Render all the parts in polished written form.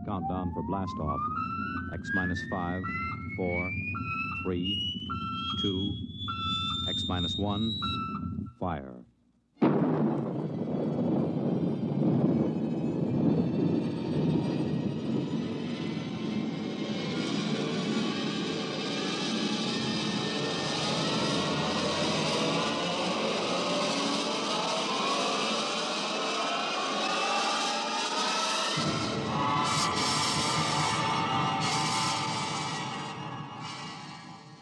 Countdown for blast off. X minus 5, 4, 3, 2, X minus 1, fire.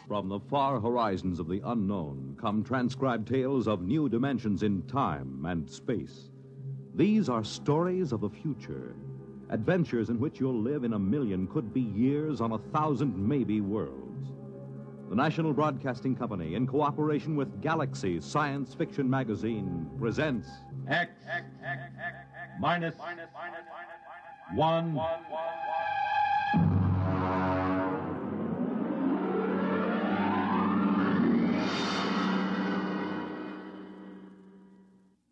From the far horizons of the unknown come transcribed tales of new dimensions in time and space. These are stories of the future, adventures in which you'll live in a million, could be years, on 1,000 maybe worlds. The National Broadcasting Company, in cooperation with Galaxy Science Fiction Magazine, presents X minus 1.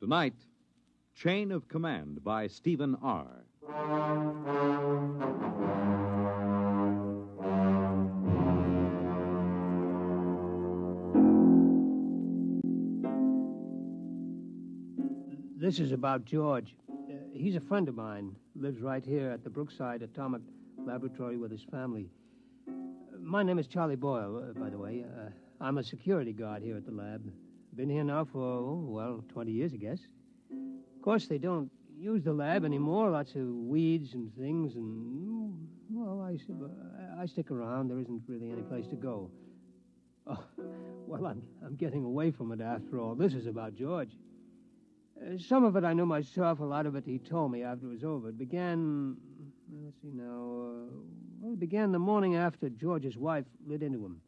Tonight, Chain of Command by Stephen R. This is about George. He's a friend of mine. Lives right here at the Brookside Atomic Laboratory with his family. My name is Charlie Boyle, by the way. I'm a security guard here at the lab. Been here now for, 20 years, I guess. Of course, they don't use the lab anymore. Lots of weeds and things, and, I stick around. There isn't really any place to go. Oh, well, I'm getting away from it after all. This is about George. Some of it I knew myself. A lot of it he told me after it was over. It began, it began the morning after George's wife lit into him.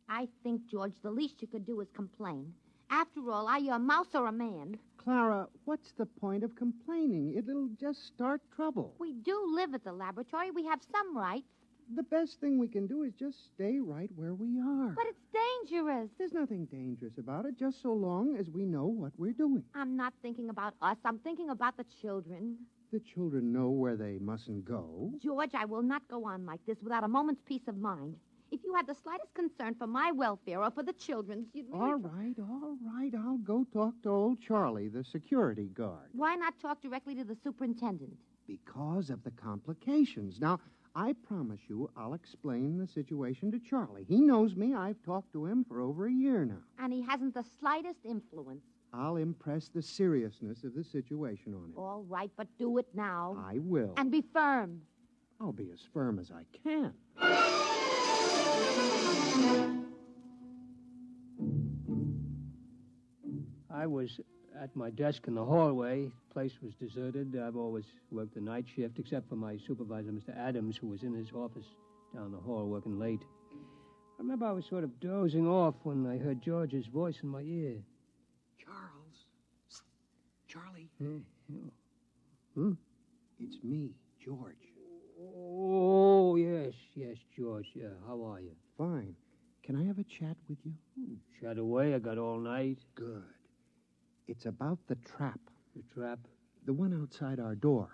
I think, George, the least you could do is complain. After all, are you a mouse or a man? Clara, what's the point of complaining? It'll just start trouble. We do live at the laboratory. We have some rights. The best thing we can do is just stay right where we are. But it's dangerous. There's nothing dangerous about it, just so long as we know what we're doing. I'm not thinking about us. I'm thinking about the children. The children know where they mustn't go. George, I will not go on like this without a moment's peace of mind. If you had the slightest concern for my welfare or for the children's, you'd... All right. I'll go talk to old Charlie, the security guard. Why not talk directly to the superintendent? Because of the complications. Now, I promise you I'll explain the situation to Charlie. He knows me. I've talked to him for over a year now. And he hasn't the slightest influence. I'll impress the seriousness of the situation on him. All right, but do it now. I will. And be firm. I'll be as firm as I can. I was at my desk in the hallway. The place was deserted. I've always worked the night shift, except for my supervisor, Mr. Adams, who was in his office down the hall working late. I remember I was sort of dozing off when I heard George's voice in my ear. Charles. Psst. Charlie. Huh? It's me, George. Oh, yes, George. Yeah, how are you? Fine. Can I have a chat with you? Chat away. I got all night. Good. It's about the trap. The trap? The one outside our door.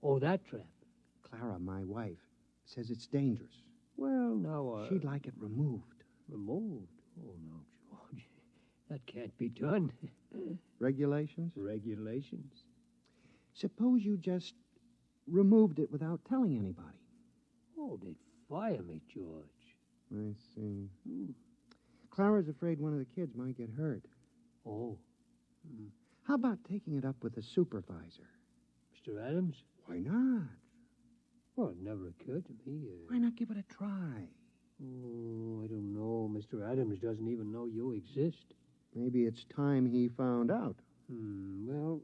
Oh, that trap. Clara, my wife, says it's dangerous. Well, now, She'd like it removed. Removed? Oh, no, George. That can't be done. Regulations? Regulations. Suppose you just removed it without telling anybody. Oh, they'd fire me, George. I see. Clara's afraid one of the kids might get hurt. Oh. How about taking it up with the supervisor? Mr. Adams? Why not? Well, it never occurred to me. Why not give it a try? Oh, I don't know. Mr. Adams doesn't even know you exist. Maybe it's time he found out. Well,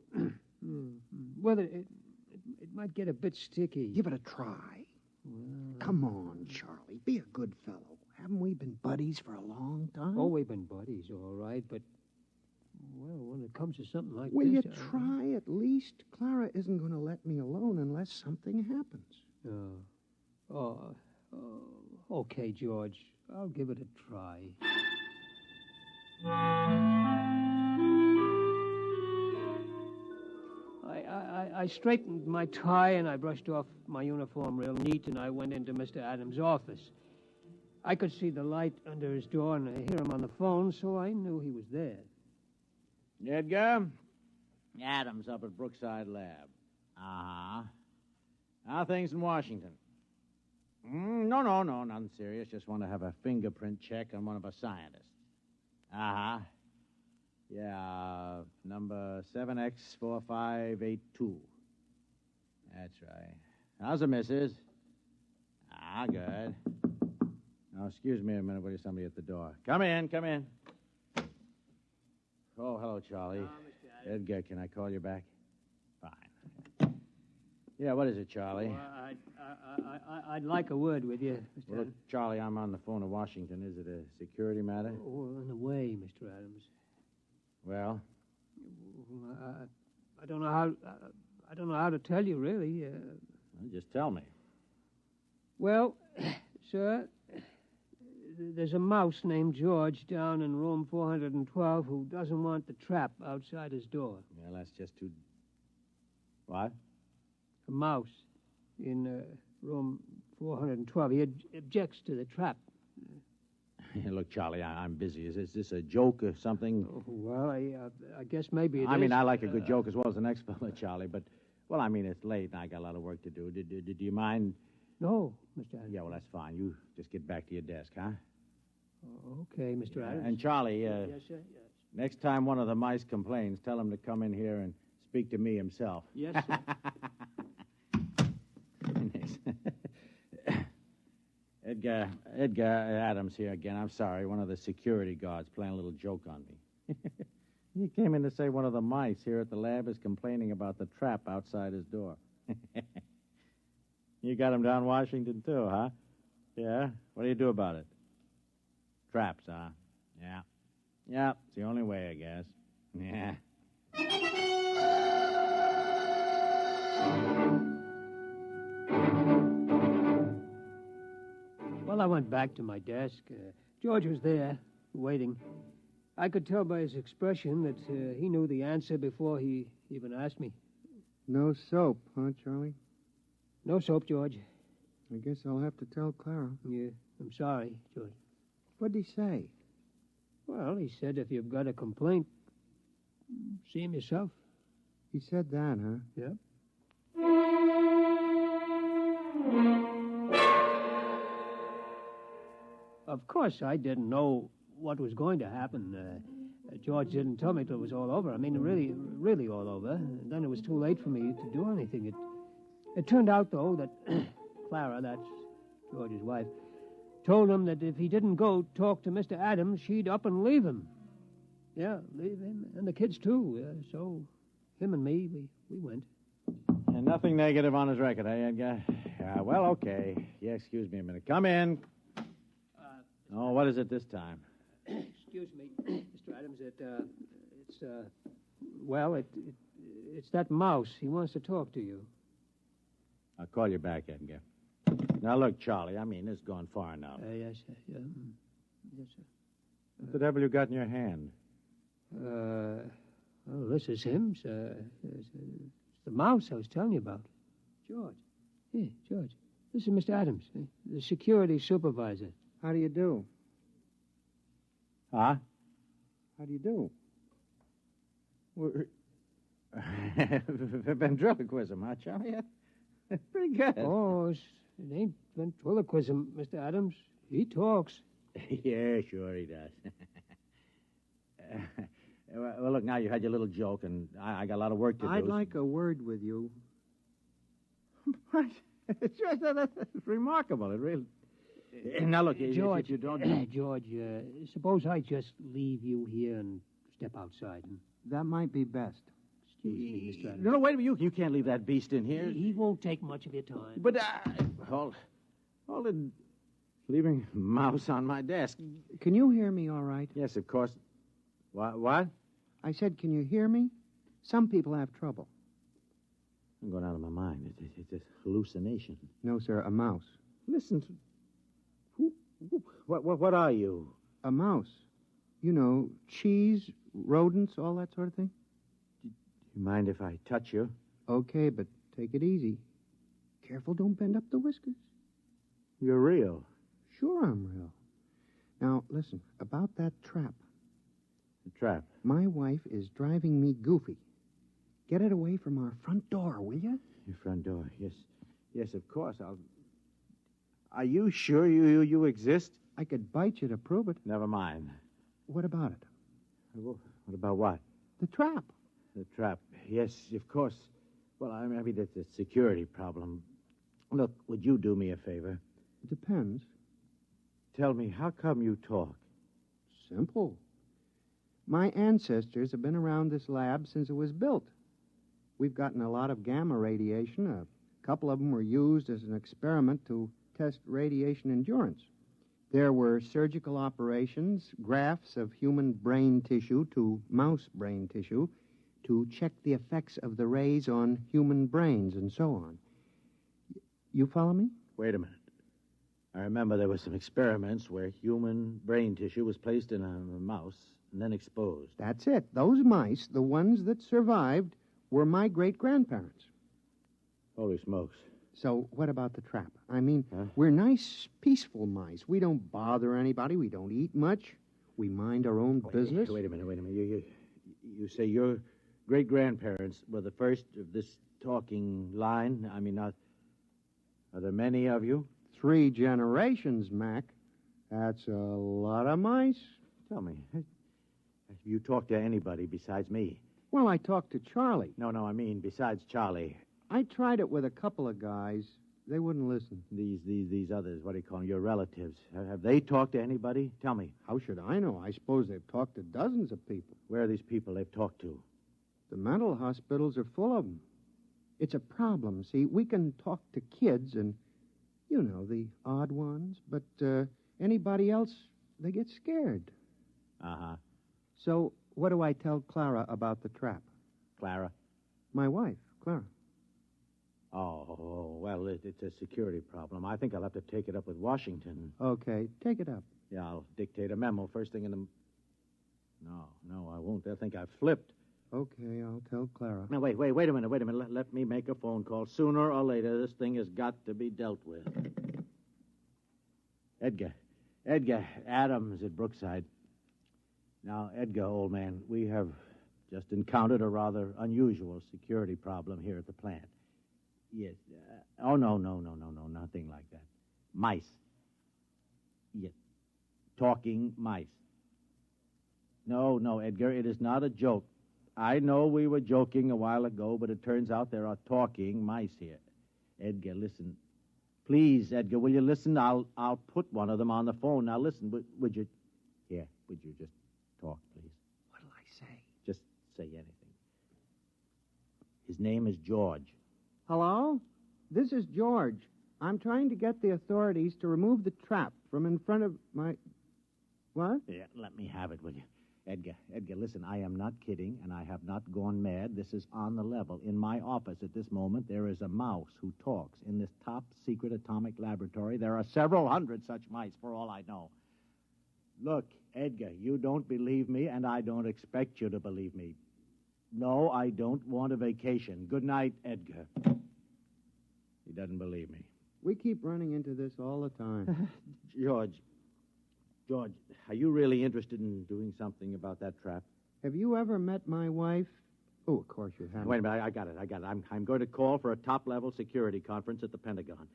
it might get a bit sticky. Give it a try. Well, come on, Charlie. Be a good fellow. Haven't we been buddies for a long time? Oh, we've been buddies, all right, but, well, when it comes to something like Will this... you try at least? Clara isn't going to let me alone unless something happens. Okay, George. I'll give it a try. I straightened my tie and I brushed off my uniform real neat, and I went into Mr. Adams' office. I could see the light under his door and I hear him on the phone, so I knew he was there. Edgar? Adams up at Brookside Lab. Uh-huh. How are things in Washington? No, nothing serious. Just want to have a fingerprint check on one of our scientists. Uh-huh. Yeah, number 7X4582. That's right. How's the missus? Good. Now, excuse me a minute, will you? Somebody at the door. Come in. Oh, hello, Charlie. Mr. Edgar, can I call you back? Fine. Yeah, what is it, Charlie? Well, I'd like a word with you, Mr. Well, look, Charlie, I'm on the phone to Washington. Is it a security matter? Oh, in a way, Mr. Adams. Well? I don't know how to tell you, really. Well, just tell me. Well, sir, there's a mouse named George down in room 412 who doesn't want the trap outside his door. Well, that's just too... What? A mouse in room 412. He objects to the trap. Look, Charlie, I'm busy. Is this a joke or something? Oh, well, I guess maybe it is. I mean, I like a good joke as well as the next fella, Charlie, but, well, I mean, it's late and I got a lot of work to do. Do you mind? No, Mr. Adams. Yeah, well, that's fine. You just get back to your desk, huh? Okay, Mr. Adams. And, Charlie, yes, sir, yes. Next time one of the mice complains, tell him to come in here and speak to me himself. Yes, sir. Edgar Adams here again. I'm sorry. One of the security guards playing a little joke on me. He came in to say one of the mice here at the lab is complaining about the trap outside his door. You got him down Washington, too, huh? Yeah? What do you do about it? Traps, huh? Yeah. Yeah, it's the only way, I guess. Yeah. Well, I went back to my desk. George was there, waiting. I could tell by his expression that he knew the answer before he even asked me. No soap, huh, Charlie? No soap, George. I guess I'll have to tell Clara. Yeah, I'm sorry, George. What'd he say? Well, he said if you've got a complaint, see him yourself. He said that, huh? Yeah. Of course, I didn't know what was going to happen. George didn't tell me till it was all over. I mean, really all over. And then it was too late for me to do anything. It turned out, though, that Clara, that's George's wife, told him that if he didn't go talk to Mr. Adams, she'd up and leave him. Yeah, leave him. And the kids, too. So him and me, we went. And nothing negative on his record, eh, Edgar? Well, okay. Yeah, excuse me a minute. Come in. Oh, what is it this time? Excuse me, Mr. Adams. It's that mouse. He wants to talk to you. I'll call you back, Edgar. Now, look, Charlie, I mean, it's gone far enough. Yes, sir. Yeah. Yes, sir. What the devil you got in your hand? Well, this is him, sir. It's the mouse I was telling you about. George. Yeah, George. This is Mr. Adams, the security supervisor. How do you do? Huh? How do you do? Ventriloquism, huh, Charlie? Pretty good. Oh, it ain't ventriloquism, Mr. Adams. He talks. Yeah, sure he does. Well, look, now you had your little joke, and I got a lot of work to do. I'd like a word with you. What? That's remarkable. It really... Now, look, George, if you don't... George, suppose I just leave you here and step outside. That might be best. Excuse me, Mr. Adams. No, wait a minute. You can't leave that beast in here. He won't take much of your time. But, hold it. Leaving a mouse on my desk. Can you hear me all right? Yes, of course. What? I said, can you hear me? Some people have trouble. I'm going out of my mind. It's a hallucination. No, sir, a mouse. Listen to... What are you? A mouse. You know, cheese, rodents, all that sort of thing. Do you mind if I touch you? Okay, but take it easy. Careful, don't bend up the whiskers. You're real. Sure, I'm real. Now, listen, about that trap. The trap. My wife is driving me goofy. Get it away from our front door, will you? Your front door, yes. Yes, of course, I'll... Are you sure you exist? I could bite you to prove it. Never mind. What about it? What about what? The trap. The trap. Yes, of course. Well, I mean, that's a security problem. Look, would you do me a favor? It depends. Tell me, how come you talk? Simple. My ancestors have been around this lab since it was built. We've gotten a lot of gamma radiation. A couple of them were used as an experiment to test radiation endurance. There were surgical operations, grafts of human brain tissue to mouse brain tissue to check the effects of the rays on human brains and so on. You follow me? Wait a minute. I remember there were some experiments where human brain tissue was placed in a mouse and then exposed. That's it. Those mice, the ones that survived, were my great-grandparents. Holy smokes. So what about the trap? I mean, Huh? We're nice, peaceful mice. We don't bother anybody. We don't eat much. We mind our own business. Wait a minute. You say your great-grandparents were the first of this talking line? I mean, are there many of you? 3 generations, Mac. That's a lot of mice. Tell me, have you talked to anybody besides me? Well, I talked to Charlie. No, I mean besides Charlie. I tried it with a couple of guys. They wouldn't listen. These others, what do you call them, your relatives. Have they talked to anybody? Tell me. How should I know? I suppose they've talked to dozens of people. Where are these people they've talked to? The mental hospitals are full of them. It's a problem, see. We can talk to kids and, you know, the odd ones, but anybody else, they get scared. Uh-huh. So what do I tell Clara about the trap? Clara? My wife, Clara. Oh, well, it's a security problem. I think I'll have to take it up with Washington. Okay, take it up. Yeah, I'll dictate a memo first thing in the... No, I won't. They'll think I've flipped. Okay, I'll tell Clara. Now, wait a minute. Let me make a phone call. Sooner or later, this thing has got to be dealt with. Edgar, Adams at Brookside. Now, Edgar, old man, we have just encountered a rather unusual security problem here at the plant. Yes. No, nothing like that. Mice. Yes. Talking mice. No, Edgar, it is not a joke. I know we were joking a while ago, but it turns out there are talking mice here. Edgar, listen. Please, Edgar, will you listen? I'll put one of them on the phone. Now, listen, would you... Here, would you just talk, please? What'll I say? Just say anything. His name is George. Hello? This is George. I'm trying to get the authorities to remove the trap from in front of my... What? Yeah, let me have it, will you? Edgar, listen, I am not kidding, and I have not gone mad. This is on the level. In my office at this moment, there is a mouse who talks. In this top-secret atomic laboratory, there are several hundred such mice, for all I know. Look, Edgar, you don't believe me, and I don't expect you to believe me. No, I don't want a vacation. Good night, Edgar. He doesn't believe me. We keep running into this all the time. George, are you really interested in doing something about that trap? Have you ever met my wife? Oh, of course you haven't. Wait a minute, I got it. I'm going to call for a top-level security conference at the Pentagon.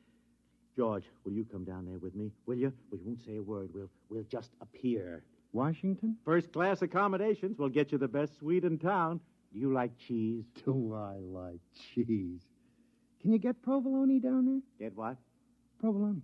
George, will you come down there with me? Will you? We won't say a word. We'll just appear. Washington? First-class accommodations will get you the best suite in town. Do you like cheese? Do I like cheese? Can you get provolone down there? Get what? Provolone.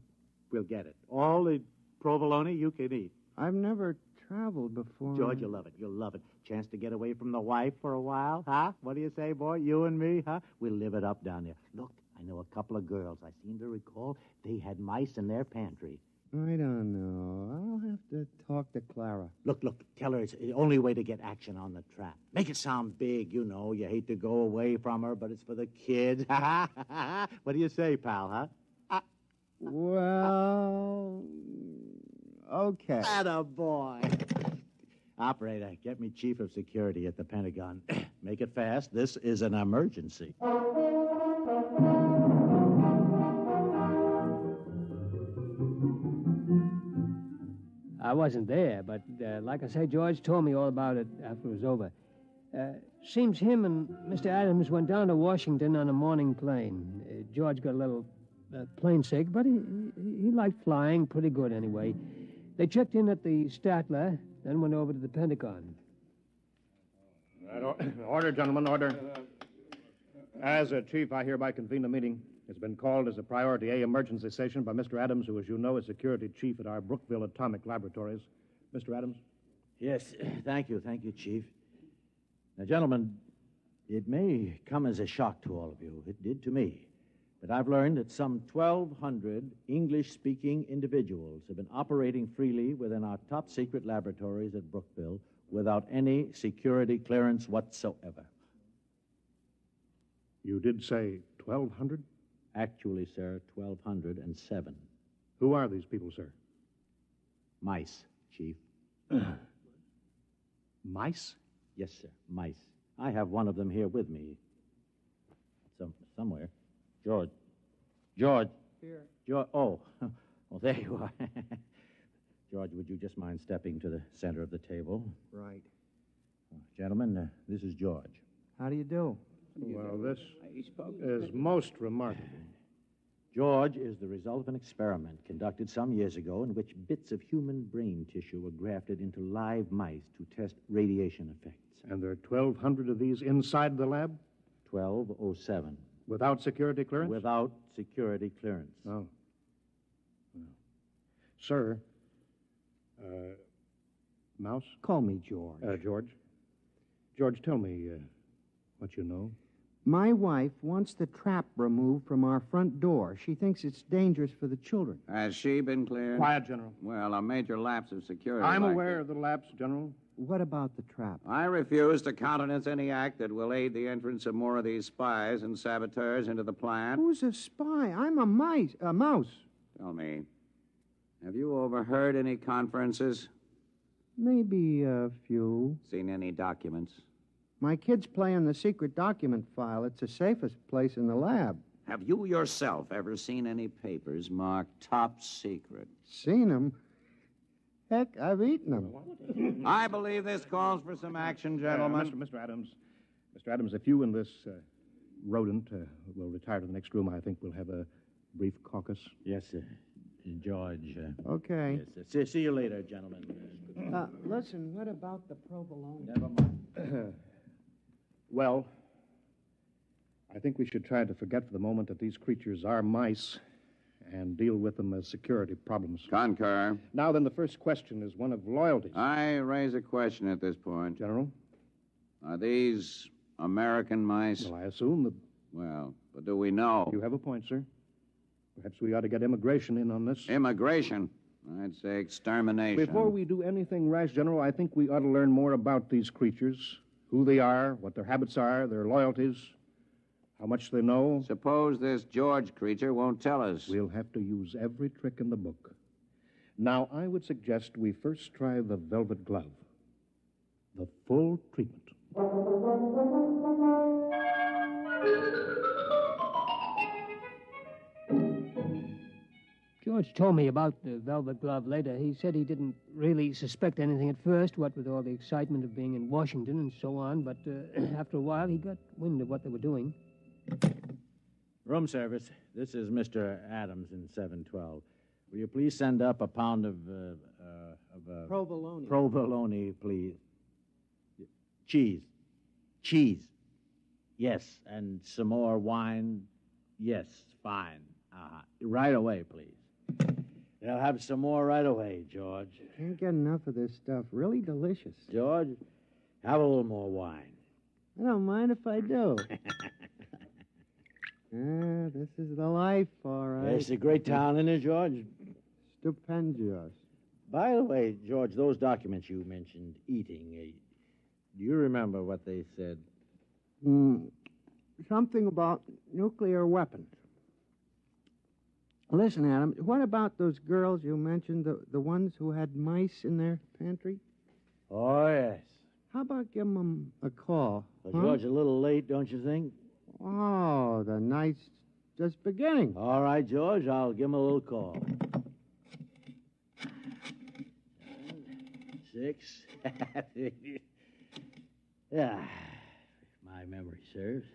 We'll get it. All the provolone you can eat. I've never traveled before. George, you'll love it. You'll love it. Chance to get away from the wife for a while, huh? What do you say, boy? You and me, huh? We'll live it up down there. Look, I know a couple of girls. I seem to recall they had mice in their pantry. I don't know. I'll have to talk to Clara. Look, tell her it's the only way to get action on the trap. Make it sound big, you know. You hate to go away from her, but it's for the kids. What do you say, pal, huh? Well, okay. Attaboy. Operator, get me chief of security at the Pentagon. Make it fast. This is an emergency. I wasn't there, but like I say, George told me all about it after it was over. Seems him and Mr. Adams went down to Washington on a morning plane. George got a little plane sick, but he liked flying pretty good anyway. They checked in at the Statler, then went over to the Pentagon. Order, gentlemen, order. As a chief, I hereby convene the meeting. It's been called as a Priority A emergency session by Mr. Adams, who, as you know, is security chief at our Brookville Atomic Laboratories. Mr. Adams? Yes, thank you, Chief. Now, gentlemen, it may come as a shock to all of you. It did to me. But I've learned that some 1,200 English-speaking individuals have been operating freely within our top-secret laboratories at Brookville without any security clearance whatsoever. You did say 1,200? Actually, sir, 1,207. Who are these people, sir? Mice, Chief. Mice? Yes, sir, mice. I have one of them here with me. Somewhere. George. Here. Oh, well, there you are. George, would you just mind stepping to the center of the table? Right. Gentlemen, this is George. How do you do? Well, this is most remarkable. George is the result of an experiment conducted some years ago in which bits of human brain tissue were grafted into live mice to test radiation effects. And there are 1,200 of these inside the lab? 1207. Without security clearance? Without security clearance. Oh. Well. Sir, Mouse? Call me George. George? George, tell me what you know. My wife wants the trap removed from our front door. She thinks it's dangerous for the children. Has she been cleared? Quiet, General. Well, a major lapse of security. I'm like aware this. of the lapse, General. What about the trap? I refuse to countenance any act that will aid the entrance of more of these spies and saboteurs into the plant. Who's a spy? I'm a mouse. Tell me, have you overheard any conferences? Maybe a few. Seen any documents? My kids play in the secret document file. It's the safest place in the lab. Have you yourself ever seen any papers marked top secret? Seen them? Heck, I've eaten them. I believe this calls for some action, gentlemen. Mr. Adams, if you and this rodent will retire to the next room, I think we'll have a brief caucus. Yes, sir. George. Okay. Yes, see you later, gentlemen. Listen, what about the provolone? Never mind. Well, I think we should try to forget for the moment that these creatures are mice and deal with them as security problems. Concur. Now then, the first question is one of loyalty. I raise a question at this point. General? Are these American mice? Well, I assume that... Well, but do we know? You have a point, sir. Perhaps we ought to get immigration in on this. Immigration? I'd say extermination. Before we do anything rash, General, I think we ought to learn more about these creatures, who they are, what their habits are, their loyalties, how much they know. Suppose this George creature won't tell us. We'll have to use every trick in the book. Now, I would suggest we first try the velvet glove. The full treatment. George told me about the velvet glove later. He said he didn't really suspect anything at first, what with all the excitement of being in Washington and so on, but after a while he got wind of what they were doing. Room service. This is Mr. Adams in 712. Will you please send up a pound of Provolone. provolone, please? Cheese. Yes, and some more wine. Yes, fine. Right away, please. They'll have some more right away, George. Can't get enough of this stuff. Really delicious. George, have a little more wine. I don't mind if I do. This is the life, all right. It's a great town, isn't it, George? Stupendous. By the way, George, those documents you mentioned eating, do you remember what they said? Something about nuclear weapons. Listen, Adam, what about those girls you mentioned, the ones who had mice in their pantry? Oh, give him a call. Well, huh? George, a little late, don't you think? Oh, the night's just beginning. All right, George, I'll give him a little call. 6. Yeah, if my memory serves.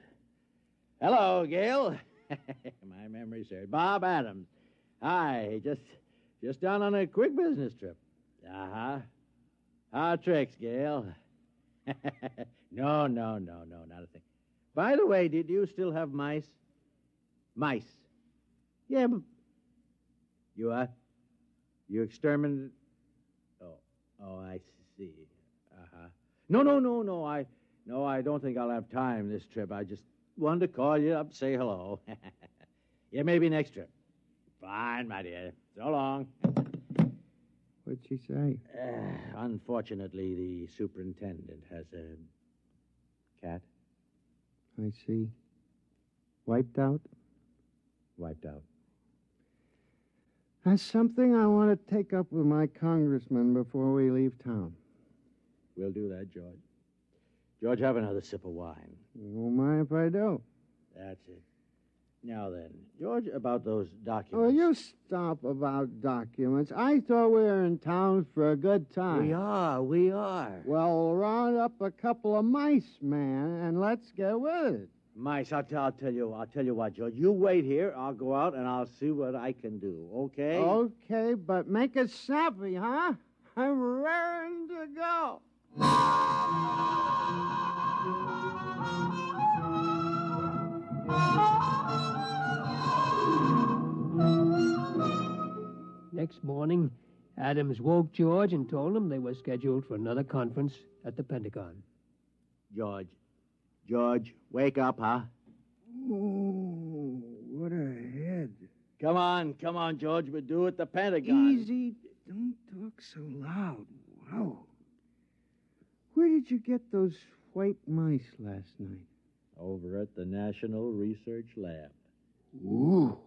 Hello, Gail. My memory serves. Bob Adams. Hi, just down on a quick business trip. Uh-huh. How tricks, Gail? No, not a thing. By the way, did you still have mice? Mice. Yeah, but... You what? You exterminated... Oh, I see. Uh-huh. No, I don't think I'll have time this trip. I just wanted to call you up, say hello. Yeah, maybe next trip. Fine, my dear. So long. What'd she say? Unfortunately, the superintendent has a cat. I see. Wiped out? Wiped out. That's something I want to take up with my congressman before we leave town. We'll do that, George. George, have another sip of wine. Won't mind if I do. That's it. Now then, George, about those documents. Oh, you stop about documents. I thought we were in town for a good time. We are. Well, round up a couple of mice, man, and let's get with it. Mice, I'll tell you what, George. You wait here. I'll go out and I'll see what I can do, okay? Okay, but make it snappy, huh? I'm raring to go. Next morning, Adams woke George and told him they were scheduled for another conference at the Pentagon. George, wake up, huh? Oh, what a head. Come on, George. We're due at the Pentagon. Easy. Don't talk so loud. Wow. Where did you get those white mice last night? Over at the National Research Lab. Ooh.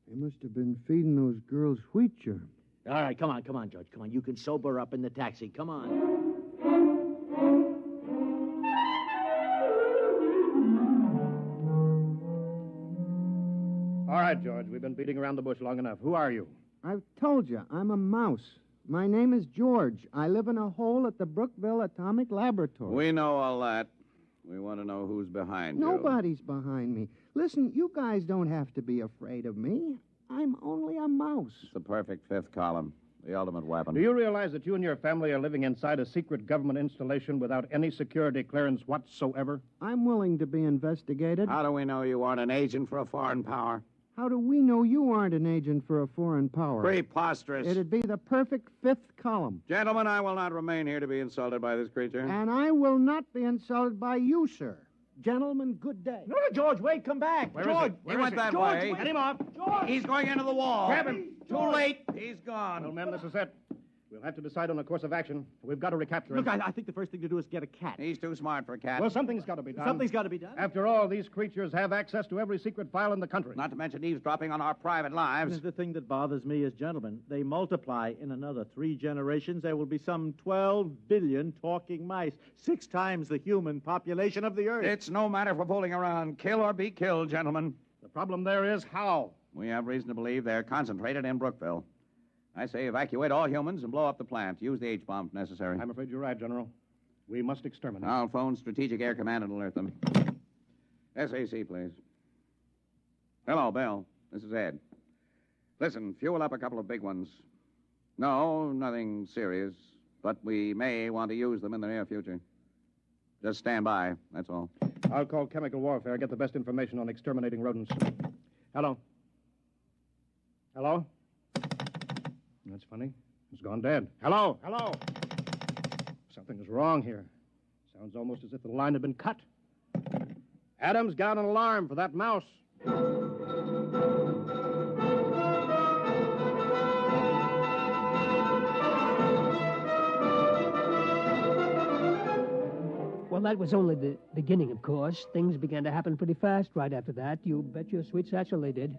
They must have been feeding those girls wheat germ. All right, come on, George. Come on. You can sober up in the taxi. Come on. All right, George, we've been beating around the bush long enough. Who are you? I've told you, I'm a mouse. My name is George. I live in a hole at the Brookville Atomic Laboratory. We know all that. We want to know who's behind you. Nobody's behind me. Listen, you guys don't have to be afraid of me. I'm only a mouse. It's the perfect fifth column, the ultimate weapon. Do you realize that you and your family are living inside a secret government installation without any security clearance whatsoever? I'm willing to be investigated. How do we know you aren't an agent for a foreign power? How do we know you aren't an agent for a foreign power? Preposterous. It'd be the perfect fifth column. Gentlemen, I will not remain here to be insulted by this creature. And I will not be insulted by you, sir. Gentlemen, good day. No, George, wait, come back. George, he went that George, way. Get him off. George! He's going into the wall. Grab him. Too late. He's gone. Well, men, this is it. We'll have to decide on a course of action. We've got to recapture him. Look, I think the first thing to do is get a cat. He's too smart for a cat. Well, something's got to be done. Something's got to be done. After all, these creatures have access to every secret file in the country. Not to mention eavesdropping on our private lives. The thing that bothers me is, gentlemen, they multiply in another 3 generations. There will be some 12 billion talking mice, 6 times the human population of the Earth. It's no matter for fooling around. Kill or be killed, gentlemen. The problem there is how. We have reason to believe they're concentrated in Brookville. I say evacuate all humans and blow up the plant. Use the H-bomb if necessary. I'm afraid you're right, General. We must exterminate. I'll phone Strategic Air Command and alert them. SAC, please. Hello, Bill. This is Ed. Listen, fuel up a couple of big ones. No, nothing serious, but we may want to use them in the near future. Just stand by, that's all. I'll call chemical warfare, get the best information on exterminating rodents. Hello? Hello? That's funny. It's gone dead. Hello? Hello? Something's wrong here. Sounds almost as if the line had been cut. Adams, get out an alarm for that mouse. Well, that was only the beginning, of course. Things began to happen pretty fast right after that. You bet your sweet satchel they did.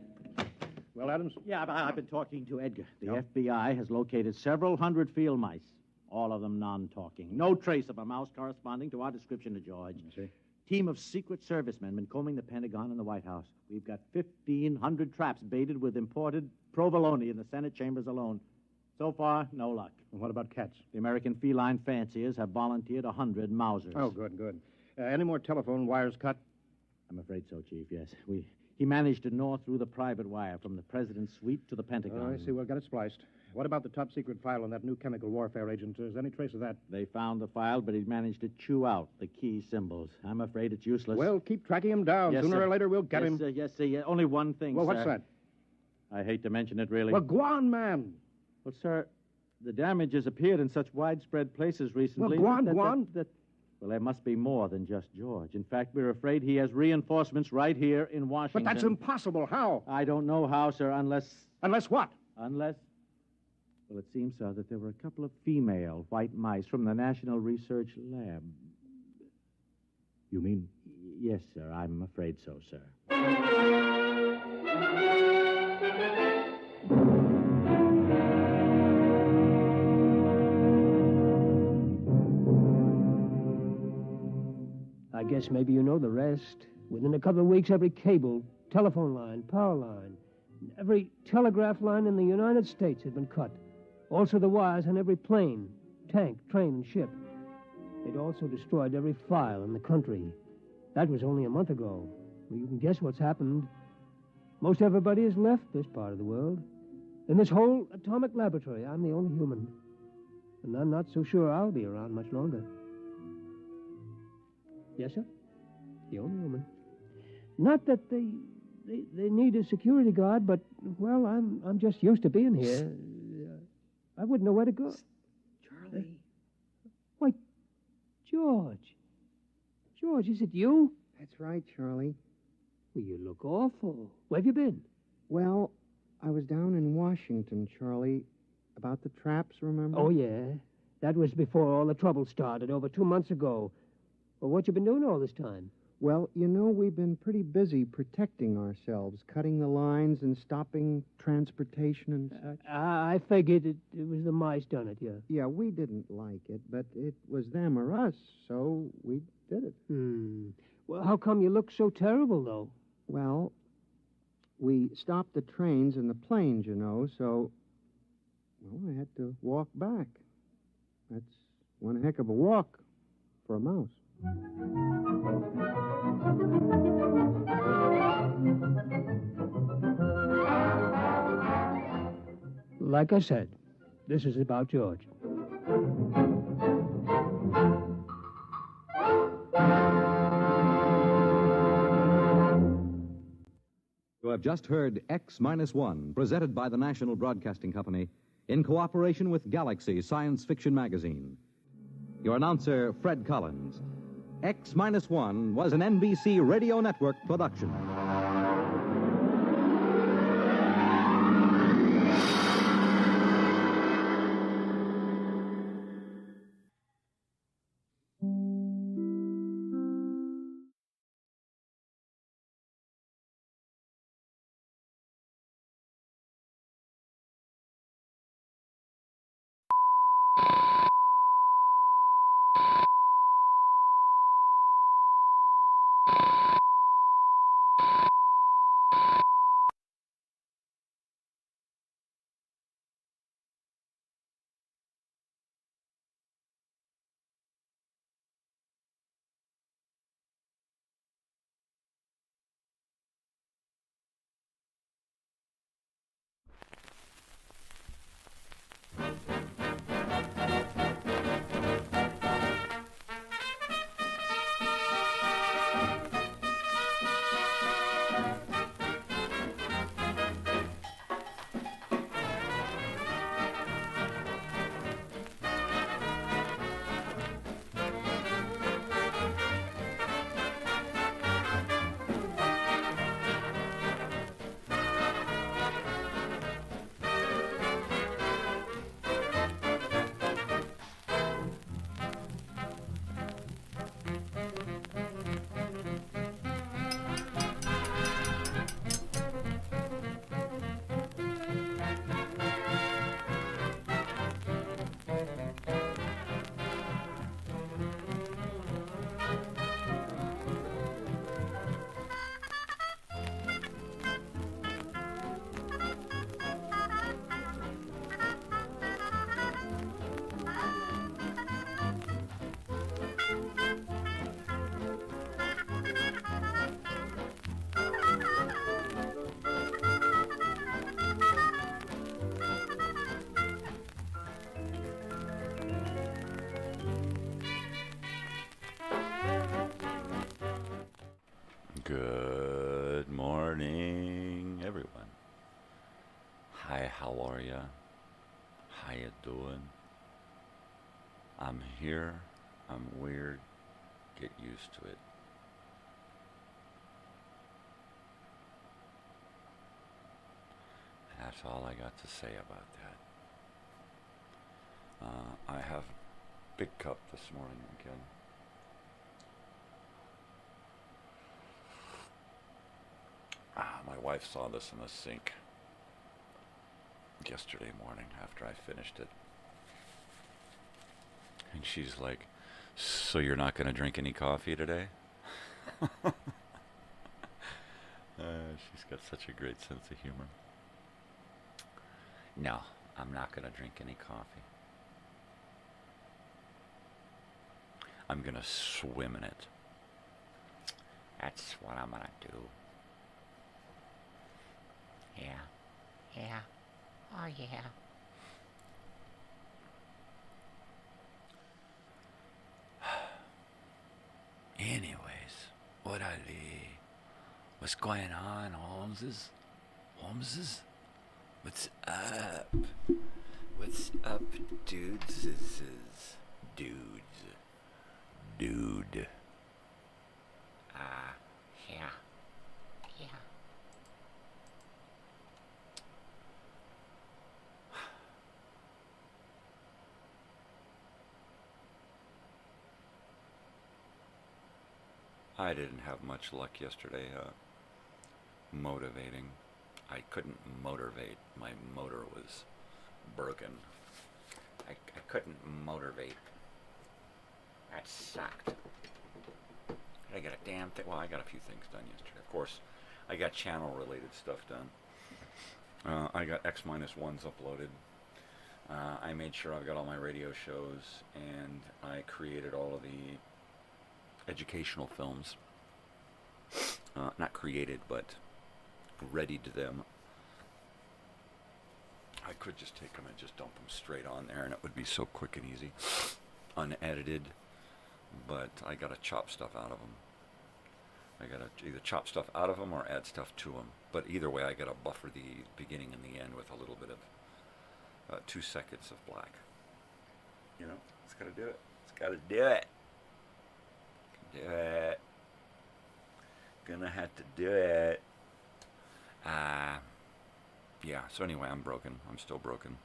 Well, Adams? Yeah, I've been talking to Edgar. The FBI has located several hundred field mice. All of them non-talking. No trace of a mouse corresponding to our description of George. See? Team of Secret Service men been combing the Pentagon and the White House. We've got 1,500 traps baited with imported provolone in the Senate chambers alone. So far, no luck. And what about cats? The American feline fanciers have volunteered 100 Mausers. Oh, good, good. Any more telephone wires cut? I'm afraid so, Chief, yes. He managed to gnaw through the private wire from the president's suite to the Pentagon. Oh, I see. We'll get it spliced. What about the top-secret file on that new chemical warfare agent? Is there any trace of that? They found the file, but he managed to chew out the key symbols. I'm afraid it's useless. Well, keep tracking him down. Yes, Sooner sir. or later, we'll get yes, him. Sir, yes, sir. Yeah, only one thing, Well, sir. what's that? I hate to mention it, really. Well, go on, man. Well, sir, the damage has appeared in such widespread places recently. Well, go on. Well, there must be more than just George. In fact, we're afraid he has reinforcements right here in Washington. But that's impossible. How? I don't know how, sir, unless... Unless what? Unless... Well, it seems, sir, that there were a couple of female white mice from the National Research Lab. You mean? Yes, sir. I'm afraid so, sir. I guess maybe you know the rest. Within a couple of weeks, every cable, telephone line, power line, every telegraph line in the United States had been cut. Also the wires on every plane, tank, train, and ship. They'd also destroyed every file in the country. That was only a month ago. Well, you can guess what's happened. Most everybody has left this part of the world. In this whole atomic laboratory, I'm the only human. And I'm not so sure I'll be around much longer. Yes, sir? The only woman. Not that they need a security guard, but, well, I'm just used to being here. I wouldn't know where to go. Charlie. Why, George. George, is it you? That's right, Charlie. Well, you look awful. Where have you been? Well, I was down in Washington, Charlie, about the traps, remember? Oh, yeah. That was before all the trouble started, over 2 months ago. Well, what you been doing all this time? Well, you know, we've been pretty busy protecting ourselves, cutting the lines and stopping transportation and such. I figured it was the mice done it, yeah. Yeah, we didn't like it, but it was them or us, so we did it. Well, how come you look so terrible, though? Well, we stopped the trains and the planes, you know, so, well, I had to walk back. That's one heck of a walk for a mouse. Like I said, this is about George. You have just heard X-1, presented by the National Broadcasting Company in cooperation with Galaxy Science Fiction Magazine. Your announcer, Fred Collins. X-1 was an NBC Radio Network production. Good morning, everyone. Hi, how are ya? How you doing? I'm here. I'm weird. Get used to it. That's all I got to say about that. I have big cup this morning again. My wife saw this in the sink yesterday morning after I finished it. And she's like, "So you're not going to drink any coffee today?" She's got such a great sense of humor. No, I'm not going to drink any coffee. I'm going to swim in it. That's what I'm going to do. Yeah. Oh, yeah. Anyways, what's going on, Holmeses? Holmeses? What's up? What's up, dudes? Dude. Yeah. I didn't have much luck yesterday motivating. I couldn't motivate. My motor was broken. I couldn't motivate. That sucked. I got a damn thing. Well, I got a few things done yesterday. Of course, I got channel-related stuff done. I got X-1s uploaded. I made sure I've got all my radio shows, and I created all of the educational films. Not created, but readied them. I could just take them and just dump them straight on there, and it would be so quick and easy, unedited. But I gotta chop stuff out of them. I gotta either chop stuff out of them or add stuff to them. But either way, I gotta buffer the beginning and the end with a little bit of 2 seconds of black. You know, it's gotta do it. It's gotta do it. Do it. Gonna have to do it. Yeah, so anyway, I'm broken. I'm still broken.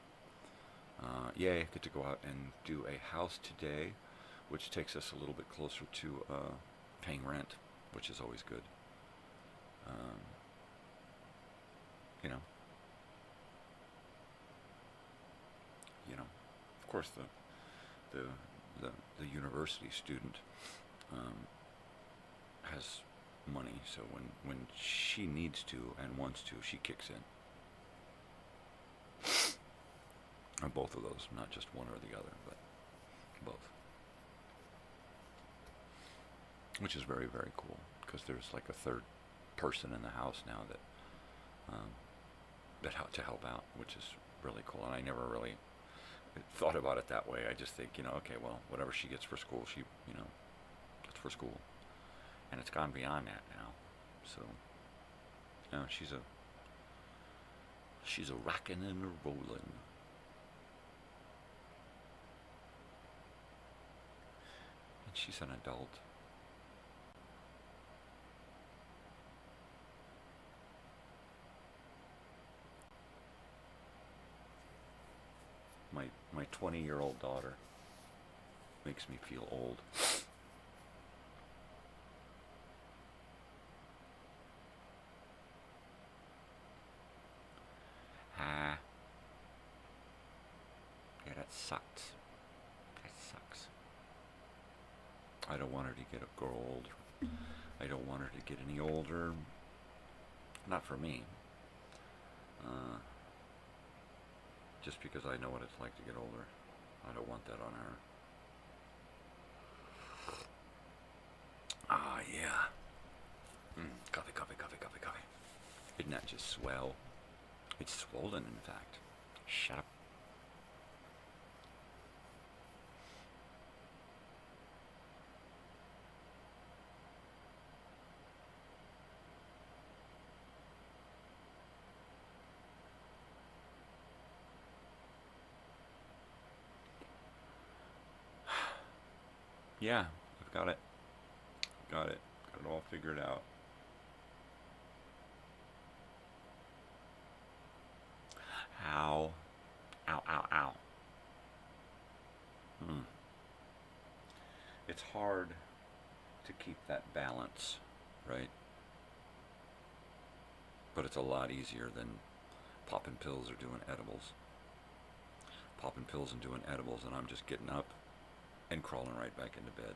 Yay, get to go out and do a house today, which takes us a little bit closer to paying rent, which is always good. You know, of course, the university student has money, so when she needs to and wants to, she kicks in. Or both of those, not just one or the other, but both. Which is very, very cool, because there's like a third person in the house now that to help out, which is really cool. And I never really thought about it that way. I just think, okay, well, whatever she gets for school, that's for school. And it's gone beyond that now. So, she's a rockin' and a rollin'. And she's an adult. My 20-year-old daughter makes me feel old. Yeah, that sucked. That sucks. I don't want her to grow older. I don't want her to get any older. Not for me. Just because I know what it's like to get older. I don't want that on her. Ah, yeah. Coffee. Isn't that just swell? It's swollen, in fact. Shut up. Yeah, I've got it. Got it. Got it all figured out. Ow. Ow, ow, ow. It's hard to keep that balance, right? But it's a lot easier than popping pills or doing edibles. Popping pills and doing edibles, and I'm just getting up and crawling right back into bed.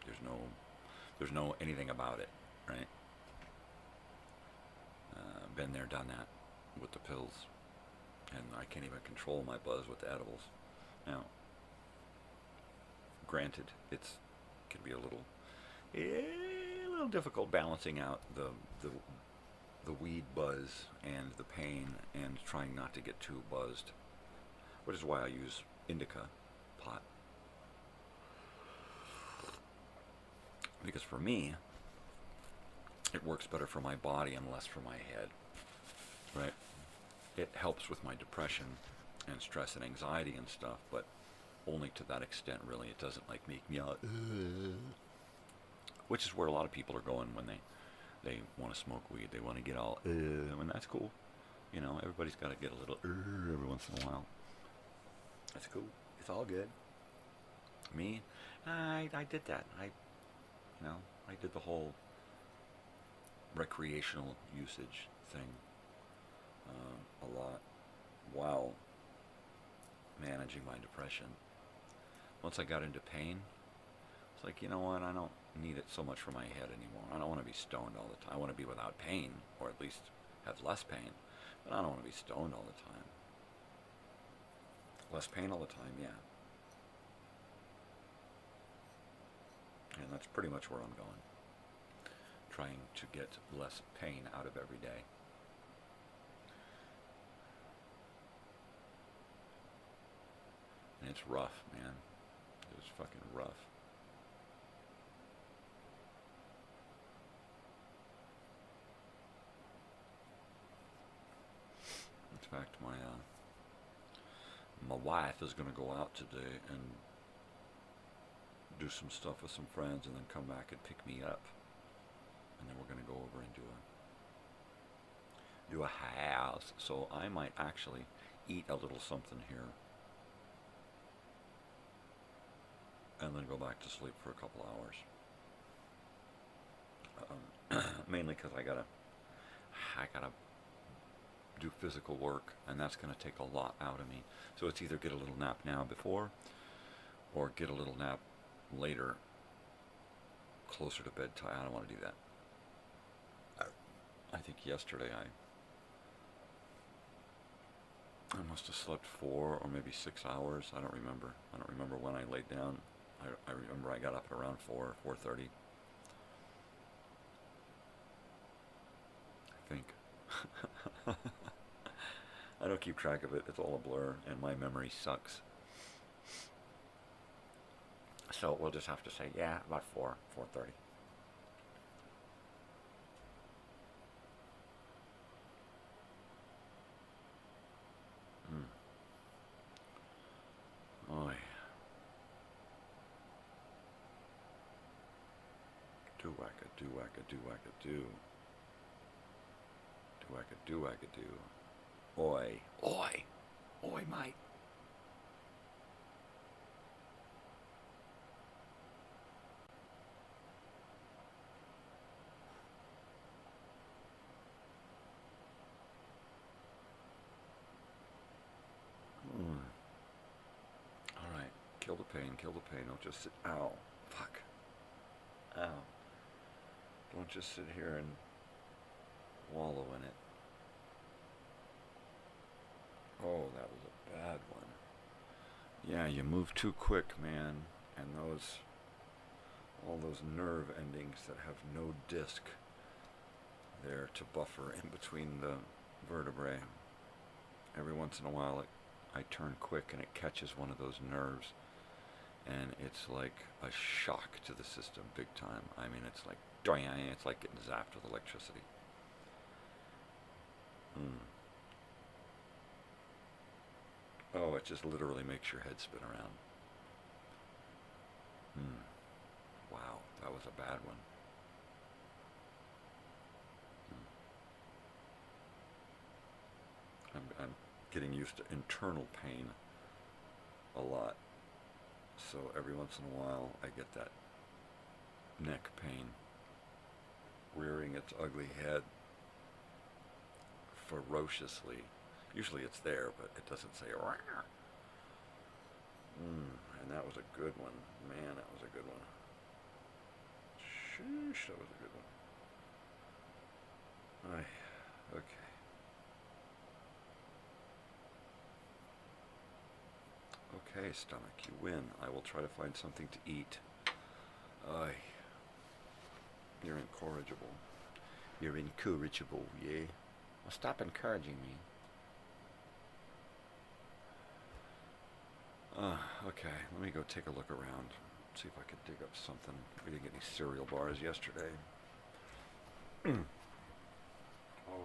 There's no anything about it, right? Been there, done that with the pills, and I can't even control my buzz with the edibles. Now, granted, it can be a little difficult balancing out the weed buzz and the pain, and trying not to get too buzzed, which is why I use indica pot. Because for me, it works better for my body and less for my head, right? It helps with my depression and stress and anxiety and stuff, but only to that extent, really. It doesn't like make me out, which is where a lot of people are going when they want to smoke weed. They want to get all, and that's cool. You know, everybody's got to get a little every once in a while. That's cool. It's all good. Me, I did that. I did the whole recreational usage thing a lot while managing my depression. Once I got into pain, it's like, you know what, I don't need it so much for my head anymore. I don't want to be stoned all the time. I want to be without pain, or at least have less pain, but I don't want to be stoned all the time. Less pain all the time, yeah. And that's pretty much where I'm going. Trying to get less pain out of every day. And it's rough, man. It's fucking rough. In fact, my wife is going to go out today and do some stuff with some friends, and then come back and pick me up, and then we're going to go over and do a house. So I might actually eat a little something here, and then go back to sleep for a couple hours. Mainly because I gotta do physical work, and that's going to take a lot out of me. So it's either get a little nap now before, or get a little nap later, closer to bedtime. I don't want to do that. I think yesterday I must have slept 4 or maybe 6 hours. I don't remember. I don't remember when I laid down. I remember I got up at around 4:30. I think. I don't keep track of it. It's all a blur, and my memory sucks. So we'll just have to say, yeah, about 4:30. Oy. Do-wacka-do-wacka-do-wacka-do. Do-wacka-do-wacka-do. Oi. Oi. Oi, mate. Alright. Kill the pain. Kill the pain. Don't just sit... Ow. Fuck. Ow. Don't just sit here and wallow in it. Oh, that was a bad one. Yeah, you move too quick, man. And all those nerve endings that have no disc there to buffer in between the vertebrae. Every once in a while, I turn quick and it catches one of those nerves. And it's like a shock to the system, big time. I mean, it's like, it's like getting zapped with electricity. Oh, it just literally makes your head spin around. that was a bad one. I'm getting used to internal pain a lot. So every once in a while I get that neck pain rearing its ugly head ferociously. Usually it's there, but it doesn't say rah. And that was a good one. Man, that was a good one. Sheesh, that was a good one. Okay. Okay, stomach, you win. I will try to find something to eat. Aye. You're incorrigible. You're incorrigible, yeah? Well, stop encouraging me. Okay, let me go take a look around. See if I can dig up something. We didn't get any cereal bars yesterday. Oh, yeah.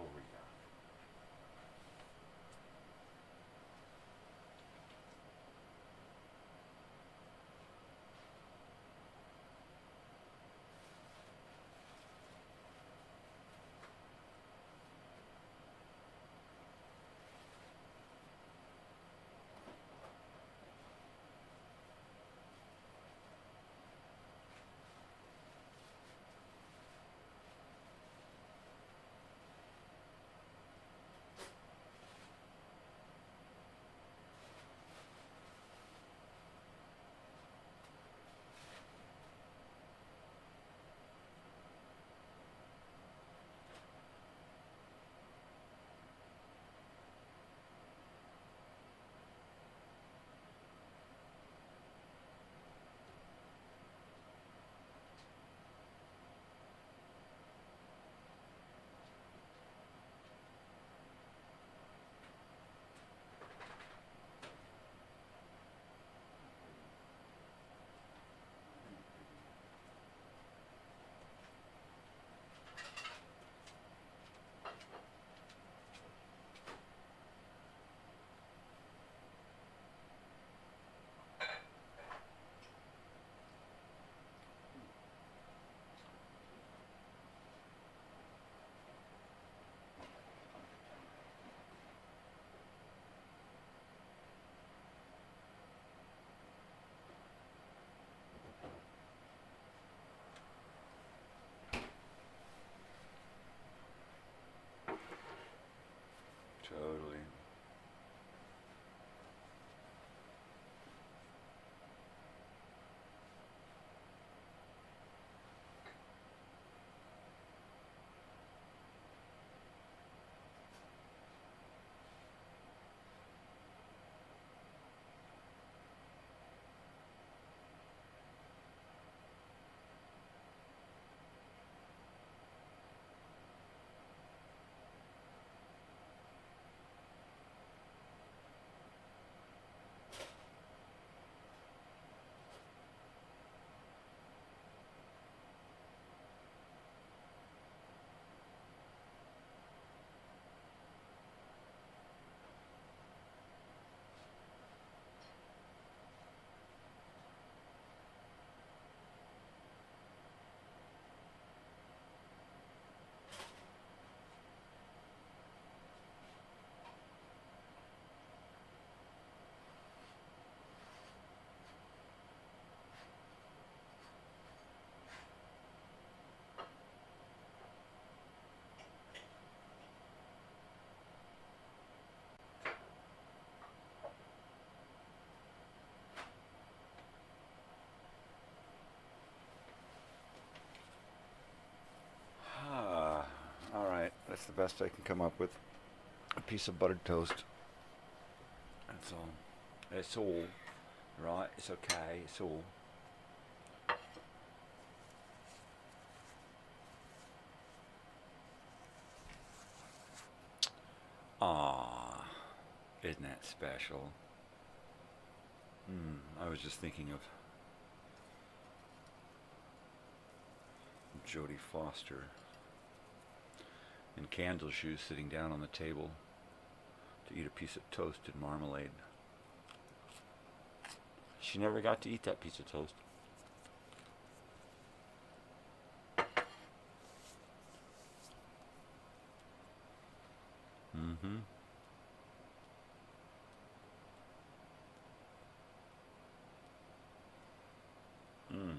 Totally. That's the best I can come up with. A piece of buttered toast. That's all. It's all. Right, it's okay, it's all. Ah, isn't that special? I was just thinking of Jodie Foster in candle shoes sitting down on the table to eat a piece of toasted marmalade. She never got to eat that piece of toast. Mm-hmm. Mm.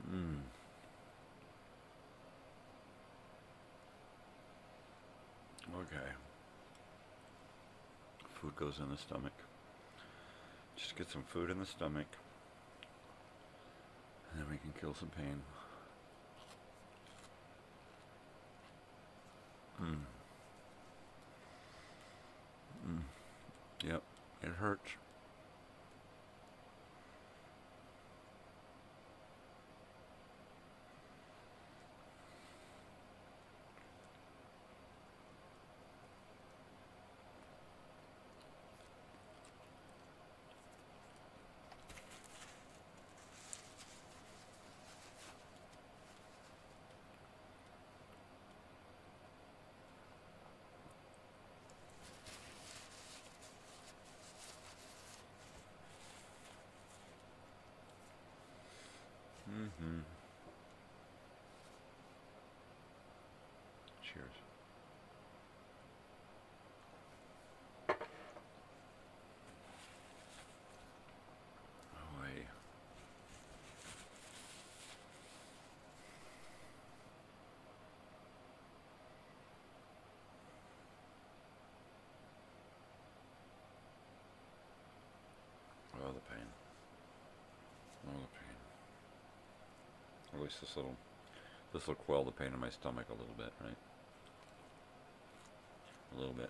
Mm. Okay. Food goes in the stomach. Just get some food in the stomach, and then we can kill some pain. Mm. Mm. Yep, it hurts. Mm-hmm. Cheers. Away. Oh, the pain. Oh, the pain. At least this will quell the pain in my stomach a little bit, right? A little bit.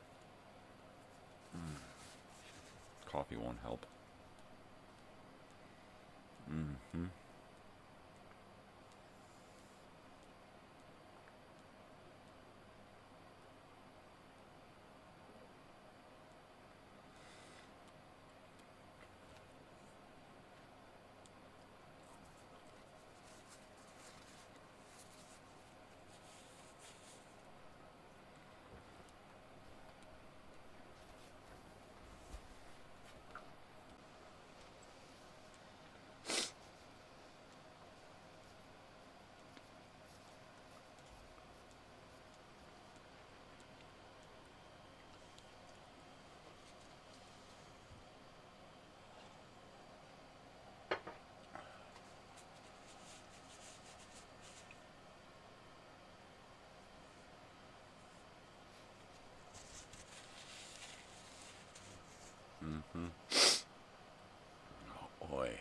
Coffee won't help. Mm-hmm. Mm-hmm. Oh boy.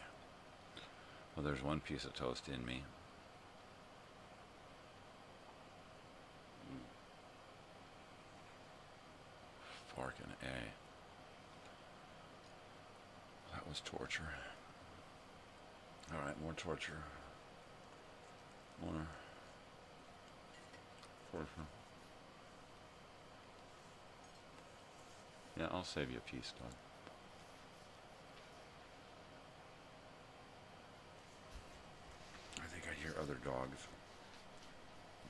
Well, there's one piece of toast in me. Fucking A. That was torture. Alright, more torture. More torture. Yeah, I'll save you a piece, Doug. I think I hear other dogs.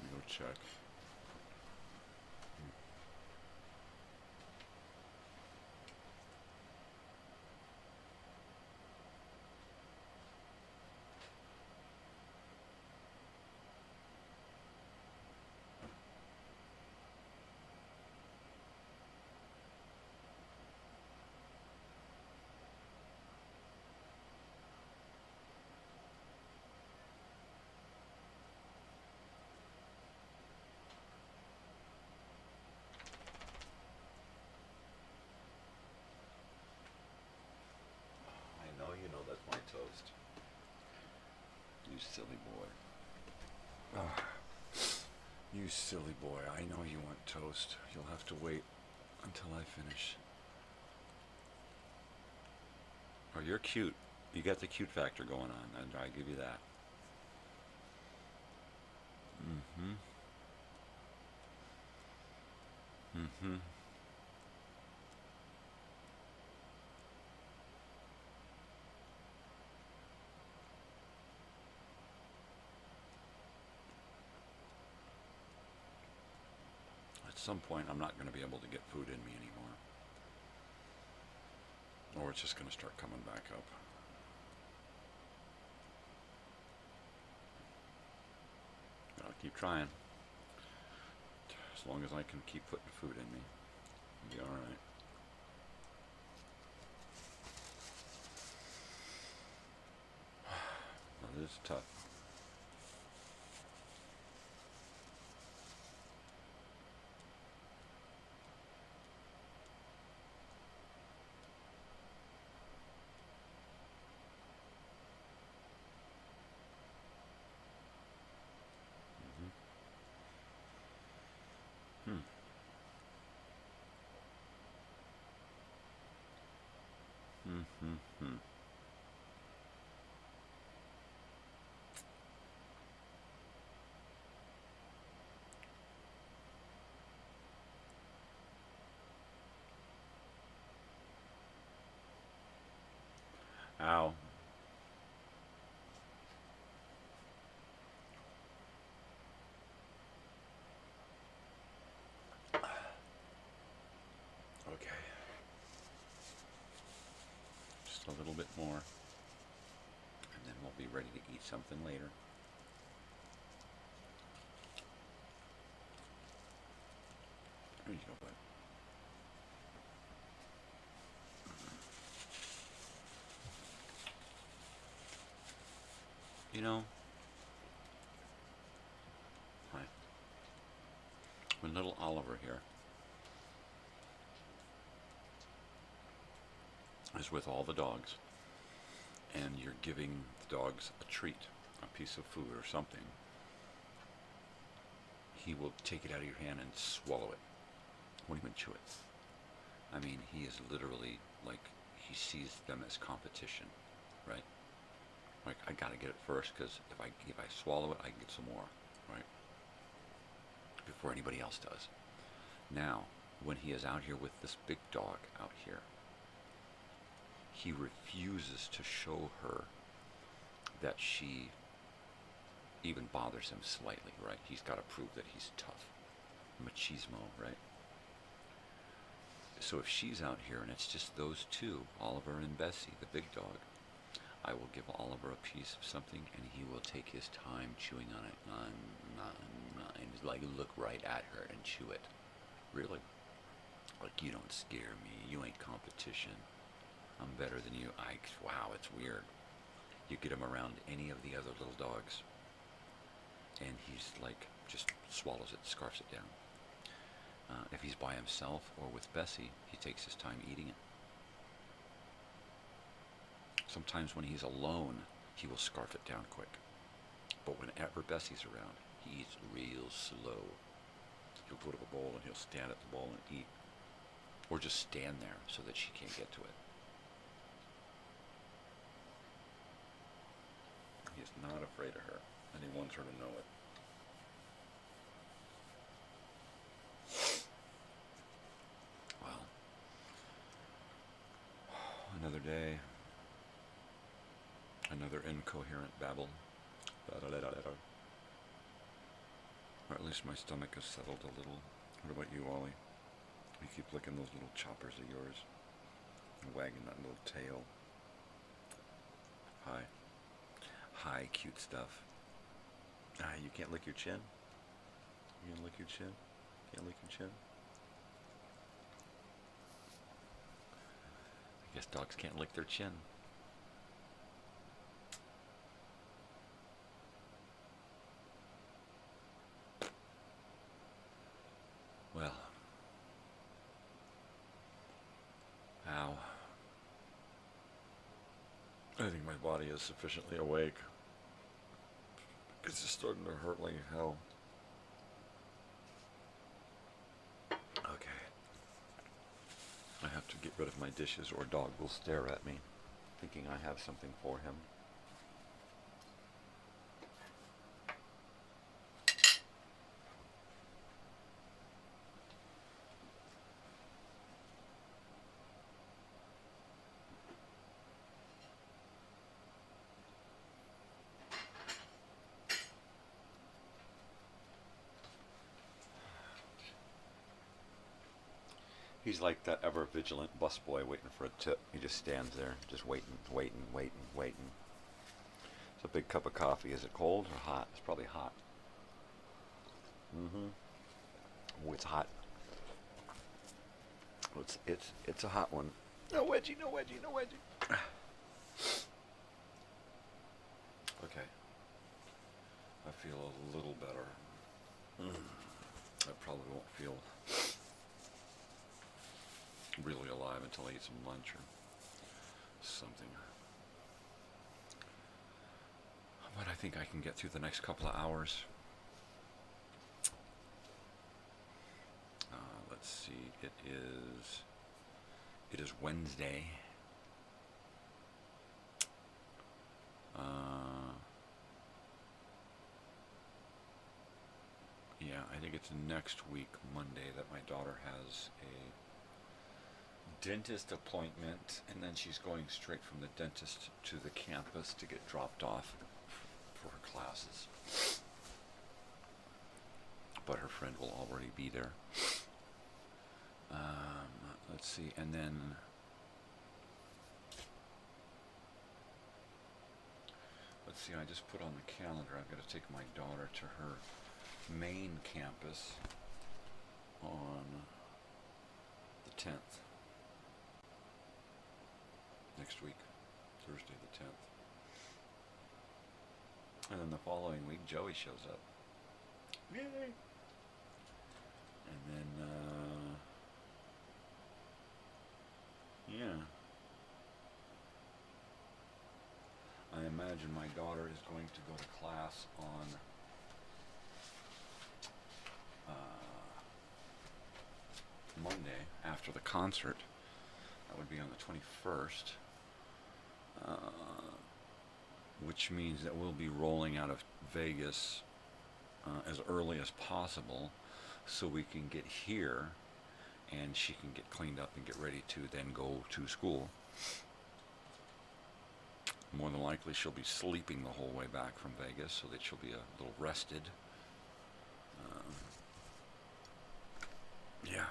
Let me go check. You know that's my toast. You silly boy. You silly boy. I know you want toast. You'll have to wait until I finish. Oh, you're cute. You got the cute factor going on. I give you that. Mm-hmm. Mm-hmm. At some point, I'm not going to be able to get food in me anymore. Or it's just going to start coming back up. I'll keep trying. As long as I can keep putting food in me, I'll be all right. Well, it is tough. Hmm. Ow. Okay. Just a little bit more, and then we'll be ready to eat something later. There you go, bud. You know, hi. When little Oliver here is with all the dogs, and you're giving the dogs a treat, a piece of food or something, he will take it out of your hand and swallow it. Won't even chew it. I mean, he is literally like, he sees them as competition, right? Like, I gotta get it first, because if I swallow it, I can get some more, right? Before anybody else does. Now, when he is out here with this big dog out here, he refuses to show her that she even bothers him slightly, right? He's got to prove that he's tough. Machismo, right? So if she's out here and it's just those two, Oliver and Bessie, the big dog, I will give Oliver a piece of something, and he will take his time chewing on it. And just like look right at her and chew it. Really? Like, you don't scare me. You ain't competition. I'm better than you. Wow, it's weird. You get him around any of the other little dogs, and he's like, just swallows it, scarfs it down. If he's by himself or with Bessie, he takes his time eating it. Sometimes when he's alone, he will scarf it down quick. But whenever Bessie's around, he eats real slow. He'll go to the bowl and he'll stand at the bowl and eat. Or just stand there so that she can't get to it. He is not afraid of her, and he wants her to know it. Well, another day, another incoherent babble. Or at least my stomach has settled a little. What about you, Ollie? You keep licking those little choppers of yours, and wagging that little tail. Hi. Hi, cute stuff. You can't lick your chin? You can't lick your chin? Can't lick your chin? I guess dogs can't lick their chin. Well. Ow. I think my body is sufficiently awake. It's just starting to hurt like hell. Okay. I have to get rid of my dishes or dog will stare at me, thinking I have something for him. He's like that ever-vigilant busboy waiting for a tip. He just stands there, just waiting. It's a big cup of coffee. Is it cold or hot? It's probably hot. Oh, it's hot. It's a hot one. No wedgie, no wedgie, no wedgie. Okay. I feel a little better. I probably won't feel really alive until I eat some lunch or something. But I think I can get through the next couple of hours. Let's see, it is Wednesday. Yeah, I think it's next week, Monday, that my daughter has a dentist appointment, and then she's going straight from the dentist to the campus to get dropped off for her classes. But her friend will already be there. Let's see, and then let's see, I just put on the calendar, I've got to take my daughter to her main campus on the 10th. Next week, Thursday the 10th. And then the following week, Joey shows up. Yay! And then, yeah. I imagine my daughter is going to go to class on Monday after the concert. That would be on the 21st. Which means that we'll be rolling out of Vegas as early as possible so we can get here and she can get cleaned up and get ready to then go to school. More than likely she'll be sleeping the whole way back from Vegas so that she'll be a little rested. Yeah.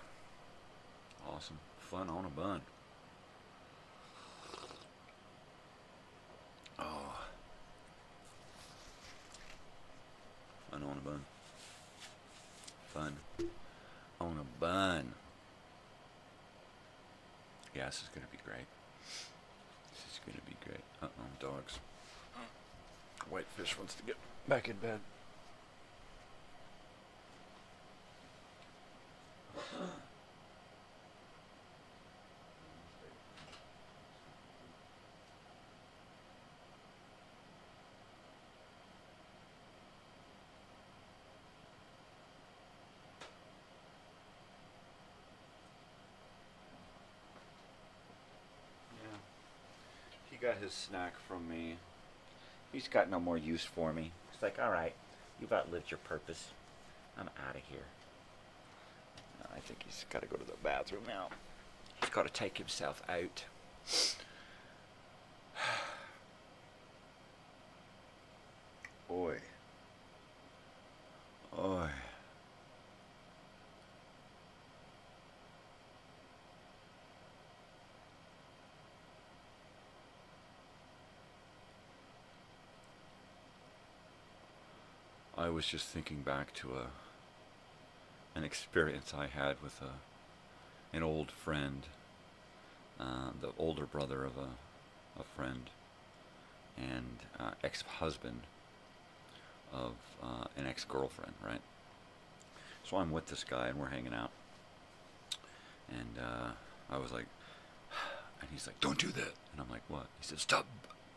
Awesome. Fun on a bun. Oh. Fun on a bun. Fun on a bun. Yeah, this is going to be great. This is going to be great. Dogs. Whitefish wants to get back in bed. Got his snack from me. He's got no more use for me. He's like, all right, you've outlived your purpose. I'm out of here. I think he's got to go to the bathroom now. He's got to take himself out. Oi. Oi. I was just thinking back to an experience I had with an old friend, the older brother of a friend, and ex-husband of an ex-girlfriend, right? So I'm with this guy and we're hanging out, and I was like, and he's like, don't do that. And I'm like, what? He said, stop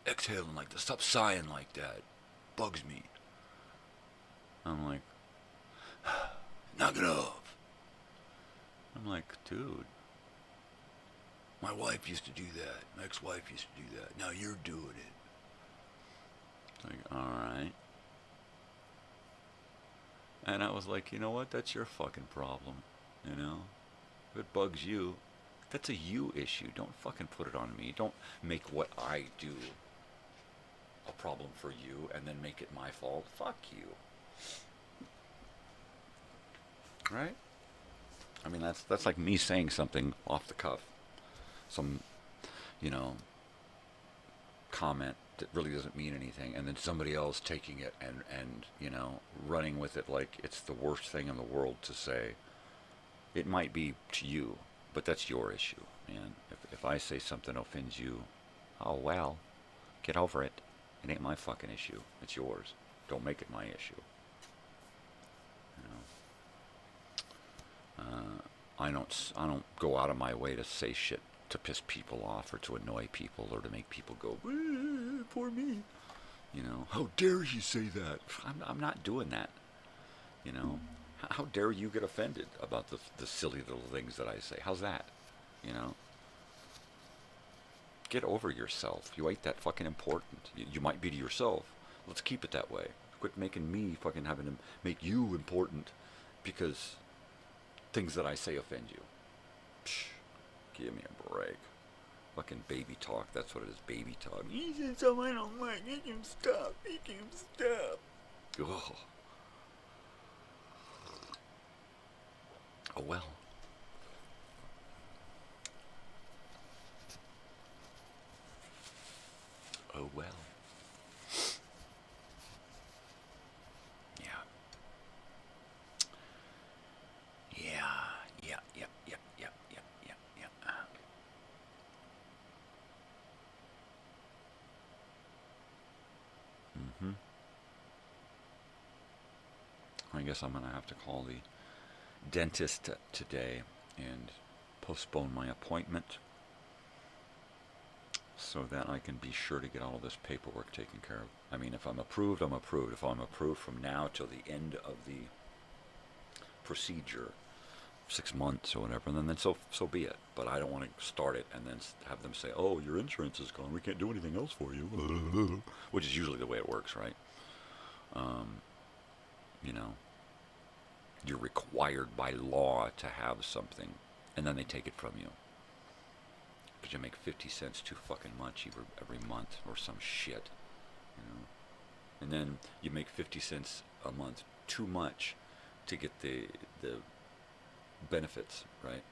exhaling like that, stop sighing like that, bugs me. I'm like, knock it off. I'm like, dude, my wife used to do that. My ex-wife used to do that. Now you're doing it. Like, all right. And I was like, you know what? That's your fucking problem. You know? If it bugs you, that's a you issue. Don't fucking put it on me. Don't make what I do a problem for you and then make it my fault. Fuck you. Right? I mean, that's like me saying something off the cuff. Some, comment that really doesn't mean anything, and then somebody else taking it and running with it like it's the worst thing in the world to say. It might be to you, but that's your issue, man. If I say something offends you, oh well, get over it. It ain't my fucking issue. It's yours. Don't make it my issue. You know. I don't go out of my way to say shit to piss people off or to annoy people or to make people go, poor me. You know, how dare you say that? I'm not doing that. You know, how dare you get offended about the silly little things that I say? How's that? You know, get over yourself. You ain't that fucking important. You might be to yourself. Let's keep it that way. Quit making me fucking having to make you important because things that I say offend you. Psh, give me a break. Fucking baby talk. That's what it is, baby talk. He said something I don't like. Make him stop. Make him stop. Ugh. Oh well. Oh well. I guess I'm going to have to call the dentist today and postpone my appointment so that I can be sure to get all of this paperwork taken care of. I mean, if I'm approved, I'm approved. If I'm approved from now till the end of the procedure, 6 months or whatever, and then so be it. But I don't want to start it and then have them say, oh, your insurance is gone. We can't do anything else for you. Which is usually the way it works, right? You know, you're required by law to have something, and then they take it from you. Because you make 50 cents too fucking much every month or some shit. You know? And then you make 50 cents a month too much to get the benefits, right?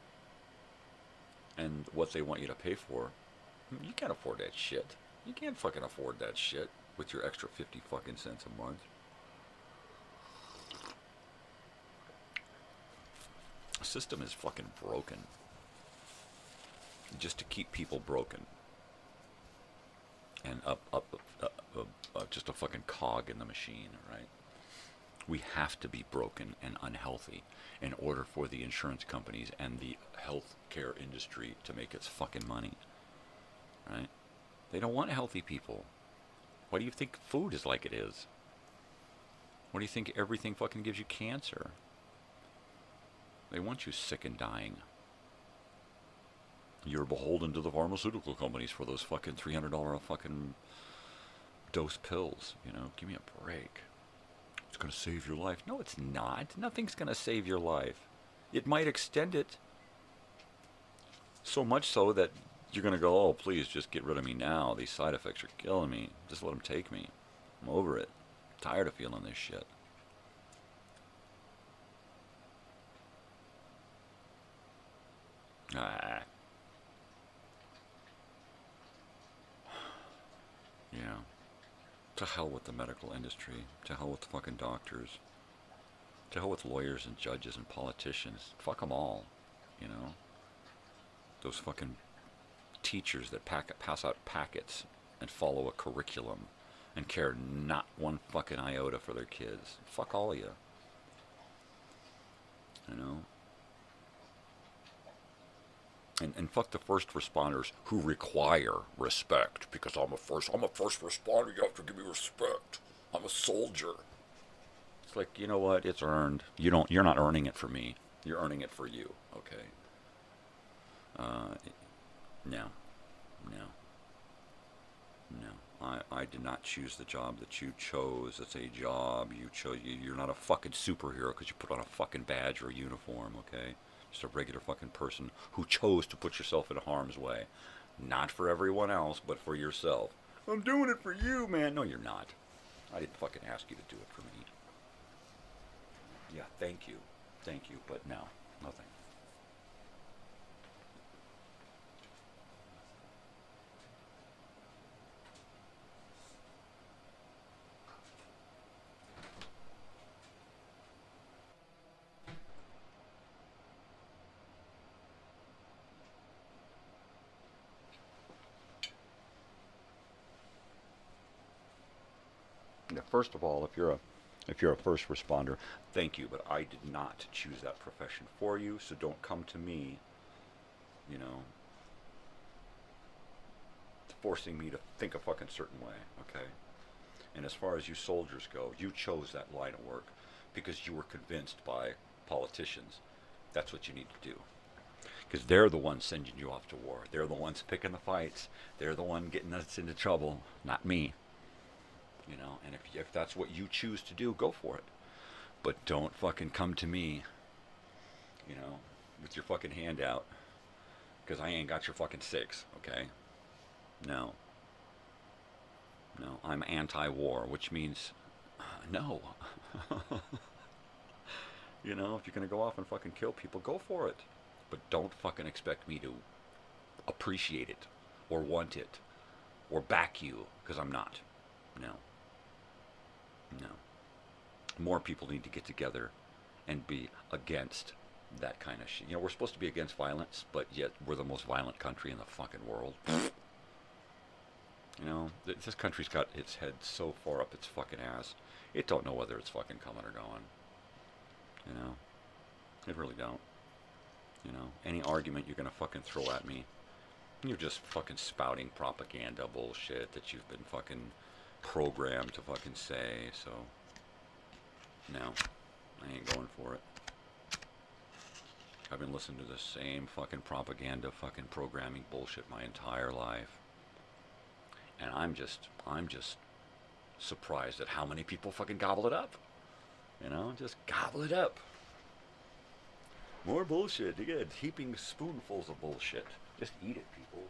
And what they want you to pay for, you can't afford that shit. You can't fucking afford that shit with your extra 50 fucking cents a month. The system is fucking broken. Just to keep people broken. And just a fucking cog in the machine, right? We have to be broken and unhealthy in order for the insurance companies and the healthcare industry to make its fucking money, right? They don't want healthy people. Why do you think food is like it is? Why do you think everything fucking gives you cancer? They want you sick and dying. You're beholden to the pharmaceutical companies for those fucking $300 fucking dose pills, you know? Give me a break. It's going to save your life. No, it's not. Nothing's going to save your life. It might extend it. So much so that you're going to go, oh, please, just get rid of me now. These side effects are killing me. Just let them take me. I'm over it. I'm tired of feeling this shit. Ah. Yeah. To hell with the medical industry. To hell with the fucking doctors. To hell with lawyers and judges and politicians. Fuck them all. You know? Those fucking teachers that pass out packets and follow a curriculum and care not one fucking iota for their kids. Fuck all of you. You know? And fuck the first responders who require respect, because I'm a first responder, you have to give me respect. I'm a soldier. It's like, you know what, it's earned. You're not earning it for me. You're earning it for you, okay? No. I did not choose the job that you chose. It's a job you chose. You're not a fucking superhero because you put on a fucking badge or a uniform, okay? Just a regular fucking person who chose to put yourself in harm's way. Not for everyone else, but for yourself. I'm doing it for you, man. No, you're not. I didn't fucking ask you to do it for me. Yeah, thank you. Thank you, but no, nothing. Now, first of all, if you're a first responder, thank you, but I did not choose that profession for you, so don't come to me, you know, forcing me to think a fucking certain way, okay? And as far as you soldiers go, you chose that line of work because you were convinced by politicians that's what you need to do. Because they're the ones sending you off to war. They're the ones picking the fights. They're the one getting us into trouble, not me. You know, and if that's what you choose to do, go for it. But don't fucking come to me, you know, with your fucking hand out. Because I ain't got your fucking six, okay? No. No, I'm anti-war, which means no. You know, if you're going to go off and fucking kill people, go for it. But don't fucking expect me to appreciate it or want it or back you, because I'm not. No. No. More people need to get together and be against that kind of shit. You know, we're supposed to be against violence, but yet we're the most violent country in the fucking world. You know, this country's got its head so far up its fucking ass, it don't know whether it's fucking coming or going. You know, it really don't. You know, any argument you're gonna fucking throw at me, you're just fucking spouting propaganda bullshit that you've been fucking programmed to fucking say, so no, I ain't going for it. I've been listening to the same fucking propaganda fucking programming bullshit my entire life. And I'm just surprised at how many people fucking gobble it up. You know, just gobble it up. More bullshit. You get heaping spoonfuls of bullshit. Just eat it, people.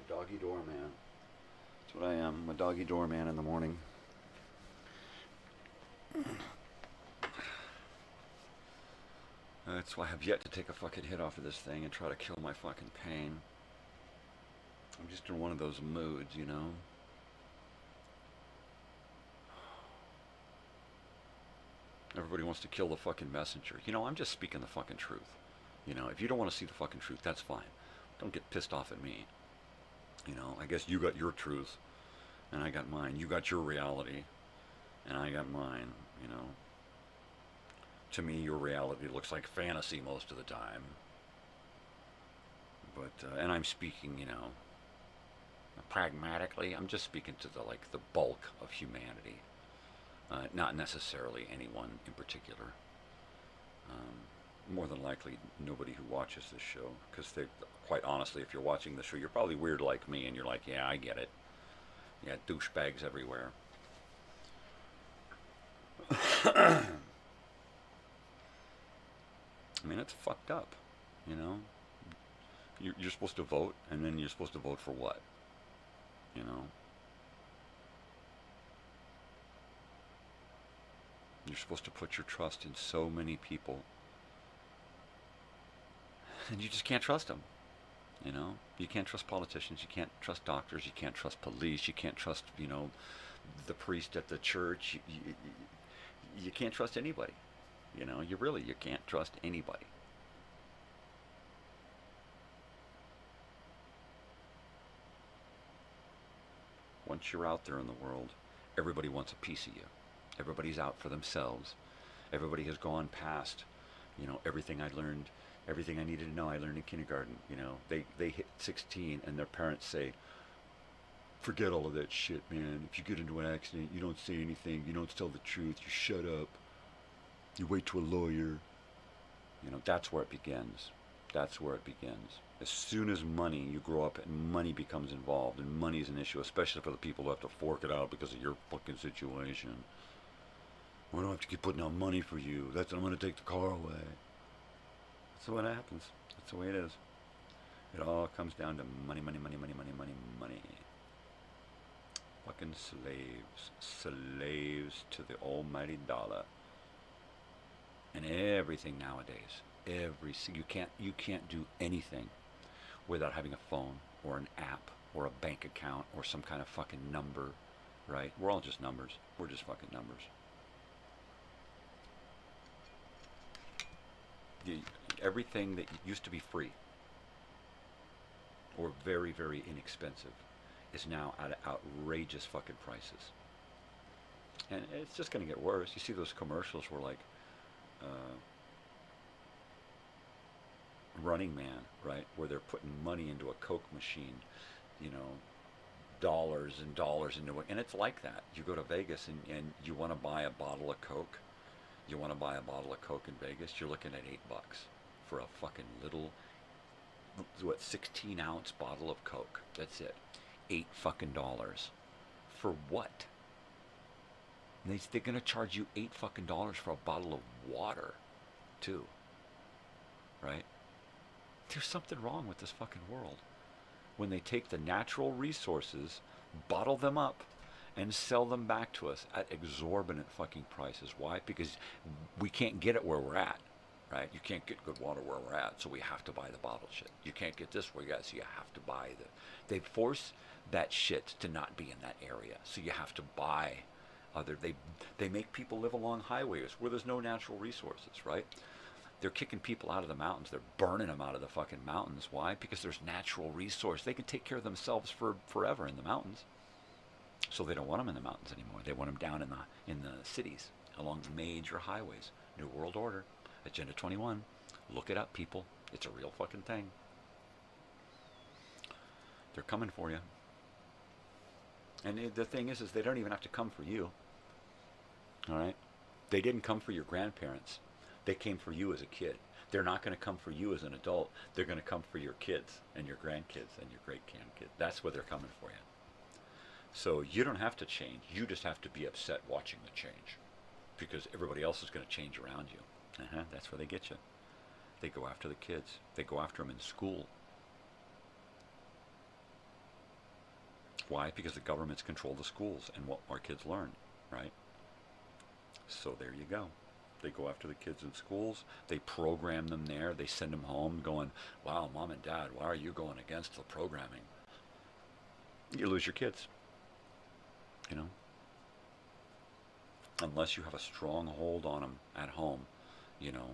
Doggy doorman. That's what I am. I'm a doggy doorman in the morning. That's why I have yet to take a fucking hit off of this thing and try to kill my fucking pain. I'm just in one of those moods, you know? Everybody wants to kill the fucking messenger. You know, I'm just speaking the fucking truth. You know, if you don't want to see the fucking truth, that's fine. Don't get pissed off at me. You know, I guess you got your truth, and I got mine. You got your reality, and I got mine, you know. To me, your reality looks like fantasy most of the time. But, and I'm speaking, you know, pragmatically. I'm just speaking to the bulk of humanity. Not necessarily anyone in particular. More than likely, nobody who watches this show, because quite honestly, if you're watching the show, you're probably weird like me, and you're like, yeah, I get it. Yeah, douchebags everywhere. I mean, it's fucked up, you know? You're supposed to vote, and then you're supposed to vote for what? You know? You're supposed to put your trust in so many people, and you just can't trust them. You know, you can't trust politicians, you can't trust doctors, you can't trust police, you can't trust, you know, the priest at the church. You can't trust anybody. You know, you can't trust anybody. Once you're out there in the world, everybody wants a piece of you. Everybody's out for themselves. Everybody has gone past, you know, everything I learned. Everything I needed to know, I learned in kindergarten. You know, they hit 16 and their parents say, forget all of that shit, man. If you get into an accident, you don't say anything. You don't tell the truth. You shut up. You wait to a lawyer. You know, that's where it begins. That's where it begins. As soon as you grow up and money becomes involved, and money is an issue, especially for the people who have to fork it out because of your fucking situation. I don't have to keep putting out money for you. I'm going to take the car away. So what happens? That's the way it is. It all comes down to money, money, money, money, money, money, money. Fucking slaves. Slaves to the almighty dollar. And everything nowadays. You can't do anything without having a phone or an app or a bank account or some kind of fucking number, right? We're all just numbers. We're just fucking numbers. Everything that used to be free or very, very inexpensive is now at outrageous fucking prices. And it's just going to get worse. You see those commercials where like Running Man, right, where they're putting money into a Coke machine, you know, dollars and dollars into it. And it's like that. You go to Vegas and you want to buy a bottle of Coke. You want to buy a bottle of Coke in Vegas, you're looking at $8 for a fucking little, 16-ounce bottle of Coke. That's it. $8 fucking dollars. For what? And they're going to charge you $8 fucking dollars for a bottle of water, too. Right? There's something wrong with this fucking world. When they take the natural resources, bottle them up, and sell them back to us at exorbitant fucking prices. Why? Because we can't get it where we're at, right? You can't get good water where we're at, so we have to buy the bottled shit. You can't get this where you're at, so you have to buy they force that shit to not be in that area, so you have to buy other. They make people live along highways where there's no natural resources, right? They're kicking people out of the mountains. They're burning them out of the fucking mountains. Why? Because there's natural resource. They can take care of themselves for forever in the mountains. So they don't want them in the mountains anymore. They want them down in the cities, along the major highways. New World Order, Agenda 21. Look it up, people. It's a real fucking thing. They're coming for you. And the thing is they don't even have to come for you. All right? They didn't come for your grandparents. They came for you as a kid. They're not going to come for you as an adult. They're going to come for your kids and your grandkids and your great-grandkids. That's what they're coming for you. So you don't have to change. You just have to be upset watching the change, because everybody else is going to change around you. That's where they get you. They go after the kids. They go after them in school. Why? Because the governments control the schools and what our kids learn, right? So there you go. They go after the kids in schools. They program them there. They send them home going, wow, Mom and Dad, why are you going against the programming? You lose your kids. You know, unless you have a strong hold on them at home, you know,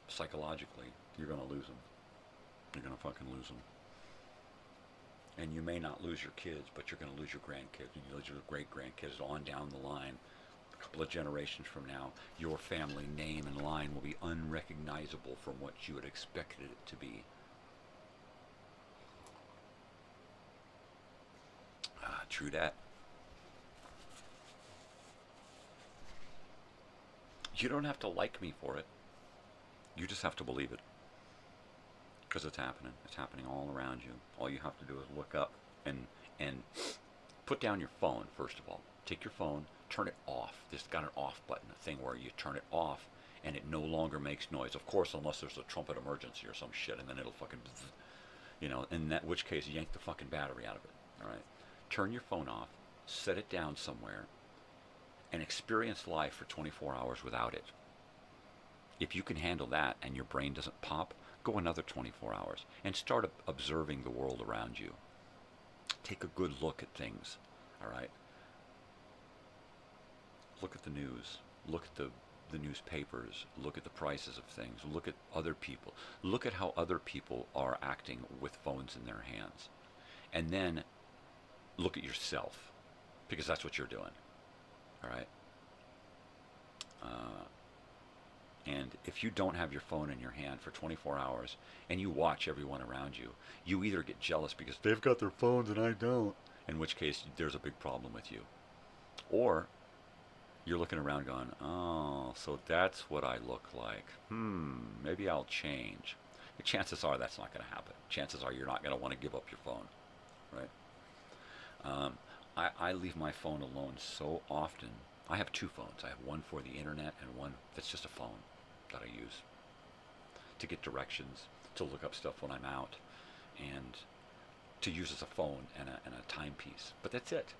psychologically, you're going to lose them. You're going to fucking lose them. And you may not lose your kids, but you're going to lose your grandkids, and you lose your great-grandkids on down the line. A couple of generations from now, your family name and line will be unrecognizable from what you had expected it to be. True that. You don't have to like me for it. You just have to believe it. Because it's happening. It's happening all around you. All you have to do is look up and put down your phone, first of all. Take your phone, turn it off. It's got an off button, a thing where you turn it off and it no longer makes noise. Of course, unless there's a trumpet emergency or some shit, and then it'll fucking, you know, in that which case, yank the fucking battery out of it. All right? Turn your phone off, set it down somewhere, and experience life for 24 hours without it. If you can handle that and your brain doesn't pop, go another 24 hours and start observing the world around you. Take a good look at things, all right? Look at the news. Look at the newspapers. Look at the prices of things. Look at other people. Look at how other people are acting with phones in their hands. And then look at yourself, because that's what you're doing. All right? And if you don't have your phone in your hand for 24 hours and you watch everyone around you, you either get jealous because they've got their phones and I don't, in which case there's a big problem with you. Or you're looking around going, oh, so that's what I look like. Maybe I'll change. But chances are that's not going to happen. Chances are you're not going to want to give up your phone, right? I leave my phone alone so often. I have two phones. I have one for the internet and one that's just a phone that I use. to get directions, to look up stuff when I'm out, and to use as a phone and a timepiece. But that's it.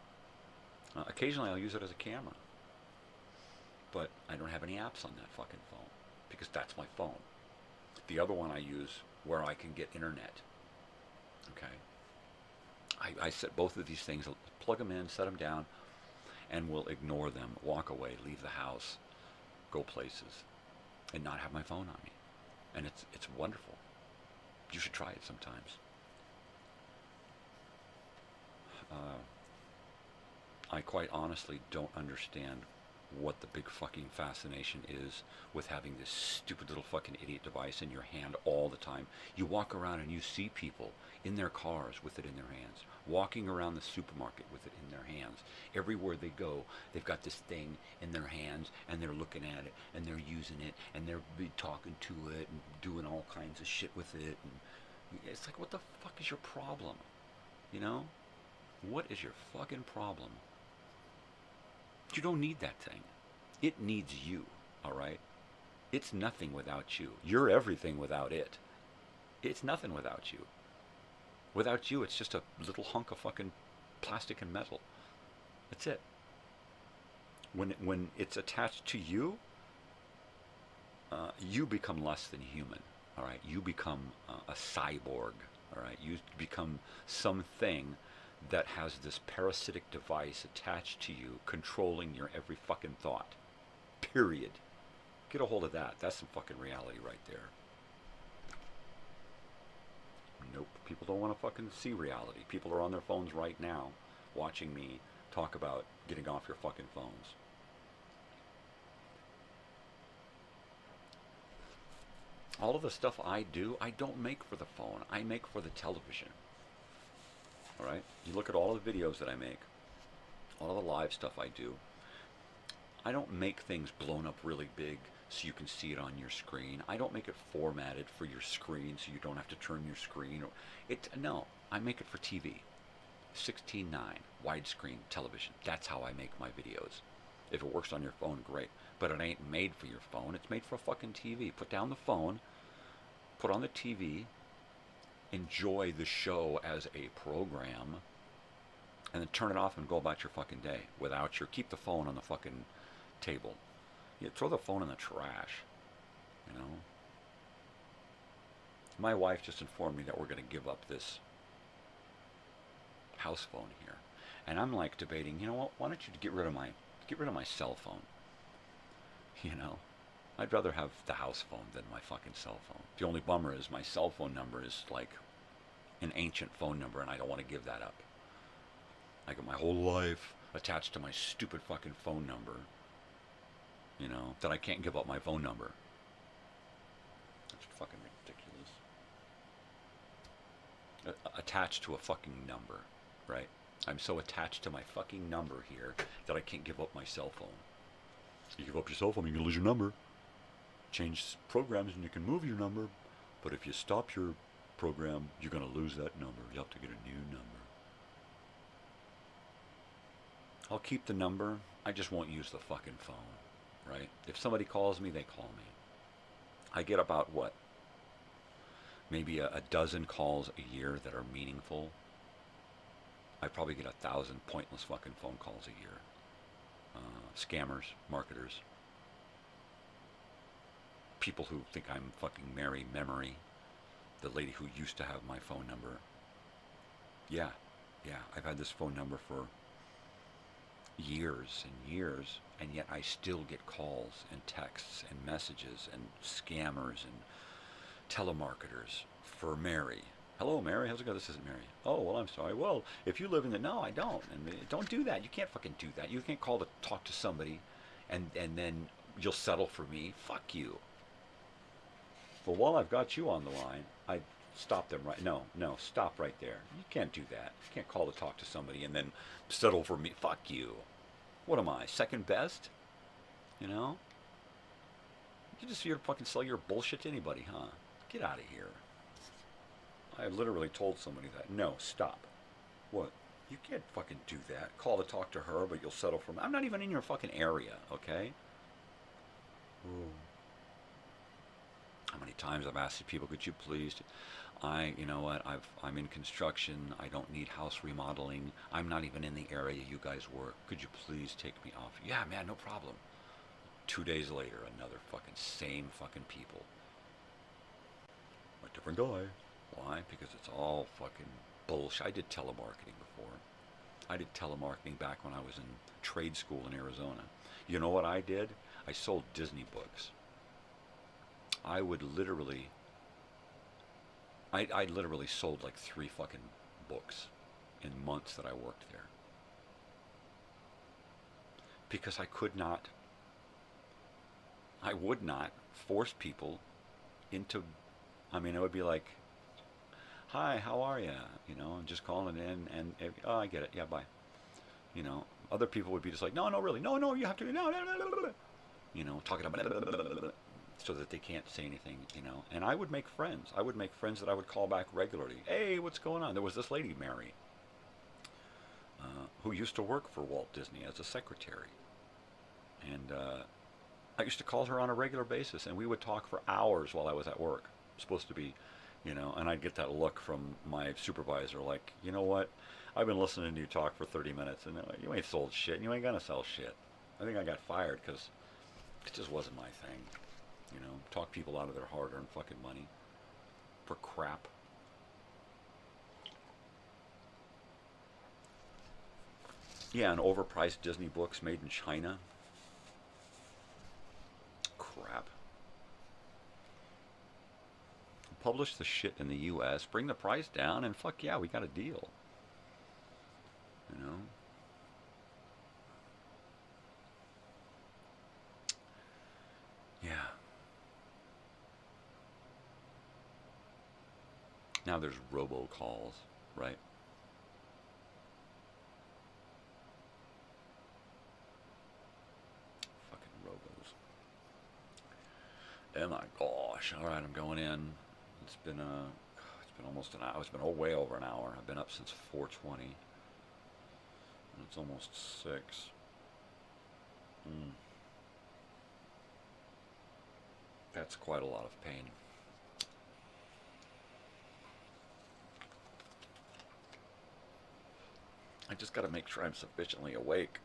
Occasionally I'll use it as a camera. But I don't have any apps on that fucking phone because that's my phone. The other one I use where I can get internet. Okay. I set both of these things, plug them in, set them down, and will ignore them, walk away, leave the house, go places, and not have my phone on me. And it's wonderful. You should try it sometimes. I quite honestly don't understand what the big fucking fascination is with having this stupid little fucking idiot device in your hand all the time. You walk around and you see people in their cars with it in their hands, walking around the supermarket with it in their hands. Everywhere they go, they've got this thing in their hands, and they're looking at it, and they're using it, and they're talking to it, and doing all kinds of shit with it. And it's like, what the fuck is your problem? You know? What is your fucking problem? You don't need that thing. It needs you, all right? It's nothing without you. You're everything without it. It's nothing without you. Without you, it's just a little hunk of fucking plastic and metal. That's it. When it's attached to you, you become less than human, all right? You become a cyborg, all right? You become something that has this parasitic device attached to you, controlling your every fucking thought. Period. Get a hold of that. That's some fucking reality right there. Nope. People don't want to fucking see reality. People are on their phones right now watching me talk about getting off your fucking phones. All of the stuff I do, I don't make for the phone. I make for the television. All right? You look at all the videos that I make, all of the live stuff I do, I don't make things blown up really big so you can see it on your screen. I don't make it formatted for your screen so you don't have to turn your screen. No, I make it for TV. 16:9, widescreen television. That's how I make my videos. If it works on your phone, great. But it ain't made for your phone. It's made for a fucking TV. Put down the phone, put on the TV, enjoy the show as a program, and then turn it off and go about your fucking day without keep the phone on the fucking table. You throw the phone in the trash, you know. My wife just informed me that we're going to give up this house phone here, and I'm like debating, you know what, why don't you get rid of my cell phone? You know, I'd rather have the house phone than my fucking cell phone. The only bummer is my cell phone number is like an ancient phone number, and I don't want to give that up. I got my whole life attached to my stupid fucking phone number, you know, that I can't give up my phone number. That's fucking ridiculous. Attached to a fucking number, right? I'm so attached to my fucking number here that I can't give up my cell phone. You give up your cell phone, you can lose your number. Change programs and you can move your number, but if you stop your program, you're going to lose that number. You have to get a new number. I'll keep the number. I just won't use the fucking phone, right? If somebody calls me, they call me. I get about, what, maybe a dozen calls a year that are meaningful. I probably get 1,000 pointless fucking phone calls a year. Scammers, marketers, people who think I'm fucking Mary Memory, the lady who used to have my phone number. Yeah, I've had this phone number for years and years, and yet I still get calls and texts and messages and scammers and telemarketers for Mary. Hello, Mary. How's it going? This isn't Mary. Oh, well, I'm sorry. Well, if you live in the... No, I don't. And don't do that. You can't fucking do that. You can't call to talk to somebody and then you'll settle for me. Fuck you. But while I've got you on the line, I stop them right... No, stop right there. You can't do that. You can't call to talk to somebody and then settle for me. Fuck you. What am I, second best? You know? You're just here to fucking sell your bullshit to anybody, huh? Get out of here. I literally told somebody that. No, stop. What? You can't fucking do that. Call to talk to her, but you'll settle for me. I'm not even in your fucking area, okay? Ooh. I'm gonna many times I've asked people, could you please, you know what, I'm in construction, I don't need house remodeling, I'm not even in the area you guys work, could you please take me off? Yeah, man, no problem. 2 days later, another fucking same fucking people. A different guy. Why? Because it's all fucking bullshit. I did telemarketing before. I did telemarketing back when I was in trade school in Arizona. You know what I did? I sold Disney books. I would literally... I literally sold like 3 fucking books in months that I worked there. Because I could not... I would not force people into... I mean, it would be like... Hi, how are you? You know, and just calling in and oh, I get it. Yeah, bye. You know, other people would be just like, no, really. No, you have to, no. You know, talking about so that they can't say anything, you know. And I would make friends. I would make friends that I would call back regularly. Hey, what's going on? There was this lady, Mary, who used to work for Walt Disney as a secretary. And I used to call her on a regular basis, and we would talk for hours while I was at work. Supposed to be... You know, and I'd get that look from my supervisor like, you know what? I've been listening to you talk for 30 minutes, and you ain't sold shit, and you ain't gonna sell shit. I think I got fired because it just wasn't my thing. You know, talk people out of their hard-earned fucking money for crap. Yeah, and overpriced Disney books made in China. Crap. Publish the shit in the U.S., bring the price down, and fuck yeah, we got a deal. You know? Yeah. Now there's robocalls, right? Fucking robos. Oh my gosh. All right, I'm going in. It's been almost an hour. It's been way over an hour. I've been up since 4:20. And it's almost 6. That's quite a lot of pain. I just got to make sure I'm sufficiently awake,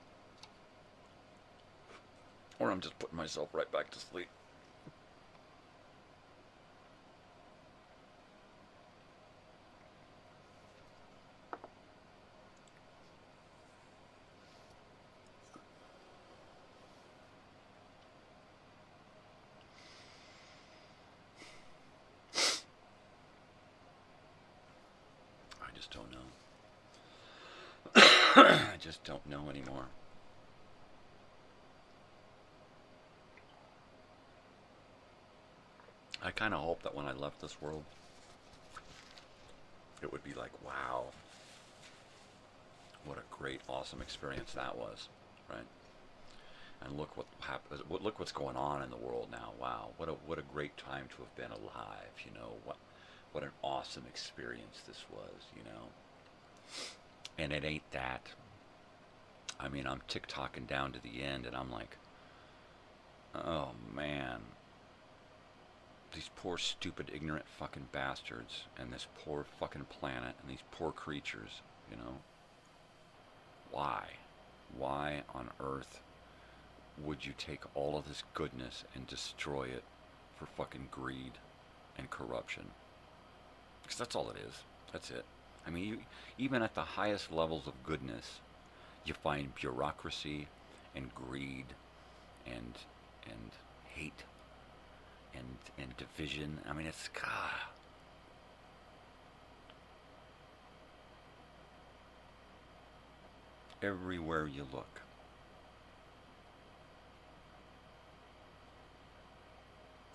or I'm just putting myself right back to sleep. Don't know. I just don't know anymore. I kind of hope that when I left this world, it would be like, wow, what a great, awesome experience that was, right? And look what happens. Look what's going on in the world now. Wow, what a great time to have been alive. You know what an awesome experience this was, you know. And it ain't that. I mean, I'm tick-tocking down to the end, and I'm like, oh, man. These poor, stupid, ignorant fucking bastards, and this poor fucking planet, and these poor creatures, you know. Why? Why on earth would you take all of this goodness and destroy it for fucking greed and corruption? Because that's all it is. That's it. I mean, even at the highest levels of goodness, you find bureaucracy and greed and hate and division. I mean, it's everywhere you look.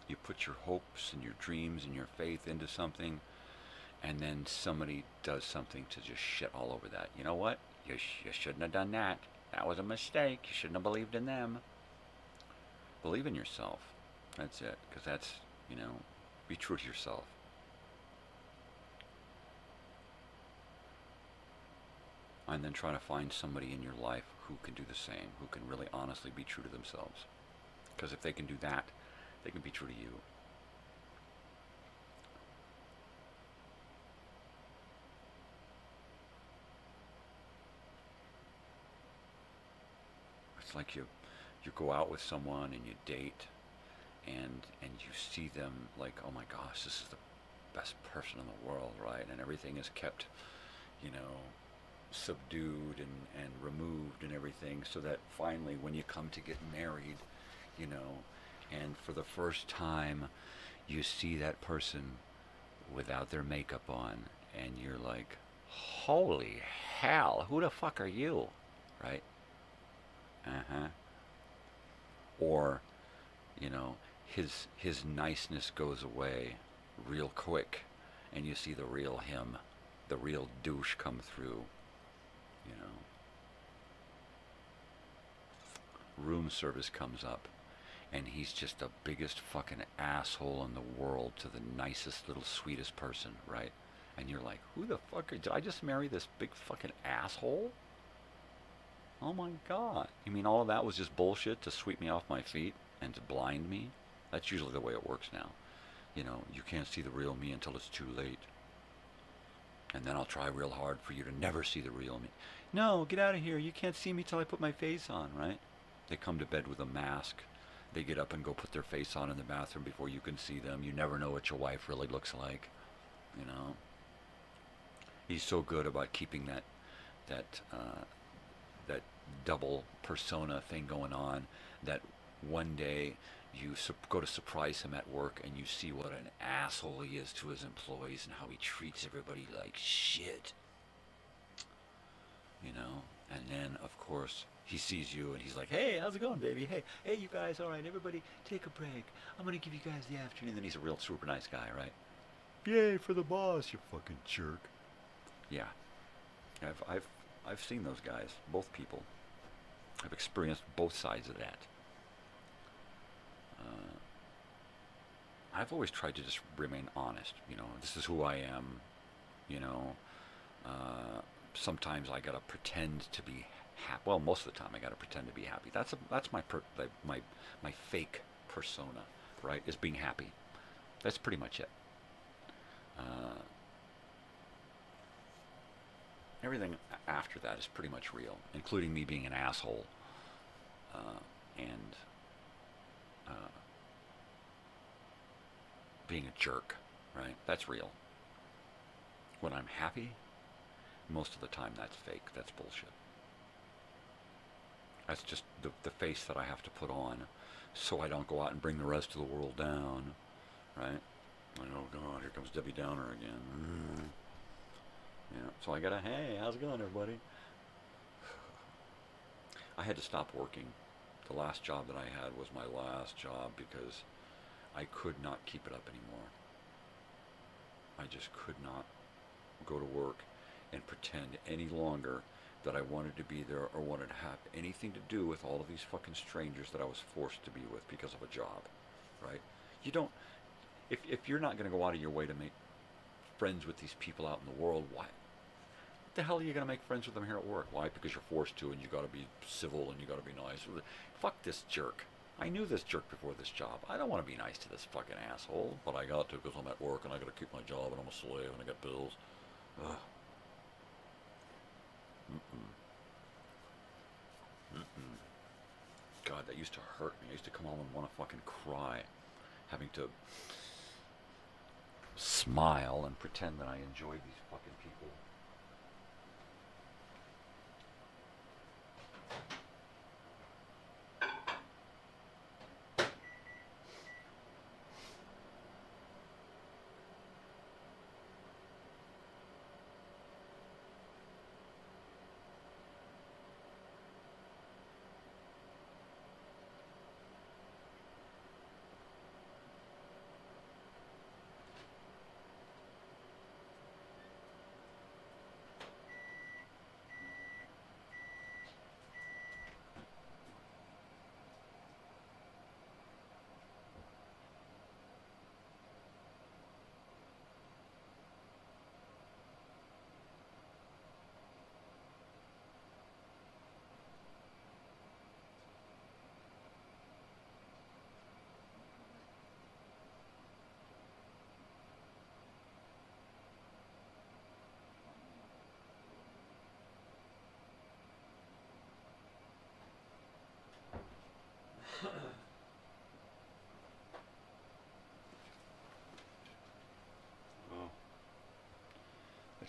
You put your hopes and your dreams and your faith into something, and then somebody does something to just shit all over that. You know what? You shouldn't have done that. That was a mistake. You shouldn't have believed in them. Believe in yourself. That's it. Because that's, you know, be true to yourself. And then try to find somebody in your life who can do the same, who can really honestly be true to themselves. Because if they can do that, they can be true to you. it's like you go out with someone and you date, and you see them like, oh my gosh, this is the best person in the world, right? And everything is kept, you know, subdued and removed and everything, so that finally when you come to get married, you know, and for the first time you see that person without their makeup on, and you're like, holy hell, who the fuck are you, right? Or, you know, his niceness goes away real quick, and you see the real him, the real douche come through, you know. Room service comes up, and he's just the biggest fucking asshole in the world to the nicest little sweetest person, right? And you're like, who the fuck did I just marry this big fucking asshole? Oh my God. You mean all of that was just bullshit to sweep me off my feet and to blind me? That's usually the way it works now. You know, you can't see the real me until it's too late. And then I'll try real hard for you to never see the real me. No, get out of here. You can't see me till I put my face on, right? They come to bed with a mask. They get up and go put their face on in the bathroom before you can see them. You never know what your wife really looks like, you know. He's so good about keeping that double persona thing going on, that one day you go to surprise him at work and you see what an asshole he is to his employees and how he treats everybody like shit, you know. And then of course he sees you and he's like, hey, how's it going, baby? Hey you guys, all right, everybody take a break, I'm gonna give you guys the afternoon. And then he's a real super nice guy, right? Yay for the boss, you fucking jerk. Yeah, I've seen those guys, both people. I've experienced both sides of that. I've always tried to just remain honest. You know, this is who I am. You know, sometimes I gotta pretend to be happy. Well, most of the time I gotta pretend to be happy. That's my fake persona, right? Is being happy. That's pretty much it. Everything after that is pretty much real, including me being an asshole and being a jerk, right? That's real. When I'm happy, most of the time that's fake. That's bullshit. That's just the face that I have to put on so I don't go out and bring the rest of the world down, right? Like, oh God, here comes Debbie Downer again. Yeah, so I gotta, hey, how's it going, everybody? I had to stop working. The last job that I had was my last job because I could not keep it up anymore. I just could not go to work and pretend any longer that I wanted to be there or wanted to have anything to do with all of these fucking strangers that I was forced to be with because of a job, right? You don't, if you're not going to go out of your way to make friends with these people out in the world, why? What the hell are you going to make friends with them here at work? Why? Because you're forced to, and you got to be civil and you got to be nice. Fuck this jerk. I knew this jerk before this job. I don't want to be nice to this fucking asshole, but I got to because I'm at work and I got to keep my job and I'm a slave and I got bills. Ugh. God, that used to hurt me. I used to come home and want to fucking cry, having to smile and pretend that I enjoyed these fucking people.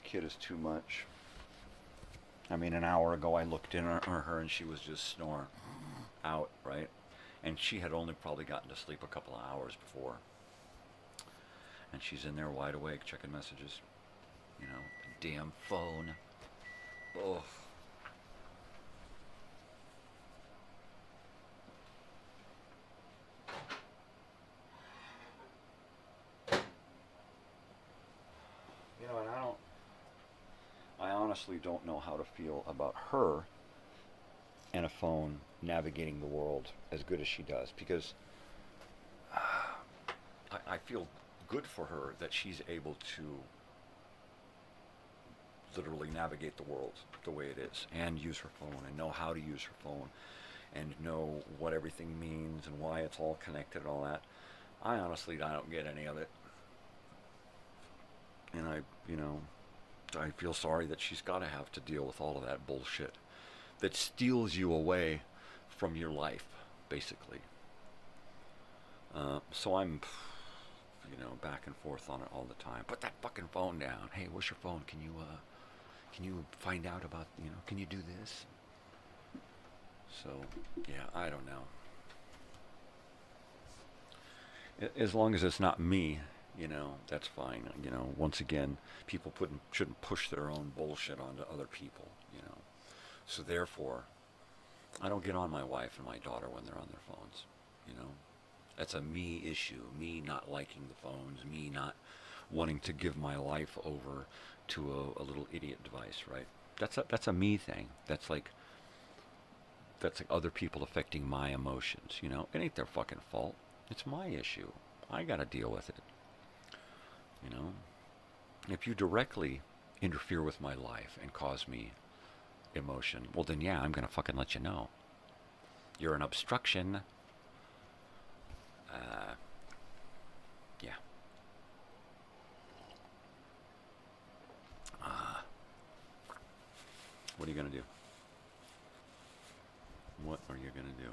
kid is too much. I mean, an hour ago I looked in on her and she was just snoring out, right? And she had only probably gotten to sleep a couple of hours before. And she's in there wide awake checking messages. You know, damn phone. Oh. You know, and I honestly don't know how to feel about her and a phone navigating the world as good as she does, because I feel good for her that she's able to literally navigate the world the way it is and use her phone and know how to use her phone and know what everything means and why it's all connected and all that. I honestly, I don't get any of it. And I feel sorry that she's got to have to deal with all of that bullshit that steals you away from your life, basically. So I'm, back and forth on it all the time. Put that fucking phone down. Hey, where's your phone? Can you find out about, can you do this? So, yeah, I don't know. As long as it's not me, that's fine. Once again, people shouldn't push their own bullshit onto other people, So therefore, I don't get on my wife and my daughter when they're on their phones, That's a me issue, me not liking the phones, me not wanting to give my life over to a little idiot device, right? That's a me thing. That's like other people affecting my emotions, It ain't their fucking fault. It's my issue. I gotta deal with it. If you directly interfere with my life and cause me emotion, well then yeah, I'm gonna fucking let you know. You're an obstruction. Yeah. What are you gonna do? What are you gonna do?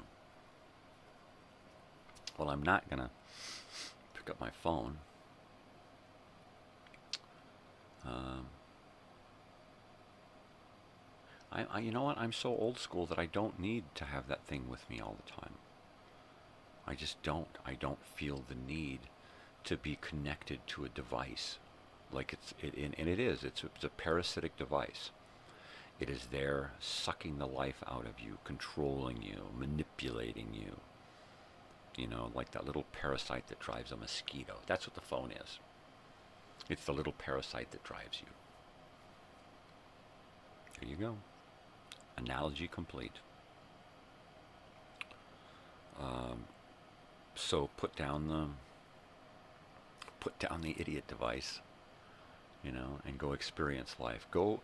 Well, I'm not gonna pick up my phone. You know what? I'm so old school that I don't need to have that thing with me all the time. I just don't. I don't feel the need to be connected to a device. Like and it is. It's a parasitic device. It is there sucking the life out of you, controlling you, manipulating you. Like that little parasite that drives a mosquito. That's what the phone is. It's the little parasite that drives you. There you go. Analogy complete. So put down the idiot device, and go experience life. Go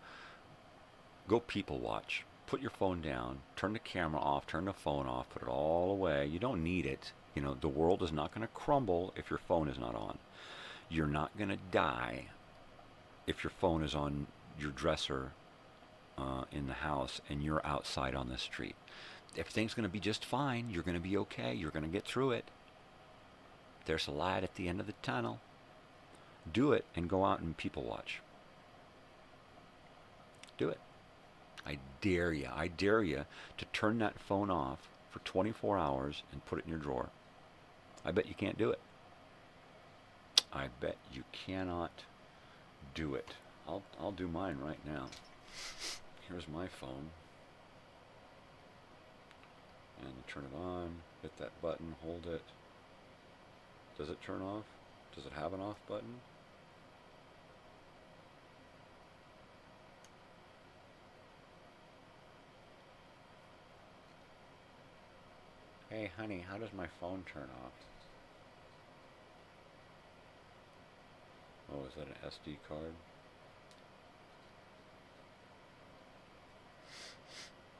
people watch. Put your phone down. Turn the camera off. Turn the phone off. Put it all away. You don't need it. The world is not going to crumble if your phone is not on. You're not going to die if your phone is on your dresser in the house and you're outside on the street. Everything's going to be just fine. You're going to be okay. You're going to get through it. There's a light at the end of the tunnel. Do it and go out and people watch. Do it. I dare you. I dare you to turn that phone off for 24 hours and put it in your drawer. I bet you can't do it. I bet you cannot do it. I'll do mine right now. Here's my phone. And turn it on. Hit that button. Hold it. Does it turn off? Does it have an off button? Hey, honey, how does my phone turn off? Oh, is that an SD card?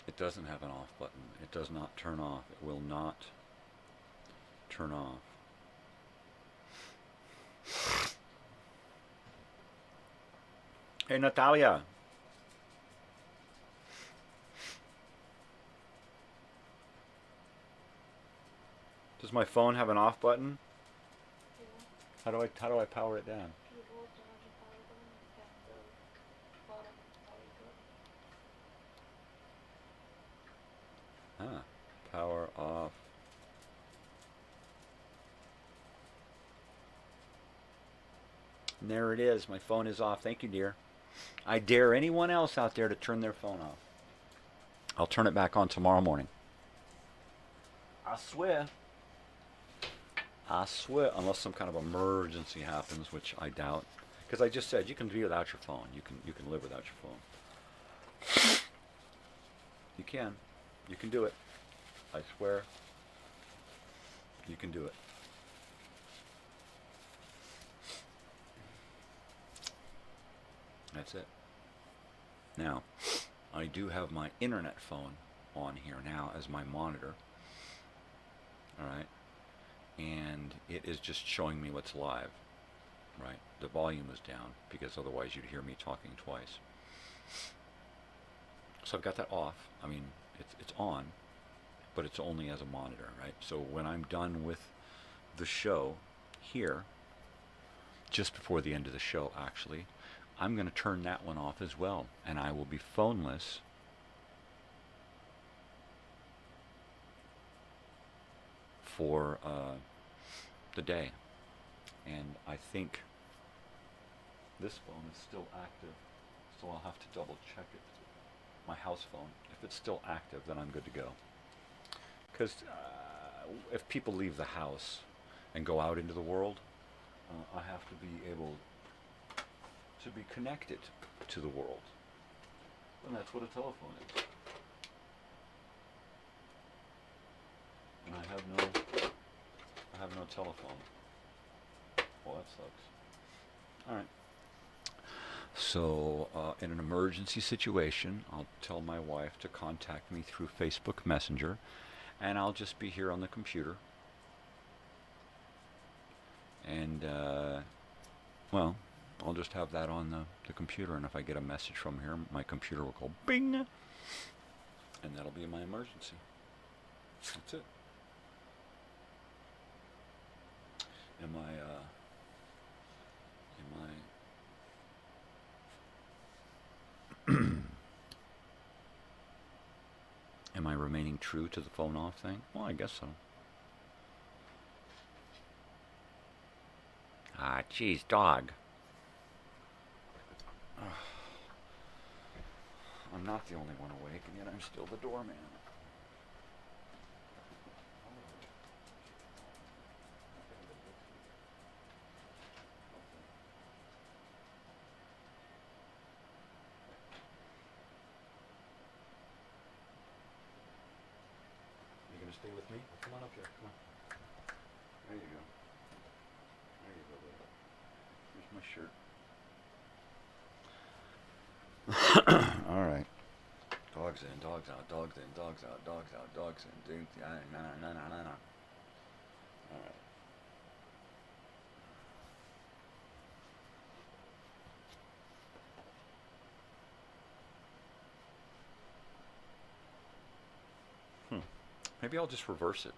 It doesn't have an off button. It does not turn off. It will not turn off. Hey, Natalia. Does my phone have an off button? Yeah. How do I power it down? And there it is. My phone is off. Thank you, dear. I dare anyone else out there to turn their phone off. I'll turn it back on tomorrow morning. I swear. I swear, unless some kind of emergency happens, which I doubt. Because I just said you can be without your phone. You can live without your phone. You can. You can do it. I swear. You can do it. That's it. Now, I do have my internet phone on here now as my monitor. Alright? And it is just showing me what's live. Right? The volume is down because otherwise you'd hear me talking twice. So I've got that off. I mean, it's on, but it's only as a monitor, right? So when I'm done with the show here, just before the end of the show actually, I'm going to turn that one off as well, and I will be phoneless for the day. And I think this phone is still active, so I'll have to double check it. My house phone. If it's still active, then I'm good to go. Because if people leave the house and go out into the world, I have to be able to be connected to the world. And that's what a telephone is. And I have no telephone. Well, that sucks. All right. So, in an emergency situation, I'll tell my wife to contact me through Facebook Messenger, and I'll just be here on the computer. And, well, I'll just have that on the computer, and if I get a message from here, my computer will go bing, and that'll be my emergency. That's it. Am I remaining true to the phone off thing? Well, I guess so. Ah, geez, dog. I'm not the only one awake, and yet I'm still the doorman. Stay with me. Come on up here. Come on. There you go. There you go, baby. Here's my shirt. All right. Dogs in, dogs out, dogs in, dogs out, dogs out, dogs in. Dude, no. All right. Maybe I'll just reverse it.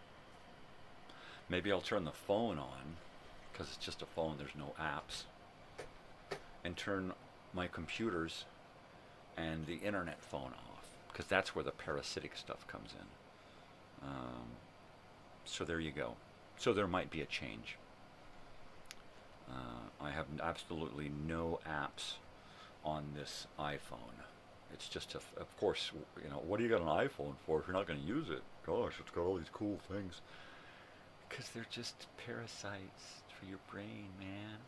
Maybe I'll turn the phone on, because it's just a phone, there's no apps, and turn my computers and the internet phone off, because that's where the parasitic stuff comes in. So there you go. So there might be a change. I have absolutely no apps on this iPhone. It's just, of course, you know, what do you got an iPhone for if you're not going to use it? Gosh, it's got all these cool things. Because they're just parasites for your brain, man.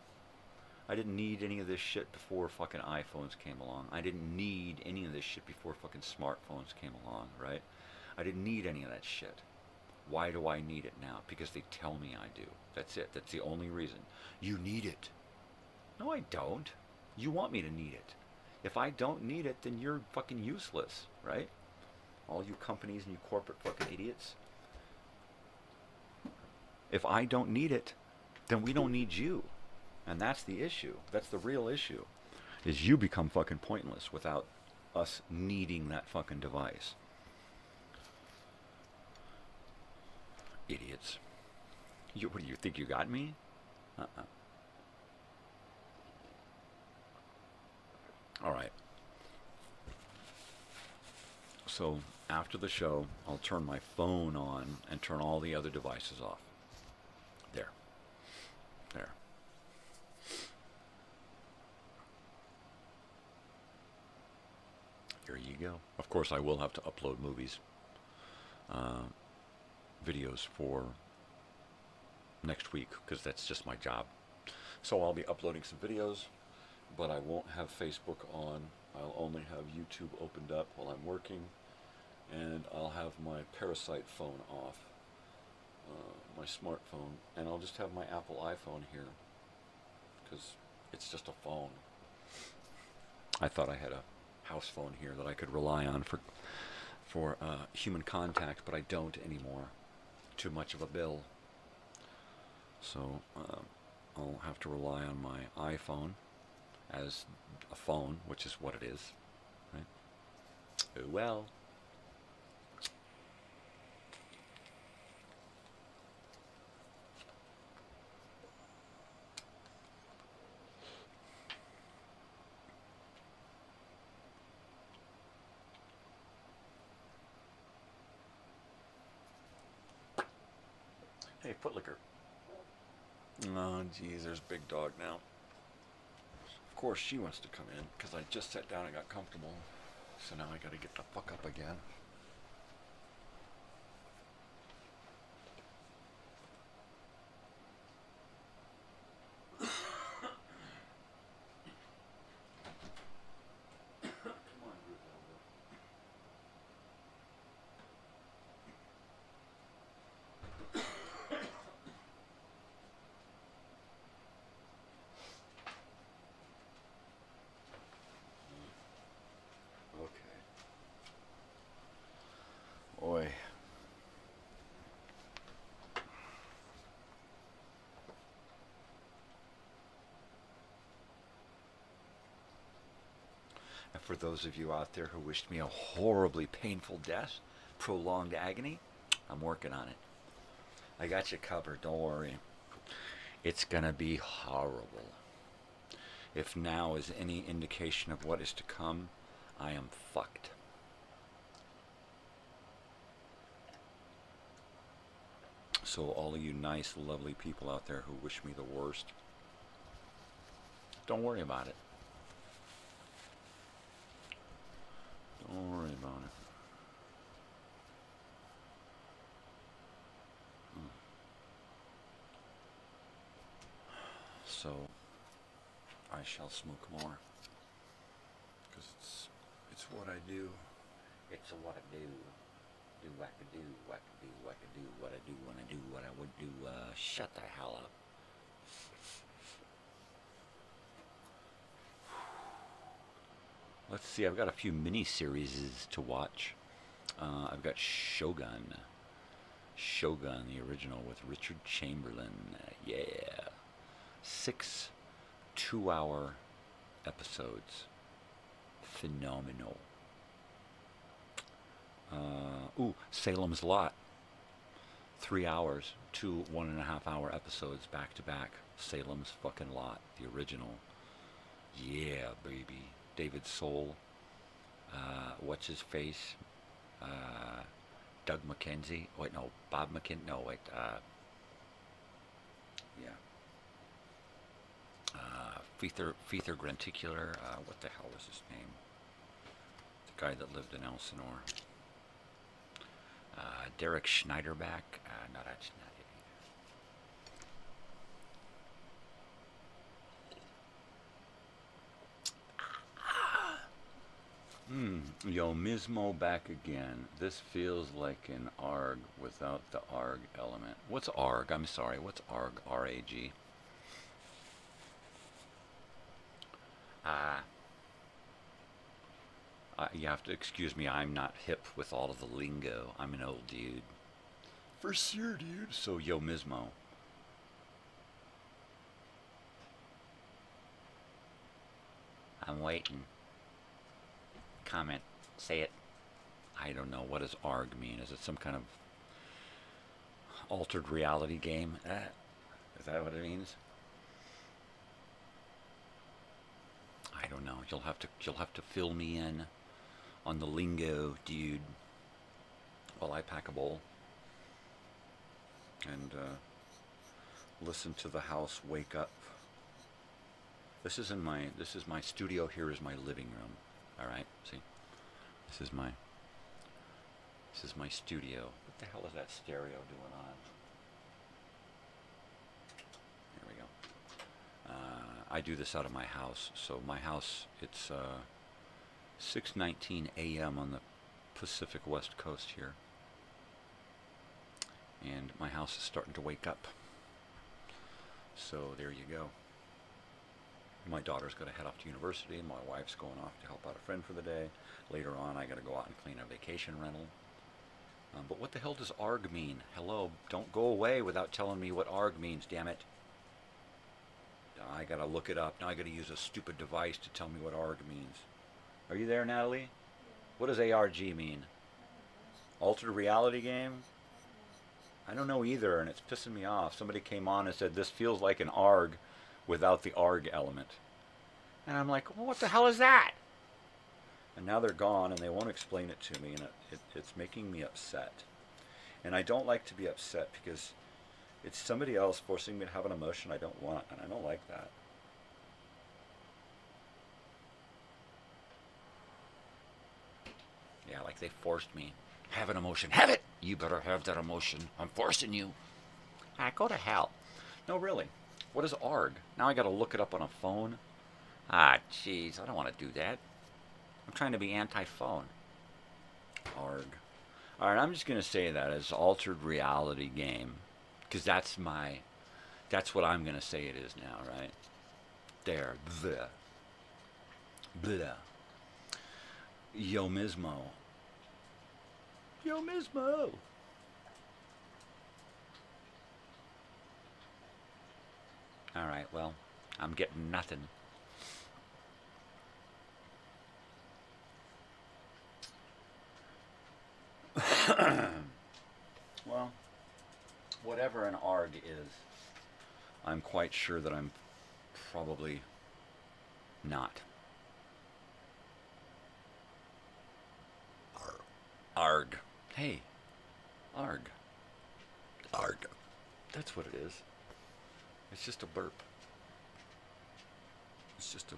I didn't need any of this shit before fucking iPhones came along. I didn't need any of this shit before fucking smartphones came along, right? I didn't need any of that shit. Why do I need it now? Because they tell me I do. That's it. That's the only reason. You need it. No, I don't. You want me to need it. If I don't need it, then you're fucking useless, right? All you companies and you corporate fucking idiots. If I don't need it, then we don't need you. And that's the issue. That's the real issue. Is you become fucking pointless without us needing that fucking device. Idiots. What do you think, you got me? All right. So after the show, I'll turn my phone on and turn all the other devices off. There. there you go. Of course, I will have to upload movies, videos for next week, because that's just my job. So I'll be uploading some videos, but I won't have Facebook on. I'll only have YouTube opened up while I'm working, and I'll have my Parasite phone off, my smartphone, and I'll just have my Apple iPhone here, because it's just a phone. I thought I had a house phone here that I could rely on for human contact, but I don't anymore. Too much of a bill. So I'll have to rely on my iPhone as a phone, which is what it is, right? Oh well. Hey, Footlicker. Oh, geez, there's Big Dog now. Of course, she wants to come in, because I just sat down and got comfortable. So now I gotta get the fuck up again. Boy. And for those of you out there who wished me a horribly painful death, prolonged agony, I'm working on it. I got you covered, don't worry. It's gonna be horrible. If now is any indication of what is to come, I am fucked. So all of you nice, lovely people out there who wish me the worst, don't worry about it. Don't worry about it. So I shall smoke more, because it's what I do. It's what I do. Do what I do, what I do, what I do, what I do when I do what I would do. Shut the hell up. Let's see, I've got a few mini-series to watch. I've got Shogun. Shogun, the original, with Richard Chamberlain. Yeah. 6 2-hour episodes. Phenomenal. Salem's Lot. 3 hours, 2 1.5-hour episodes back to back. Salem's fucking Lot, the original. Yeah, baby. David Soul. What's his face? Doug McKenzie. Wait, no. Bob McKenzie. No, wait. Yeah. Feather Grenticular. What the hell was his name? The guy that lived in Elsinore. Derek Schneiderback. No, that's not it. Yo Mismo back again. This feels like an ARG without the ARG element. What's ARG? I'm sorry. What's ARG? R-A-G. You have to excuse me, I'm not hip with all of the lingo. I'm an old dude. For sure, dude. So, yo, Mismo. I'm waiting. Comment. Say it. I don't know. What does ARG mean? Is it some kind of altered reality game? Is that what it means? I don't know. You'll have to fill me in on the lingo, dude, while I pack a bowl and listen to the house wake up. This is my studio. Here is my living room. All right, see, This is my studio. What the hell is that stereo doing on? There we go. I do this out of my house. So my house, it's 6:19 a.m. on the Pacific West Coast here. And my house is starting to wake up. So there you go. My daughter's got to head off to university. My wife's going off to help out a friend for the day. Later on, I got to go out and clean a vacation rental. But what the hell does ARG mean? Hello, don't go away without telling me what ARG means, damn it. I got to look it up. Now I got to use a stupid device to tell me what ARG means. Are you there, Natalie? What does ARG mean? Altered reality game? I don't know either, and it's pissing me off. Somebody came on and said, this feels like an ARG without the ARG element. And I'm like, well, what the hell is that? And now they're gone, and they won't explain it to me, and it's making me upset. And I don't like to be upset because it's somebody else forcing me to have an emotion I don't want, and I don't like that. Yeah, like they forced me. Have an emotion. Have it! You better have that emotion. I'm forcing you. Ah, go to hell. No, really. What is ARG? Now I got to look it up on a phone? Ah, jeez, I don't want to do that. I'm trying to be anti-phone. ARG. All right, I'm just going to say that as altered reality game, because that's what I'm going to say it is now, right? There. Bleh. Bleh. Yo mismo. Yo mismo. All right, well, I'm getting nothing. Well, whatever an ARG is, I'm quite sure that I'm probably not. ARG. Hey, ARG. ARG. That's what it is. It's just a burp. It's just a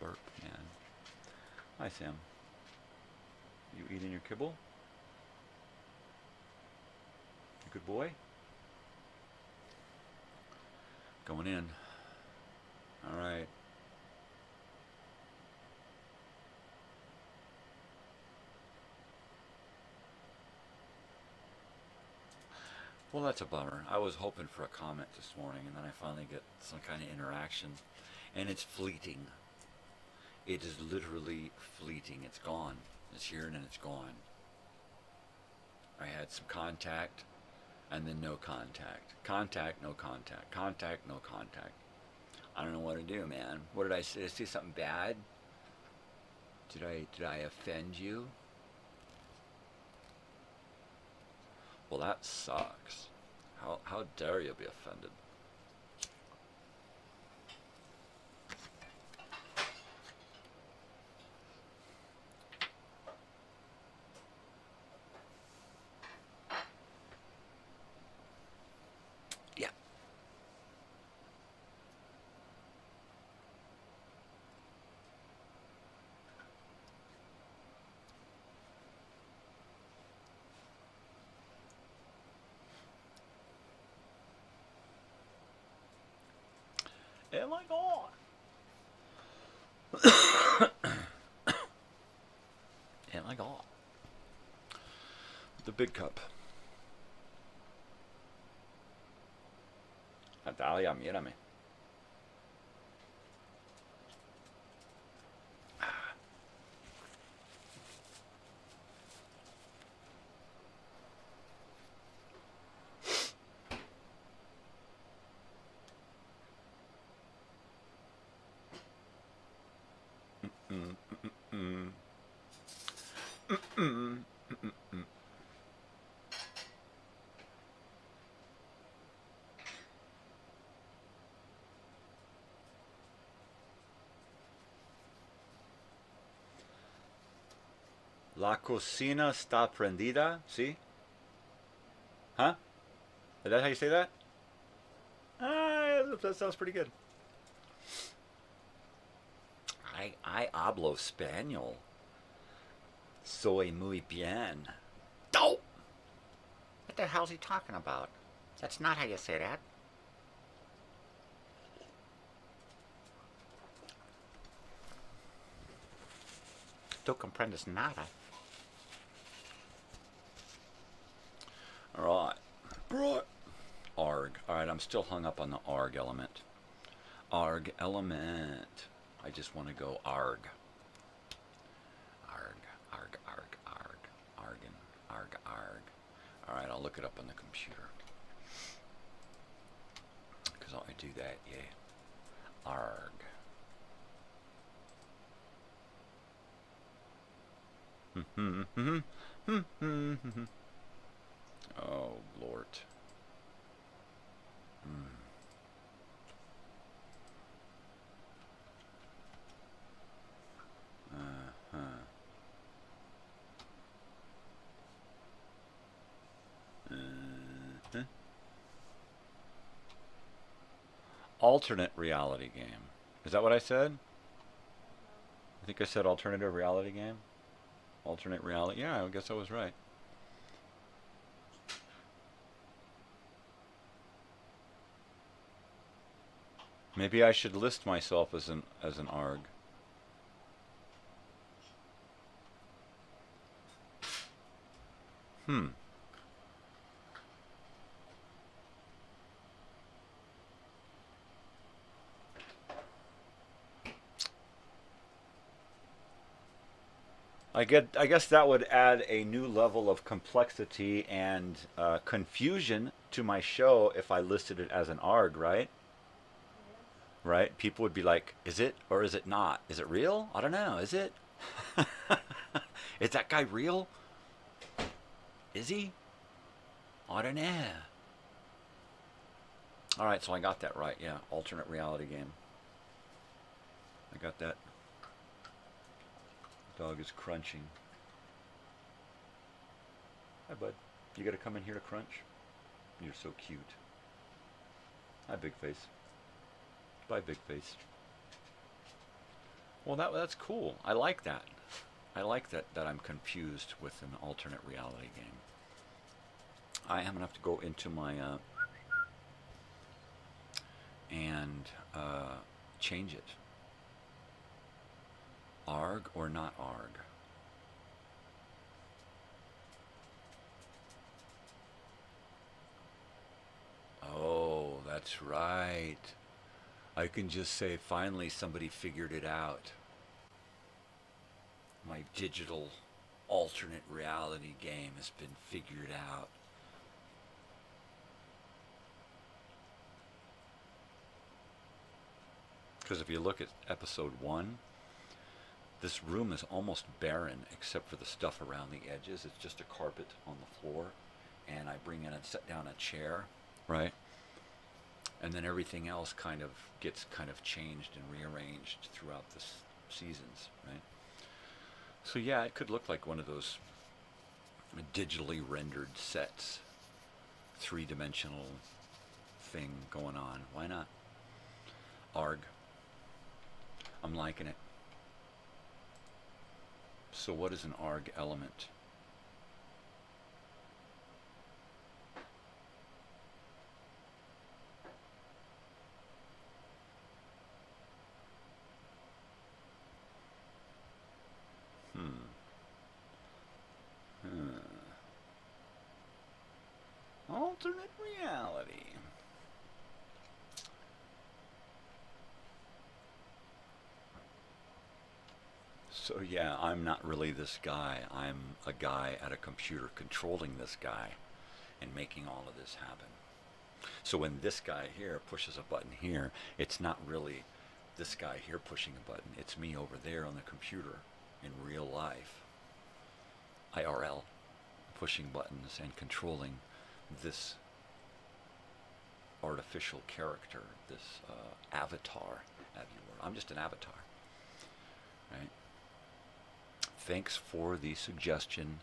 burp, man. Hi, Sam. You eating your kibble? You good boy? Going in. All right. Well, that's a bummer. I was hoping for a comment this morning, and then I finally get some kind of interaction. And it's fleeting. It is literally fleeting. It's gone. It's here and then it's gone. I had some contact, and then no contact. Contact, no contact. Contact, no contact. I don't know what to do, man. What did I say? Did I say something bad? Did I offend you? Well, that sucks. How dare you be offended? Yeah. Oh my God. Oh my God. The big cup. Natalia, mírame. La cocina está prendida, ¿sí? Huh? Is that how you say that? That sounds pretty good. I hablo Spaniel. Soy muy bien. Oh! What the hell's he talking about? That's not how you say that. Tu comprendes nada. Alright. Right. Arg. Alright, I'm still hung up on the arg element. Arg element. I just want to go arg. Arg, arg, arg, arg. Argon, arg, arg. Alright, I'll look it up on the computer. Because I do that, yeah. Arg. Oh, Lord. Alternate reality game. Is that what I said? I think I said alternative reality game. Alternate reality. Yeah, I guess I was right. Maybe I should list myself as an ARG. I guess that would add a new level of complexity and confusion to my show if I listed it as an ARG, right? Right? People would be like, is it or is it not? Is it real? I don't know. Is it? Is that guy real? Is he? I don't know. Alright, so I got that right. Yeah, alternate reality game. I got that. Dog is crunching. Hi, bud. You gotta come in here to crunch? You're so cute. Hi, Big Face. Bye, Big Face. Well, that's cool. I like that. I like that I'm confused with an alternate reality game. I am gonna have to go into my and change it. ARG or not ARG? Oh, that's right. I can just say, finally somebody figured it out. My digital alternate reality game has been figured out. Because if you look at episode 1, this room is almost barren except for the stuff around the edges. It's just a carpet on the floor, and I bring in and set down a chair, right? And then everything else gets changed and rearranged throughout the seasons, right? So yeah, it could look like one of those digitally rendered sets, three-dimensional thing going on. Why not? ARG. I'm liking it. So what is an ARG element? Alternate reality. So yeah, I'm not really this guy. I'm a guy at a computer controlling this guy and making all of this happen. So when this guy here pushes a button here, it's not really this guy here pushing a button. It's me over there on the computer in real life, IRL, pushing buttons and controlling this artificial character, this avatar, as you were. I'm just an avatar, right? Thanks for the suggestion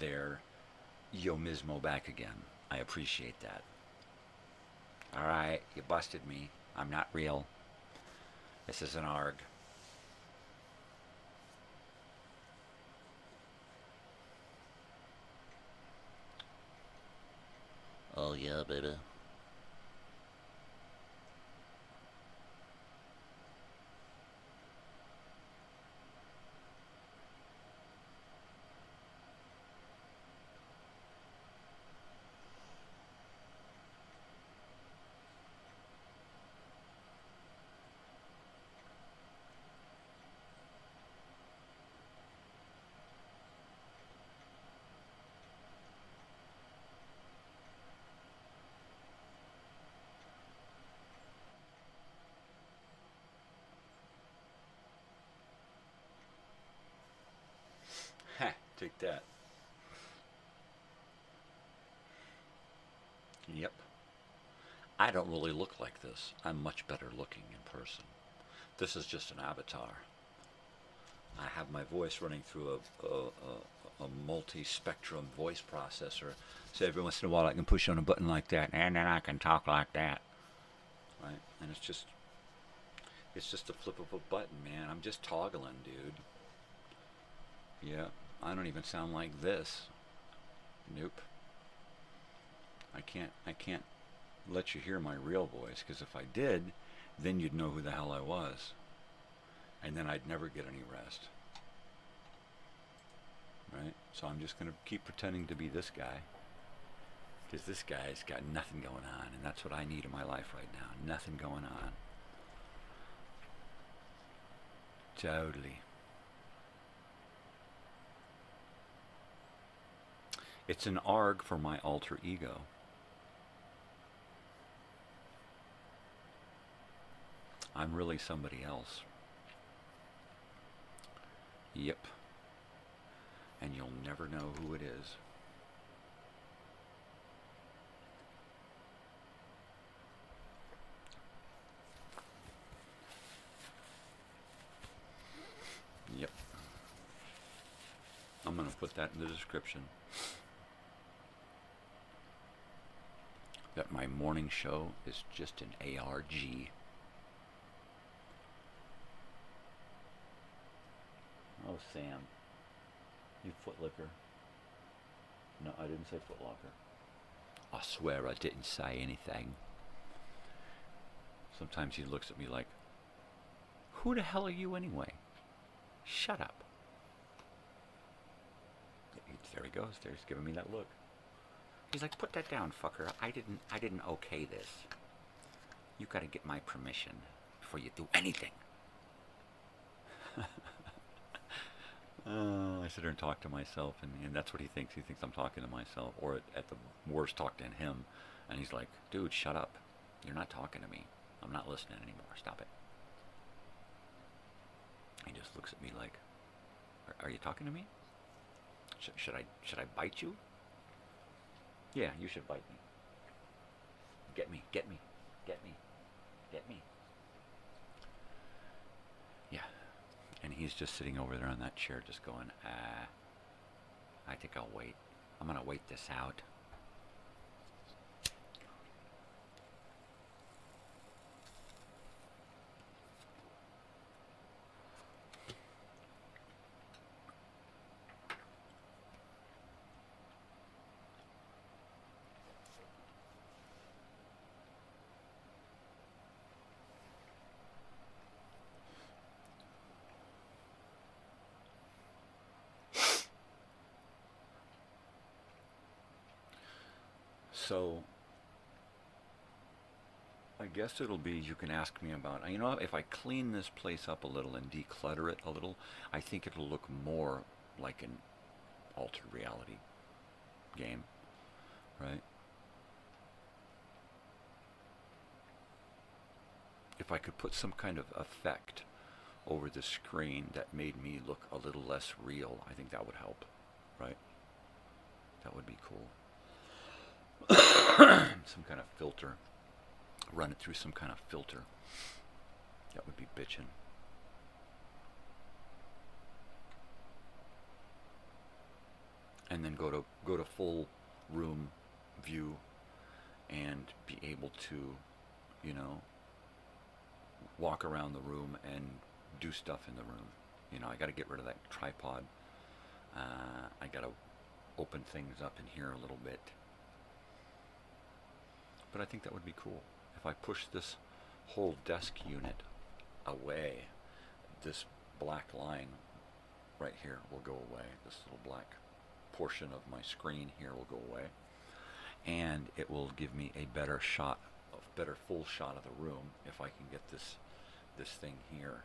there, yo mismo back again. I appreciate that. Alright, you busted me. I'm not real. This is an ARG. Yeah, baby. Ha, take that. Yep. I don't really look like this. I'm much better looking in person. This is just an avatar. I have my voice running through a multi-spectrum voice processor. So every once in a while I can push on a button like that, and then I can talk like that. Right? And it's just a flip of a button, man. I'm just toggling, dude. Yeah, I don't even sound like this. Nope. I can't let you hear my real voice, because if I did, then you'd know who the hell I was. And then I'd never get any rest. Right? So I'm just going to keep pretending to be this guy. Because this guy's got nothing going on, and that's what I need in my life right now. Nothing going on. Totally. It's an ARG for my alter ego. I'm really somebody else. Yep. And you'll never know who it is. Yep. I'm going to put that in the description. That my morning show is just an ARG. Oh, Sam. You footlicker. No, I didn't say footlocker. I swear I didn't say anything. Sometimes he looks at me like, who the hell are you anyway? Shut up. There he goes. There's giving me that look. He's like, put that down, fucker. I didn't okay this. You gotta get my permission before you do anything. I sit there and talk to myself, and that's what he thinks. He thinks I'm talking to myself, or at the worst, talk to him. And he's like, dude, shut up. You're not talking to me. I'm not listening anymore. Stop it. He just looks at me like, are you talking to me? Should I bite you? Yeah, you should bite me. Get me, get me, get me, get me. Yeah. And he's just sitting over there on that chair just going, I think I'll wait. I'm going to wait this out. So, I guess it'll be, you can ask me about, you know, if I clean this place up a little and declutter it a little, I think it'll look more like an altered reality game, right? If I could put some kind of effect over the screen that made me look a little less real, I think that would help, right? That would be cool. Some kind of filter. Run it through some kind of filter. That would be bitchin'. And then go to full room view and be able to, you know, walk around the room and do stuff in the room. You know, I got to get rid of that tripod. I got to open things up in here a little bit. But I think that would be cool. If I push this whole desk unit away, this black line right here will go away. This little black portion of my screen here will go away. And it will give me a better shot, a better full shot of the room if I can get this thing here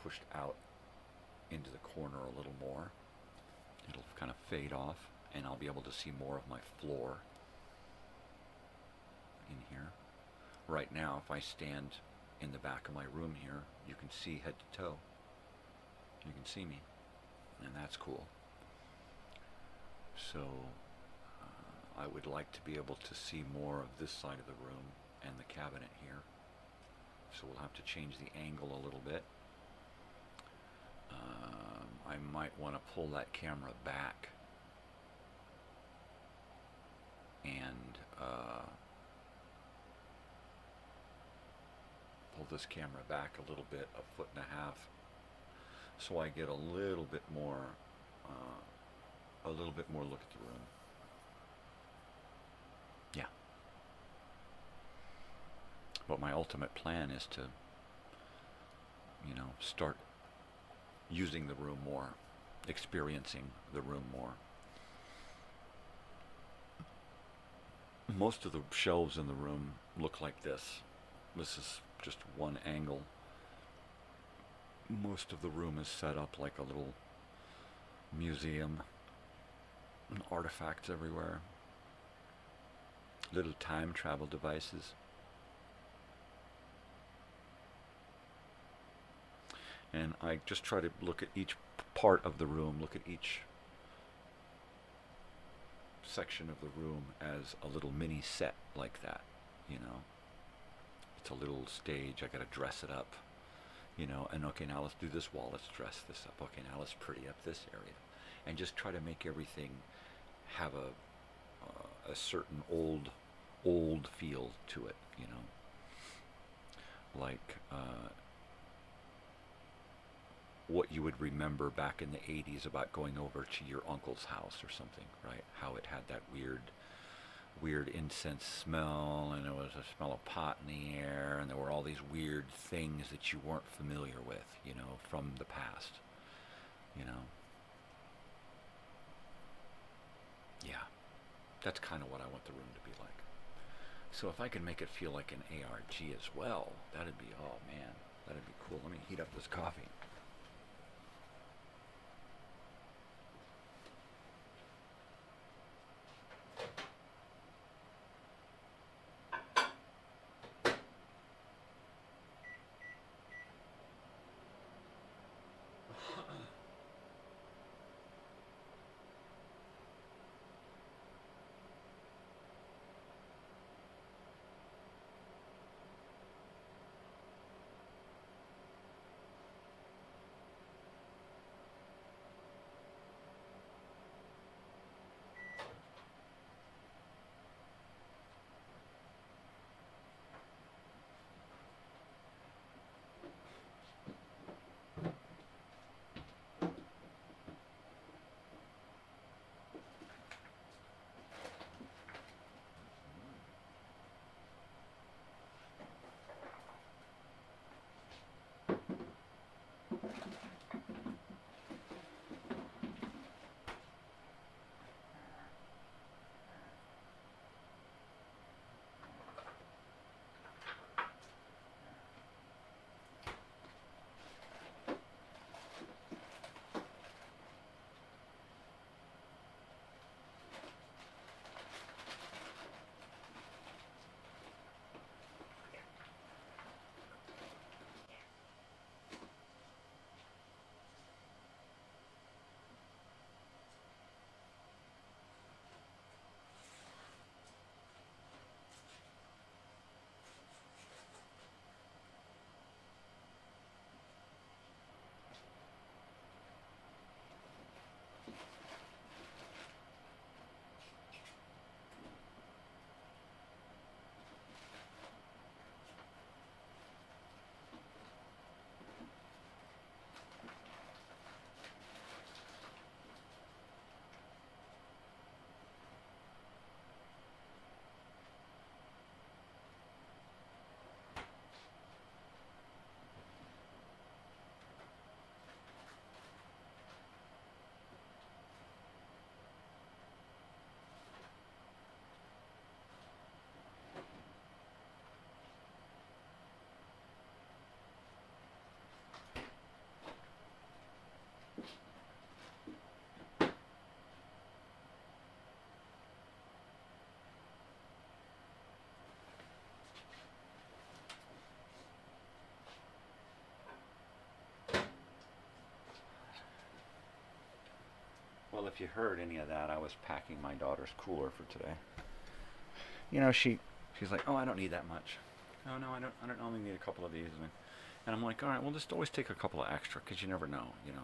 pushed out into the corner a little more. It'll kind of fade off, and I'll be able to see more of my floor in here. Right now, if I stand in the back of my room here, you can see head to toe. You can see me, and that's cool. So I would like to be able to see more of this side of the room and the cabinet here. So we'll have to change the angle a little bit. I might want to pull that camera back and pull this camera back a little bit, 1.5 feet, so I get a little bit more look at the room. Yeah. But my ultimate plan is to, start using the room more, experiencing the room more. Most of the shelves in the room look like this. This is just one angle. Most of the room is set up like a little museum, and artifacts everywhere, little time travel devices. And I just try to look at each part of the room, look at each section of the room as a little mini set like that, It's a little stage, I gotta dress it up, and okay, now let's do this wall, let's dress this up, okay, now let's pretty up this area. And just try to make everything have a certain old feel to it, Like, what you would remember back in the 80s about going over to your uncle's house or something, right? How it had that weird incense smell, and there was a smell of pot in the air, and there were all these weird things that you weren't familiar with, from the past, Yeah, that's kind of what I want the room to be like. So if I can make it feel like an ARG as well, that'd be, oh man, that'd be cool. Let me heat up this coffee. Well, if you heard any of that, I was packing my daughter's cooler for today. You know, she's like, oh, I don't need that much. Oh, no, I don't only need a couple of these. And I'm like, all right, well, just always take a couple of extra, because you never know. You know,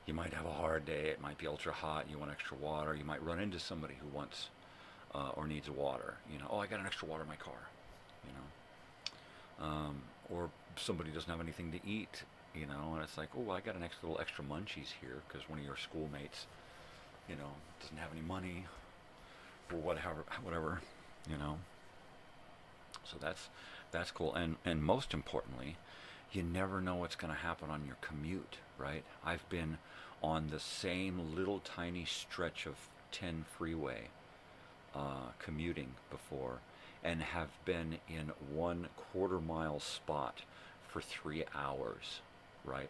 you might have a hard day. It might be ultra hot. You want extra water. You might run into somebody who wants or needs water. You know, oh, I got an extra water in my car. You know, or somebody doesn't have anything to eat. You know, and it's like, oh, I got an little extra munchies here because one of your schoolmates, you know, doesn't have any money or whatever. You know. So that's cool. And most importantly, you never know what's going to happen on your commute, right? I've been on the same little tiny stretch of 10 freeway commuting before, and have been in 1/4 mile spot for 3 hours, right?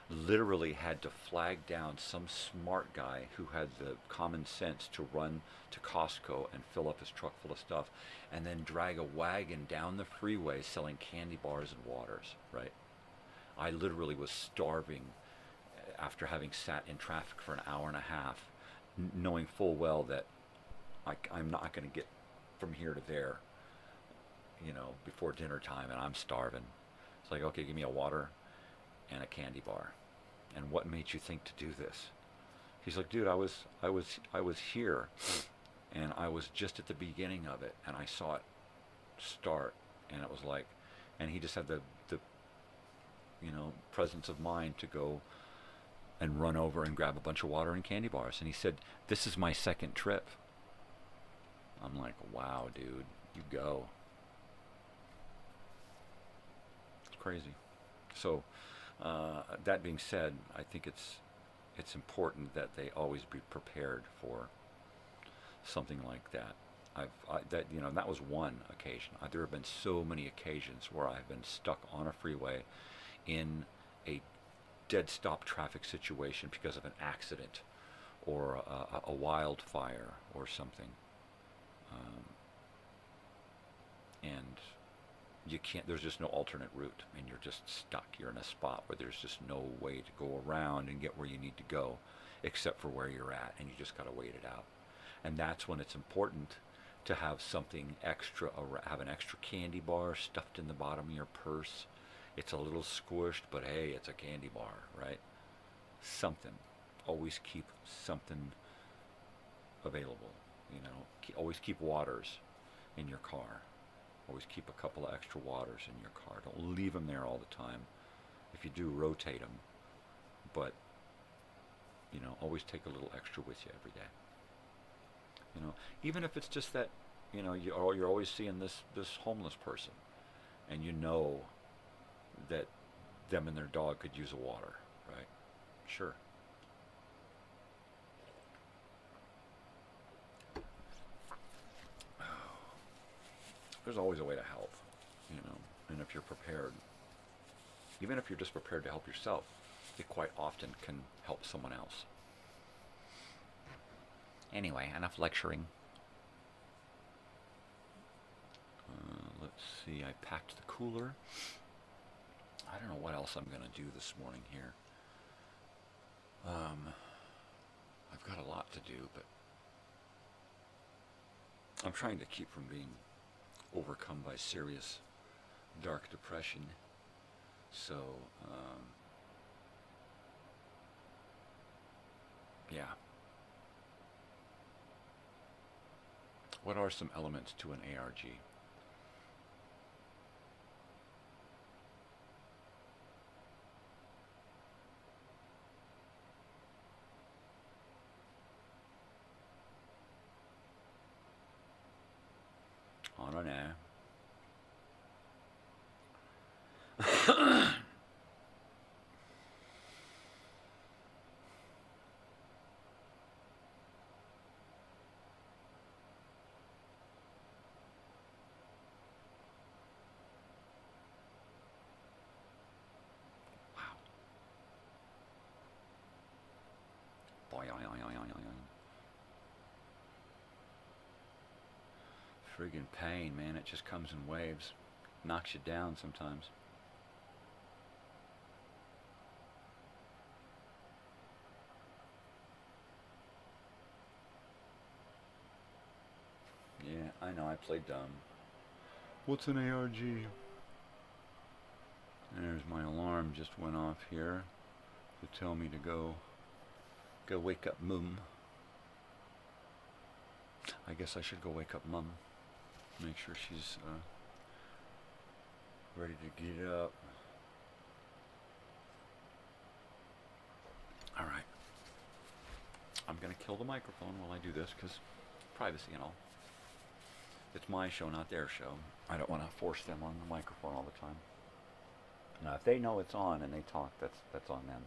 Literally had to flag down some smart guy who had the common sense to run to Costco and fill up his truck full of stuff, and then drag a wagon down the freeway selling candy bars and waters, right? I literally was starving after having sat in traffic for an hour and a half, knowing full well that I'm not going to get from here to there, you know, before dinner time, and I'm starving. It's like, okay, give me a water and a candy bar. And what made you think to do this? He's like, dude, I was here, and I was just at the beginning of it, and I saw it start, and it was like, and he just had the you know, presence of mind to go and run over and grab a bunch of water and candy bars. And he said, this is my second trip. I'm like, wow, dude, you go. It's crazy. So that being said, I think it's important that they always be prepared for something like that. That was one occasion. There have been so many occasions where I've been stuck on a freeway in a dead stop traffic situation because of an accident or a wildfire or something, and you can't. There's just no alternate route, and you're just stuck. You're in a spot where there's just no way to go around and get where you need to go, except for where you're at, and you just got to wait it out. And that's when it's important to have something extra, have an extra candy bar stuffed in the bottom of your purse. It's a little squished, but hey, it's a candy bar, right? Something. Always keep something available, you know. Always keep waters in your car. Always keep a couple of extra waters in your car. Don't leave them there all the time. If you do, rotate them. But, you know, always take a little extra with you every day. You know, even if it's just that, you know, you're always seeing this homeless person, and you know that them and their dog could use a water, right? Sure. There's always a way to help, you know, and if you're prepared, even if you're just prepared to help yourself, it quite often can help someone else. Anyway, enough lecturing. Let's see, I packed the cooler. I don't know what else I'm going to do this morning here. I've got a lot to do, but I'm trying to keep from being overcome by serious dark depression. So, yeah. What are some elements to an ARG? I don't know. Friggin' pain, man. It just comes in waves. Knocks you down sometimes. I know, I played dumb. What's an ARG? There's my alarm just went off here to tell me to go wake up Mum. I guess I should go wake up Mum. Make sure she's ready to get up. Alright. I'm going to kill the microphone while I do this because privacy and all. It's my show, not their show. I don't want to force them on the microphone all the time. Now, if they know it's on and they talk, that's on them.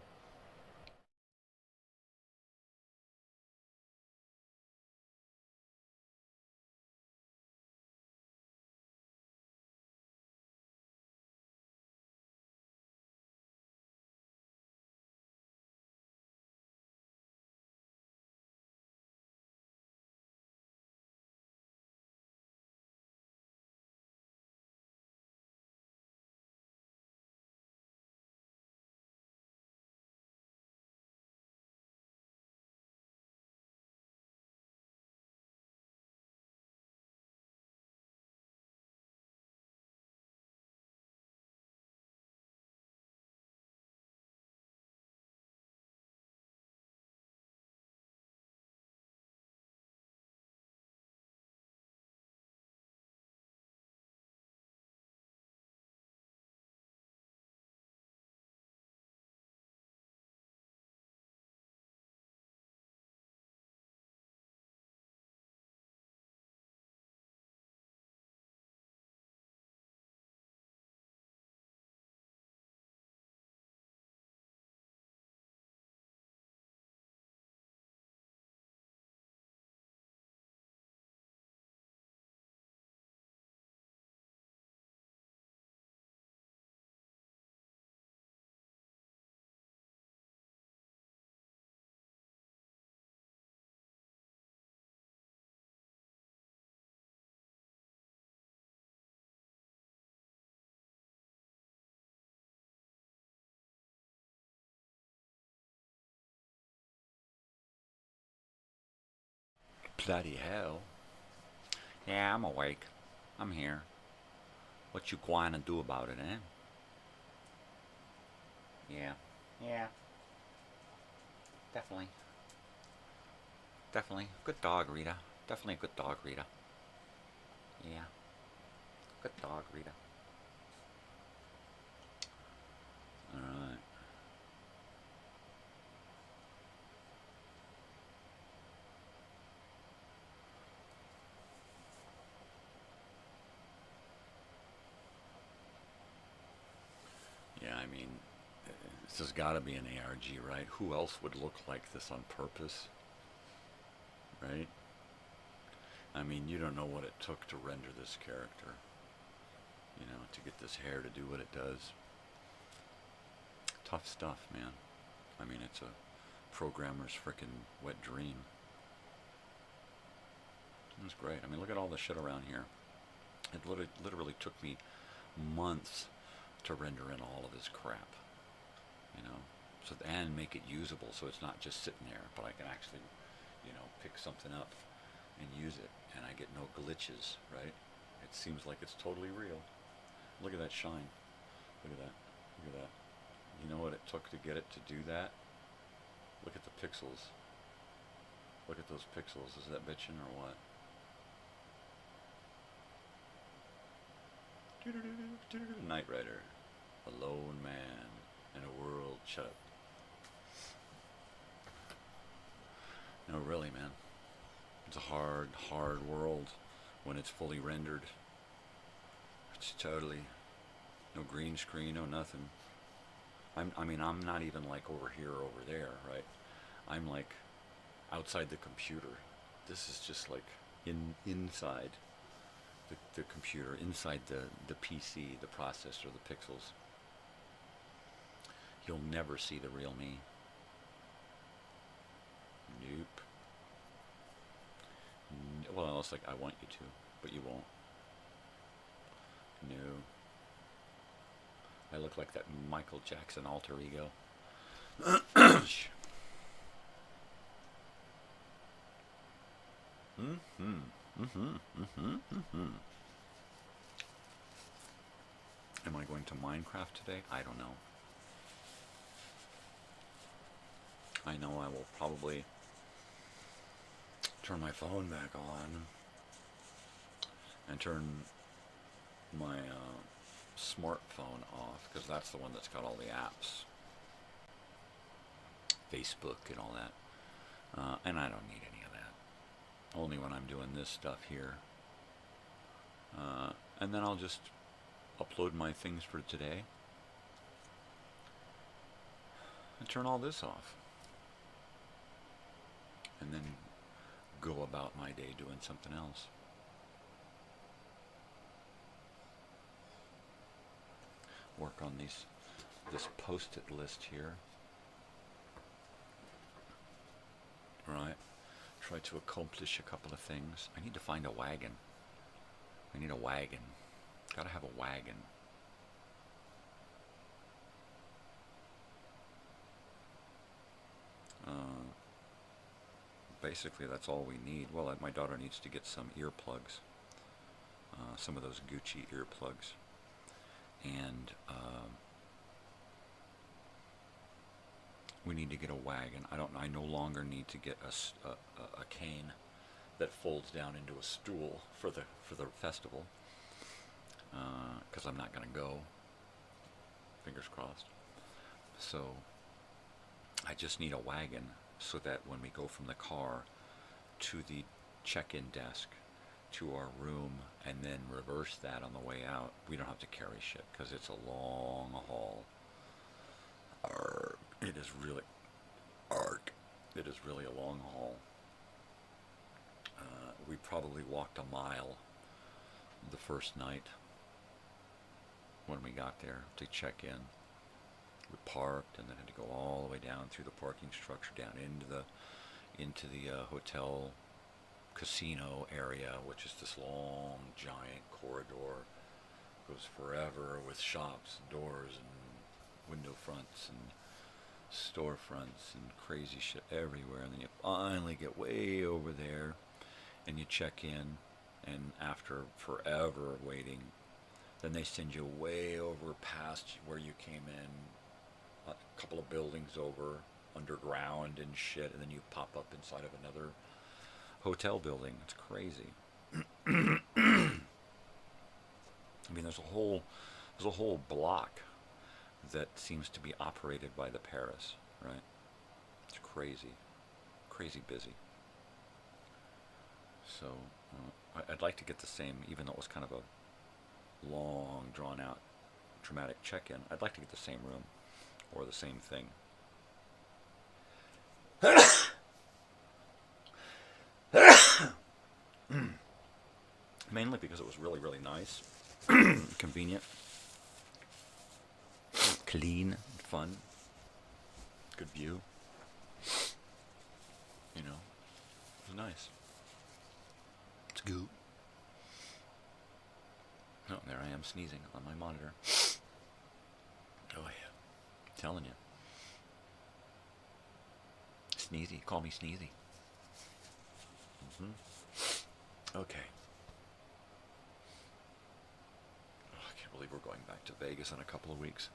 Bloody hell. Yeah, I'm awake. I'm here. What you going to do about it, eh? Yeah. Yeah. Definitely. Definitely. Good dog, Rita. Definitely a good dog, Rita. Yeah. Good dog, Rita. Alright. Yeah, I mean, this has got to be an ARG, right? Who else would look like this on purpose? Right? I mean, you don't know what it took to render this character. You know, to get this hair to do what it does. Tough stuff, man. I mean, it's a programmer's frickin' wet dream. It's great. I mean, look at all the shit around here. It literally took me months to render in all of this crap, you know, so and make it usable, so it's not just sitting there, but I can actually, you know, pick something up and use it, and I get no glitches, right? It seems like it's totally real. Look at that shine. Look at that. Look at that. You know what it took to get it to do that? Look at the pixels. Look at those pixels. Is that bitchin' or what? Knight Rider, a lone man in a world. Shut up. No, really, man. It's a hard, hard world when it's fully rendered. It's totally no green screen, no nothing. I mean, I'm not even like over here or over there, right? I'm like outside the computer. This is just like inside the computer, inside the PC, the processor, the pixels. You'll never see the real me. Nope. Well, it's like I want you to, but you won't. No. I look like that Michael Jackson alter ego. Am I going to Minecraft today? I don't know. I know I will probably turn my phone back on and turn my smartphone off, because that's the one that's got all the apps, Facebook and all that, and I don't need any of that, only when I'm doing this stuff here, and then I'll just upload my things for today and turn all this off, and then go about my day doing something else. Work on this post-it list here. Right. Try to accomplish a couple of things. I need to find a wagon. I need a wagon. Gotta have a wagon. Basically, that's all we need. Well, my daughter needs to get some earplugs. Some of those Gucci earplugs. And we need to get a wagon. I no longer need to get a cane that folds down into a stool for the festival, because I'm not going to go. Fingers crossed. So I just need a wagon so that when we go from the car to the check-in desk to our room and then reverse that on the way out, we don't have to carry shit, because it's a long haul. It is really a long haul. We probably walked a mile the first night when we got there to check in. We parked and then had to go all the way down through the parking structure down into the hotel casino area, which is this long giant corridor, goes forever, with shops and doors and window fronts and storefronts and crazy shit everywhere. And then you finally get way over there and you check in, and after forever waiting, then they send you way over past where you came in, a couple of buildings over, underground and shit, and then you pop up inside of another hotel building. It's crazy. I mean, there's a whole block that seems to be operated by the Paris, right? It's crazy busy. So I'd like to get the same, even though it was kind of a long, drawn-out, traumatic check-in. I'd like to get the same room or the same thing. Mainly because it was really, really nice, convenient, clean, fun, good view. You know, it was nice. It's good. Oh, there I am sneezing on my monitor. Oh yeah, I'm telling you. Sneezy, call me Sneezy. Okay. Oh, I can't believe we're going back to Vegas in a couple of weeks.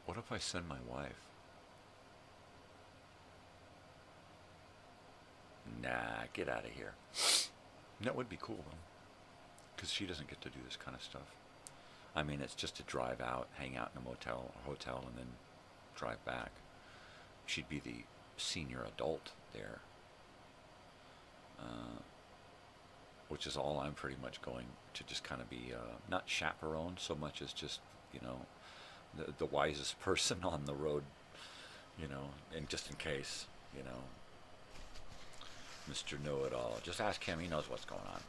What if I send my wife? Nah, get out of here. That would be cool, though, because she doesn't get to do this kind of stuff. I mean, it's just to drive out, hang out in a motel or hotel, and then drive back. She'd be the senior adult there, which is all I'm pretty much going to just kind of be, not chaperone so much as just, you know, the wisest person on the road, you know, and just in case, you know, Mr. Know-It-All. Just ask him, he knows what's going on.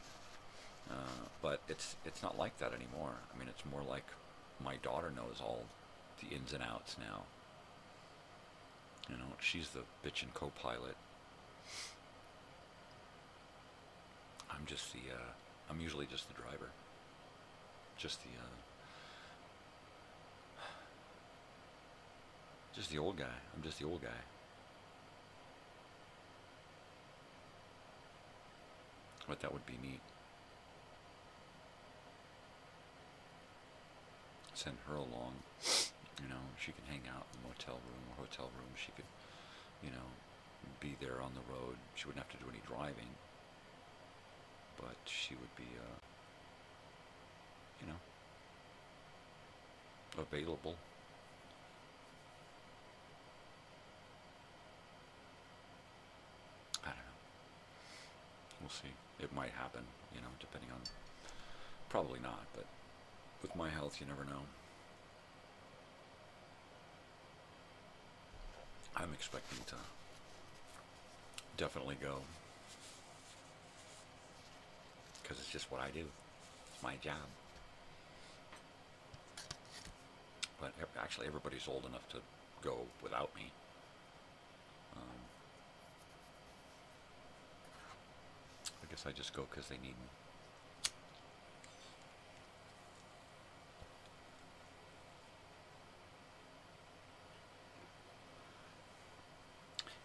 But it's not like that anymore. I mean, it's more like my daughter knows all the ins and outs now. You know, she's the bitchin' co-pilot. I'm just the I'm usually just the driver. Just the old guy. I'm just the old guy. But that would be neat. Send her along. You know, she can hang out in the motel room or hotel room. She could, you know, be there on the road. She wouldn't have to do any driving. But she would be, you know, available. I don't know. We'll see. It might happen, you know, depending on... Probably not, but with my health, you never know. I'm expecting to definitely go. Because it's just what I do. It's my job. But actually, everybody's old enough to go without me. I guess I just go because they need me.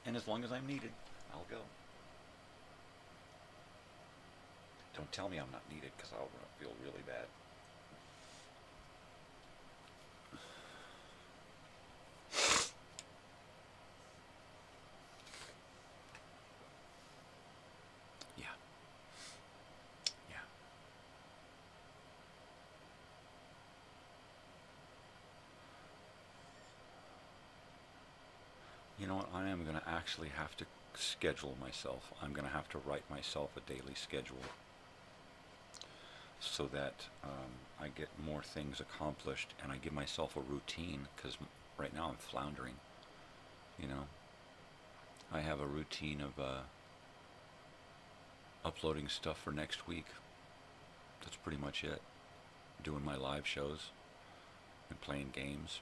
And as long as I'm needed, I'll go. Don't tell me I'm not needed, because I'll feel really bad. Yeah. Yeah. You know what? I am going to actually have to schedule myself. I'm going to have to write myself a daily schedule so that I get more things accomplished and I give myself a routine, because right now I'm floundering, you know. I have a routine of uploading stuff for next week. That's pretty much it. Doing my live shows and playing games,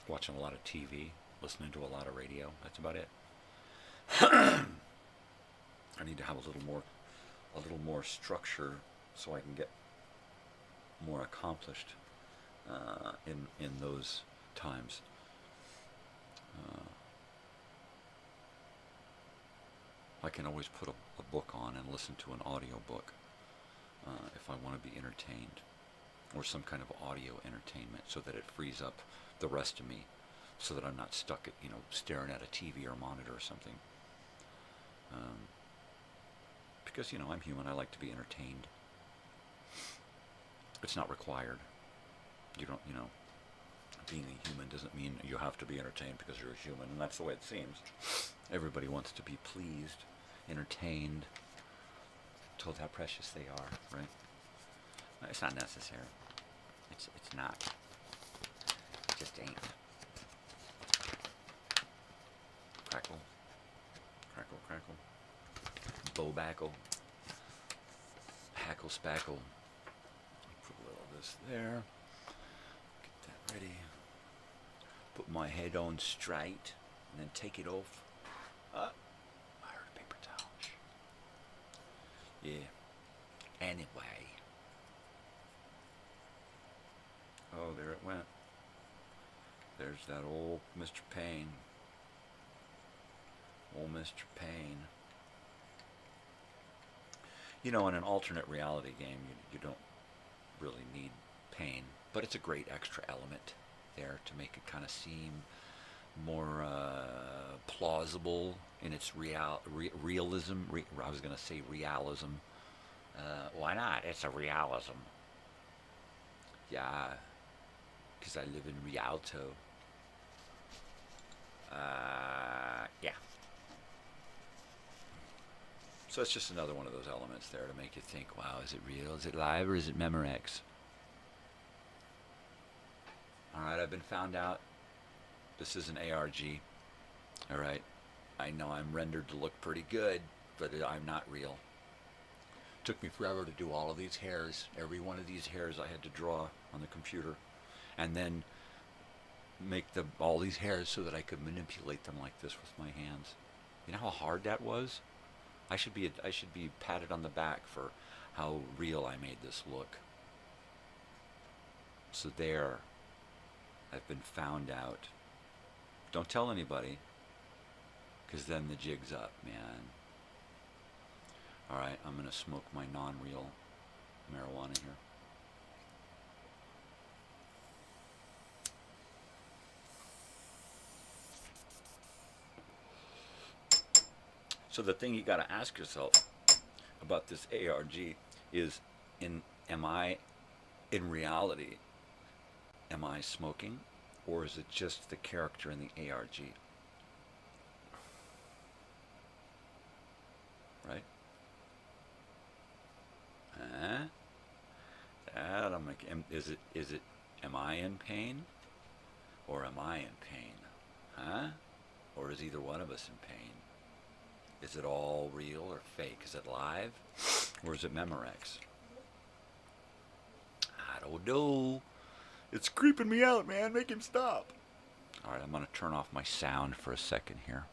watching a lot of TV, listening to a lot of radio. That's about it. I need to have a little more structure so I can get more accomplished in those times. I can always put a book on and listen to an audio book if I want to be entertained, or some kind of audio entertainment, so that it frees up the rest of me, so that I'm not stuck at, you know, staring at a TV or monitor or something. Because, you know, I'm human. I like to be entertained. It's not required. You don't, you know, being a human doesn't mean you have to be entertained because you're a human, and that's the way it seems. Everybody wants to be pleased, entertained, told how precious they are, right? It's not necessary. It's not. It just ain't. Crackle. Crackle, crackle. Bobackle. Hackle, spackle. Put a little of this there. Get that ready. Put my head on straight, and then take it off. I heard a paper towel. Yeah. Anyway. Oh, there it went. There's that old Mr. Payne. Old Mr. Payne. You know, in an alternate reality game, you don't really need pain, but it's a great extra element there to make it kind of seem more plausible in its realism. I was going to say realism. Why not? It's a realism. Yeah, because I live in Rialto. Yeah. So it's just another one of those elements there to make you think, wow, is it real? Is it live, or is it Memorex? All right, I've been found out. This is an ARG. All right. I know I'm rendered to look pretty good, but I'm not real. Took me forever to do all of these hairs. Every one of these hairs I had to draw on the computer, and then make all these hairs so that I could manipulate them like this with my hands. You know how hard that was? I should be patted on the back for how real I made this look. So there, I've been found out. Don't tell anybody, because then the jig's up, man. All right, I'm going to smoke my non-real marijuana here. So the thing you got to ask yourself about this ARG is, am I, in reality, am I smoking, or is it just the character in the ARG? Right? Huh? That'll make, is it, am I in pain, or am I in pain? Huh? Or is either one of us in pain? Is it all real or fake? Is it live, or is it Memorex? I don't know. It's creeping me out, man. Make him stop. All right, I'm going to turn off my sound for a second here.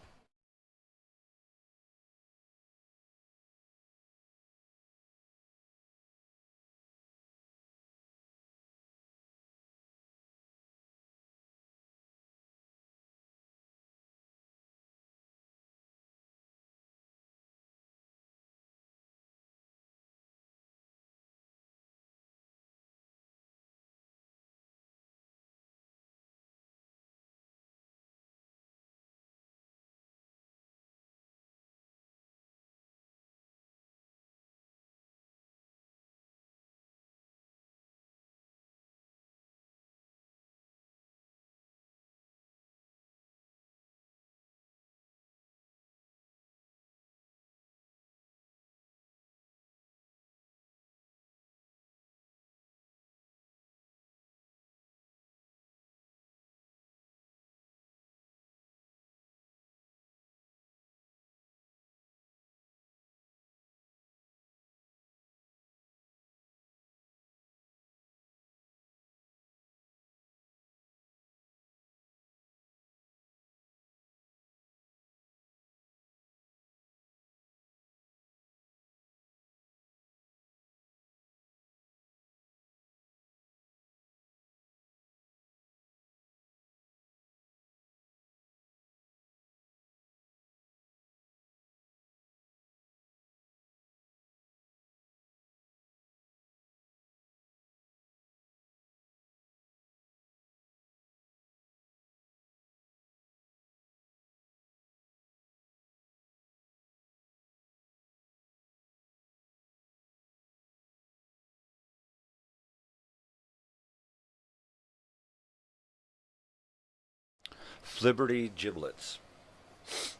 Flibberty giblets.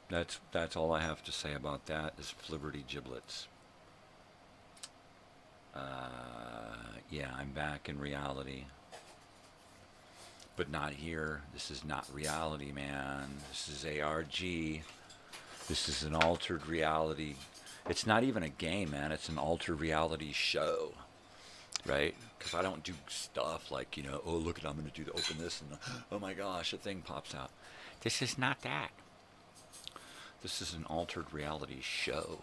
That's all I have to say about that is Flibberty giblets. Yeah, I'm back in reality. But not here. This is not reality, man. This is ARG. This is an altered reality. It's not even a game, man. It's an altered reality show. Right? Because I don't do stuff like, you know, oh, look, I'm going to open this, and oh my gosh, a thing pops out. This is not that. This is an altered reality show.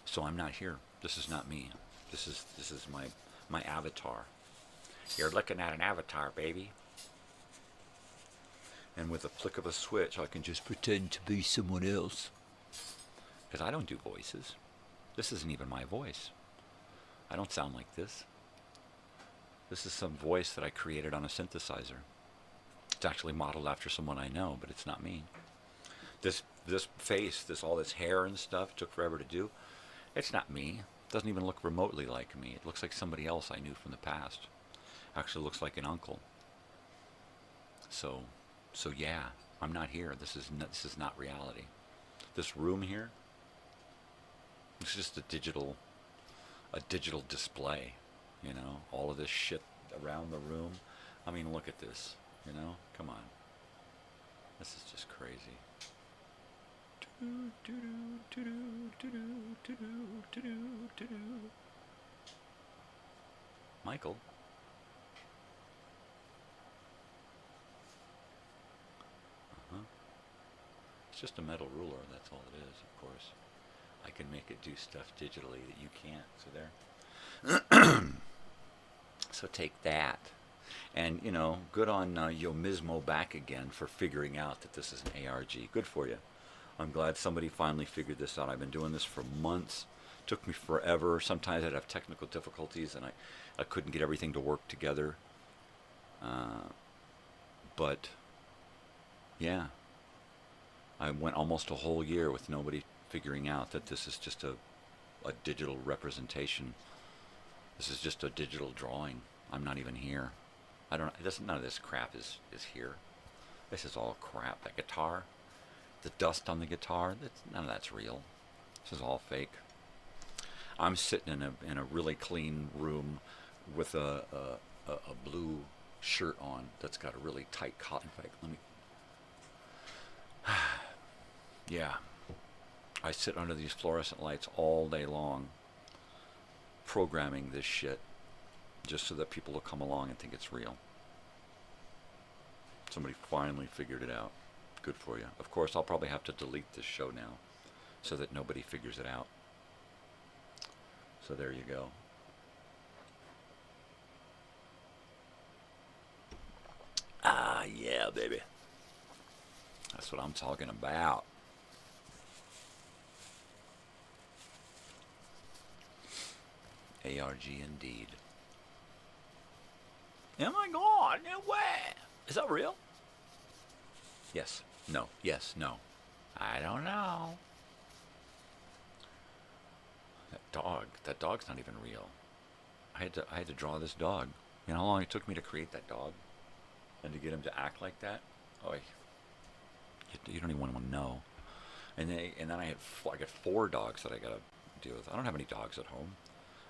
So I'm not here. This is not me. This is my avatar. You're looking at an avatar, baby. And with a flick of a switch, I can just pretend to be someone else. Because I don't do voices. This isn't even my voice. I don't sound like this. This is some voice that I created on a synthesizer. It's actually modeled after someone I know, but it's not me. This face, all this hair and stuff took forever to do. It's not me. It doesn't even look remotely like me. It looks like somebody else I knew from the past. Actually looks like an uncle. So yeah, I'm not here. This is not reality. This room here, it's just a digital display, you know, all of this shit around the room. I mean, look at this, you know, come on. This is just crazy. Michael? It's just a metal ruler, that's all it is, of course. I can make it do stuff digitally that you can't. So there. So take that. And, you know, good on Yomismo back again for figuring out that this is an ARG. Good for you. I'm glad somebody finally figured this out. I've been doing this for months. Took me forever. Sometimes I'd have technical difficulties and I couldn't get everything to work together. But, yeah. I went almost a whole year with nobody figuring out that this is just a digital representation. This is just a digital drawing. I'm not even here. I don't know. None of this crap is here. This is all crap. That guitar, the dust on the guitar, none of that's real. This is all fake. I'm sitting in a really clean room with a blue shirt on that's got a really tight cotton. In fact, let me. Yeah. I sit under these fluorescent lights all day long, programming this shit, just so that people will come along and think it's real. Somebody finally figured it out. Good for you. Of course, I'll probably have to delete this show now, so that nobody figures it out. So there you go. Ah, yeah, baby. That's what I'm talking about. ARG indeed. Oh my God, no way. Is that real? Yes. No. Yes. No. I don't know. That dog's not even real. I had to draw this dog. You know how long it took me to create that dog? And to get him to act like that? Oh, you don't even want to know. And then I got 4 dogs that I got to deal with. I don't have any dogs at home.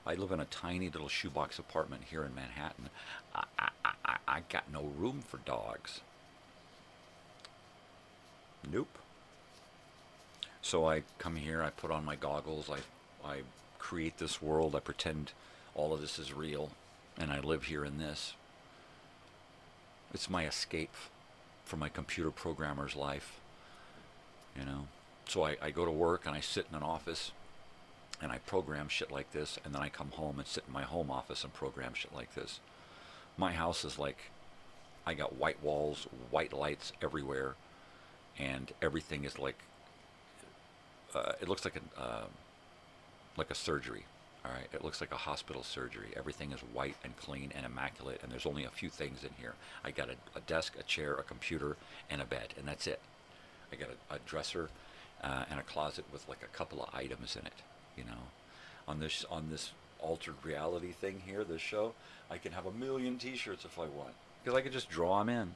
I live in a tiny little shoebox apartment here in Manhattan. I got no room for dogs. Nope. So I come here, I put on my goggles, I create this world, I pretend all of this is real, and I live here in this. It's my escape from my computer programmer's life, you know. So I go to work and I sit in an office and I program shit like this, and then I come home and sit in my home office and program shit like this. My house is like, I got white walls, white lights everywhere, and everything is like, it looks like a surgery. All right, it looks like a hospital surgery. Everything is white and clean and immaculate, and there's only a few things in here. I got a desk, a chair, a computer, and a bed, and that's it. I got a dresser and a closet with like a couple of items in it. You know, on this altered reality thing here, this show, I can have 1,000,000 T-shirts if I want, because I can just draw them in.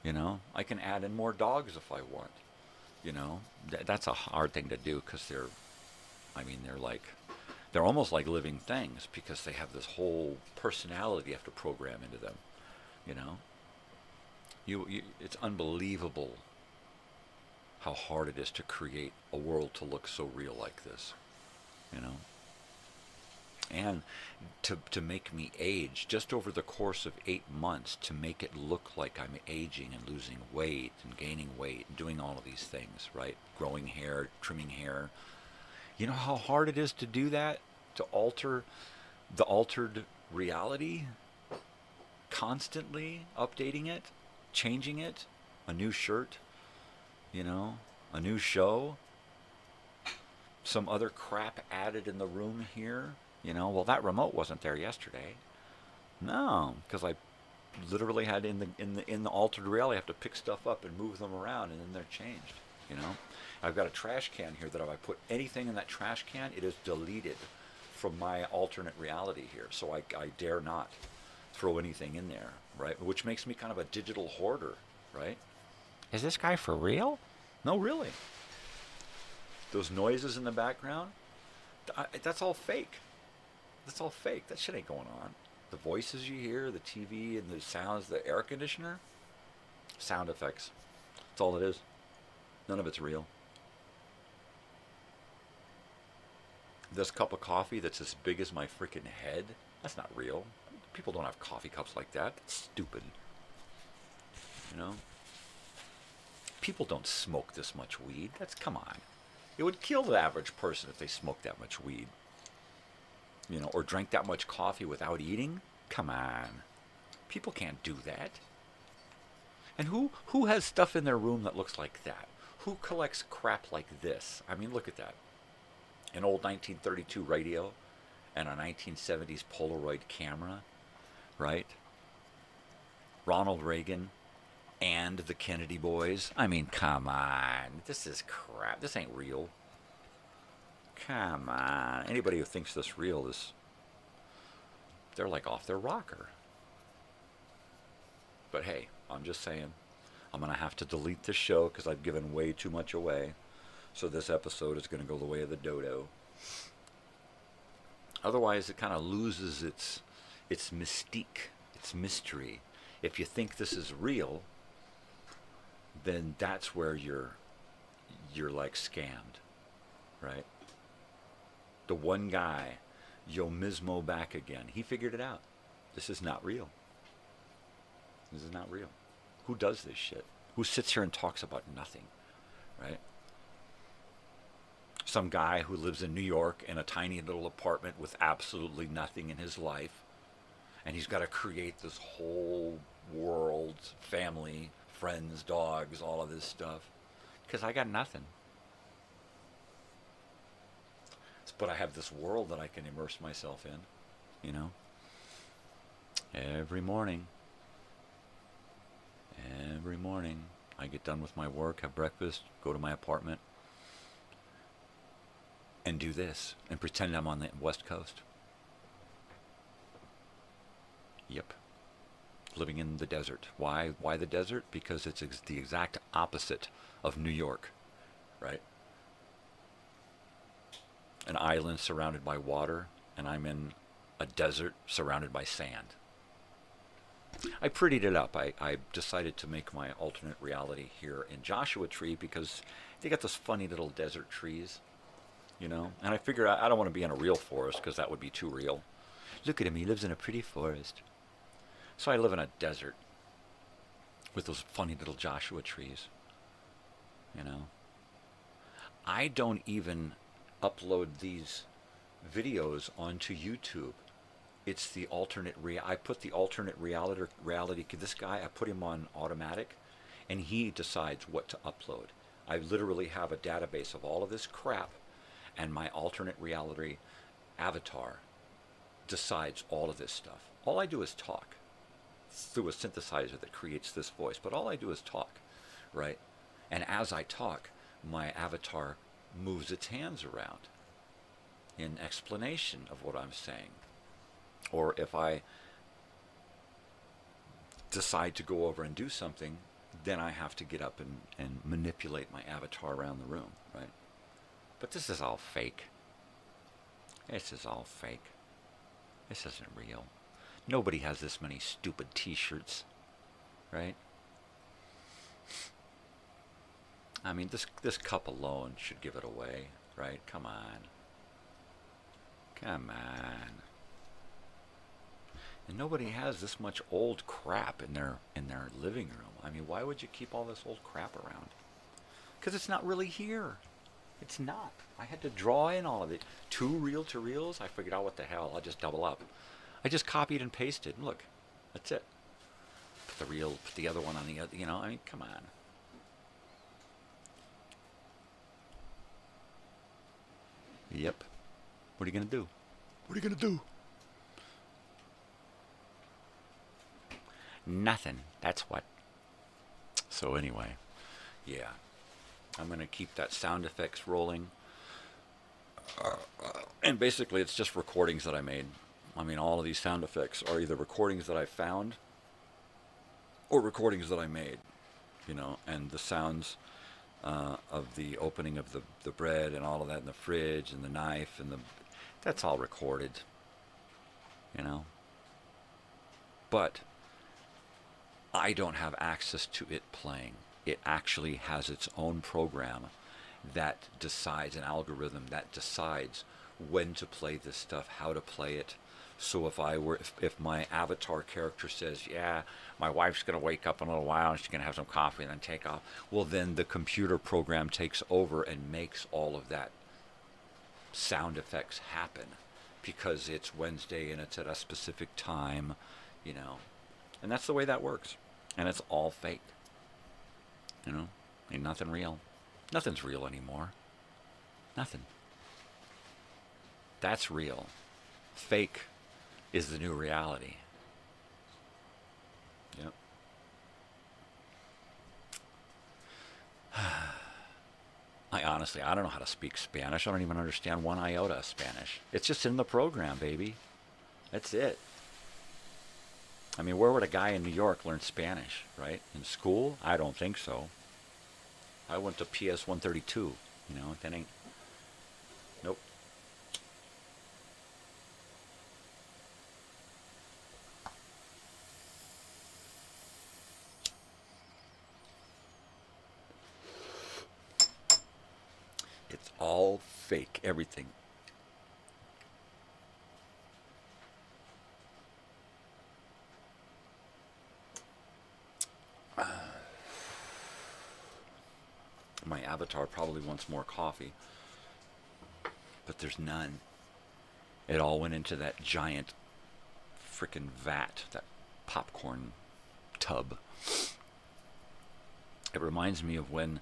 You know, I can add in more dogs if I want. You know, that's a hard thing to do because they're almost like living things because they have this whole personality you have to program into them. You know, it's unbelievable how hard it is to create a world to look so real like this. You know, and to make me age just over the course of 8 months, to make it look like I'm aging and losing weight and gaining weight and doing all of these things, right? Growing hair, trimming hair. You know how hard it is to do that? To alter the altered reality? Constantly updating it, changing it, a new shirt, you know, a new show, some other crap added in the room here. You know, well, that remote wasn't there yesterday. No, because I literally had in the altered reality, I have to pick stuff up and move them around, and then they're changed. You know, I've got a trash can here that if I put anything in that trash can, it is deleted from my alternate reality here. So I dare not throw anything in there, right? Which makes me kind of a digital hoarder, right? Is this guy for real? No, really. Those noises in the background, that's all fake. That's all fake. That shit ain't going on. The voices you hear, the TV and the sounds, the air conditioner, sound effects. That's all it is. None of it's real. This cup of coffee that's as big as my freaking head, that's not real. People don't have coffee cups like that. That's stupid. You know? People don't smoke this much weed. Come on. It would kill the average person if they smoked that much weed. You know, or drank that much coffee without eating. Come on. People can't do that. And who has stuff in their room that looks like that? Who collects crap like this? I mean, look at that. An old 1932 radio and a 1970s Polaroid camera, right? Ronald Reagan and the Kennedy boys. I mean, come on. This is crap. This ain't real. Come on. Anybody who thinks this real is... they're like off their rocker. But hey, I'm just saying, I'm going to have to delete this show because I've given way too much away. So this episode is going to go the way of the dodo. Otherwise, it kind of loses its mystique, its mystery. If you think this is real, then that's where you're like scammed, right? The one guy, Yo Mismo back again, he figured it out. This is not real. This is not real. Who does this shit? Who sits here and talks about nothing, right? Some guy who lives in New York in a tiny little apartment with absolutely nothing in his life, and he's got to create this whole world, family, friends, dogs, all of this stuff, because I got nothing. But I have this world that I can immerse myself in, you know, every morning. Every morning, I get done with my work, have breakfast, go to my apartment, and do this, and pretend I'm on the West Coast. Yep. Living in the desert. Why the desert? Because it's the exact opposite of New York, right? An island surrounded by water, and I'm in a desert surrounded by sand. I prettied it up. I decided to make my alternate reality here in Joshua Tree because they got those funny little desert trees, you know? And I figured I don't want to be in a real forest because that would be too real. Look at him, he lives in a pretty forest. So I live in a desert with those funny little Joshua trees, you know? I don't even upload these videos onto YouTube. It's the alternate I put the alternate reality. This guy, I put him on automatic, and he decides what to upload. I literally have a database of all of this crap, and my alternate reality avatar decides all of this stuff. All I do is talk through a synthesizer that creates this voice, but all I do is talk, right? And as I talk, my avatar moves its hands around in explanation of what I'm saying. Or if I decide to go over and do something, then I have to get up and manipulate my avatar around the room, right? But this is all fake. This is all fake. This isn't real. Nobody has this many stupid t-shirts, right? I mean, this cup alone should give it away, right? Come on. Come on. And nobody has this much old crap in their living room. I mean, why would you keep all this old crap around? Because it's not really here. It's not. I had to draw in all of it. 2 reel-to-reels. I figured out what the hell. I'll just double up. I just copied and pasted. Look, that's it. Put the reel, put the other one on the other. You know, I mean, come on. Yep. What are you gonna do? What are you gonna do? Nothing. That's what. So anyway, yeah. I'm going to keep that sound effects rolling. And basically it's just recordings that I made. I mean, all of these sound effects are either recordings that I found or recordings that I made, you know, and the sounds of the opening of the bread and all of that in the fridge and the knife and that's all recorded, you know. But I don't have access to it playing. It actually has its own program that decides, an algorithm that decides when to play this stuff, how to play it. So if my avatar character says, yeah, my wife's going to wake up in a little while and she's going to have some coffee and then take off, well, then the computer program takes over and makes all of that sound effects happen because it's Wednesday and it's at a specific time, you know. And that's the way that works. And it's all fake. You know, ain't nothing real. Nothing's real anymore. Nothing. That's real. Fake is the new reality. Yep. I don't know how to speak Spanish. I don't even understand one iota of Spanish. It's just in the program, baby. That's it. I mean, where would a guy in New York learn Spanish, right? In school? I don't think so. I went to PS 132, you know, that ain't... Nope. It's all fake, everything. My avatar probably wants more coffee, but there's none. It all went into that giant frickin' vat, that popcorn tub. It reminds me of when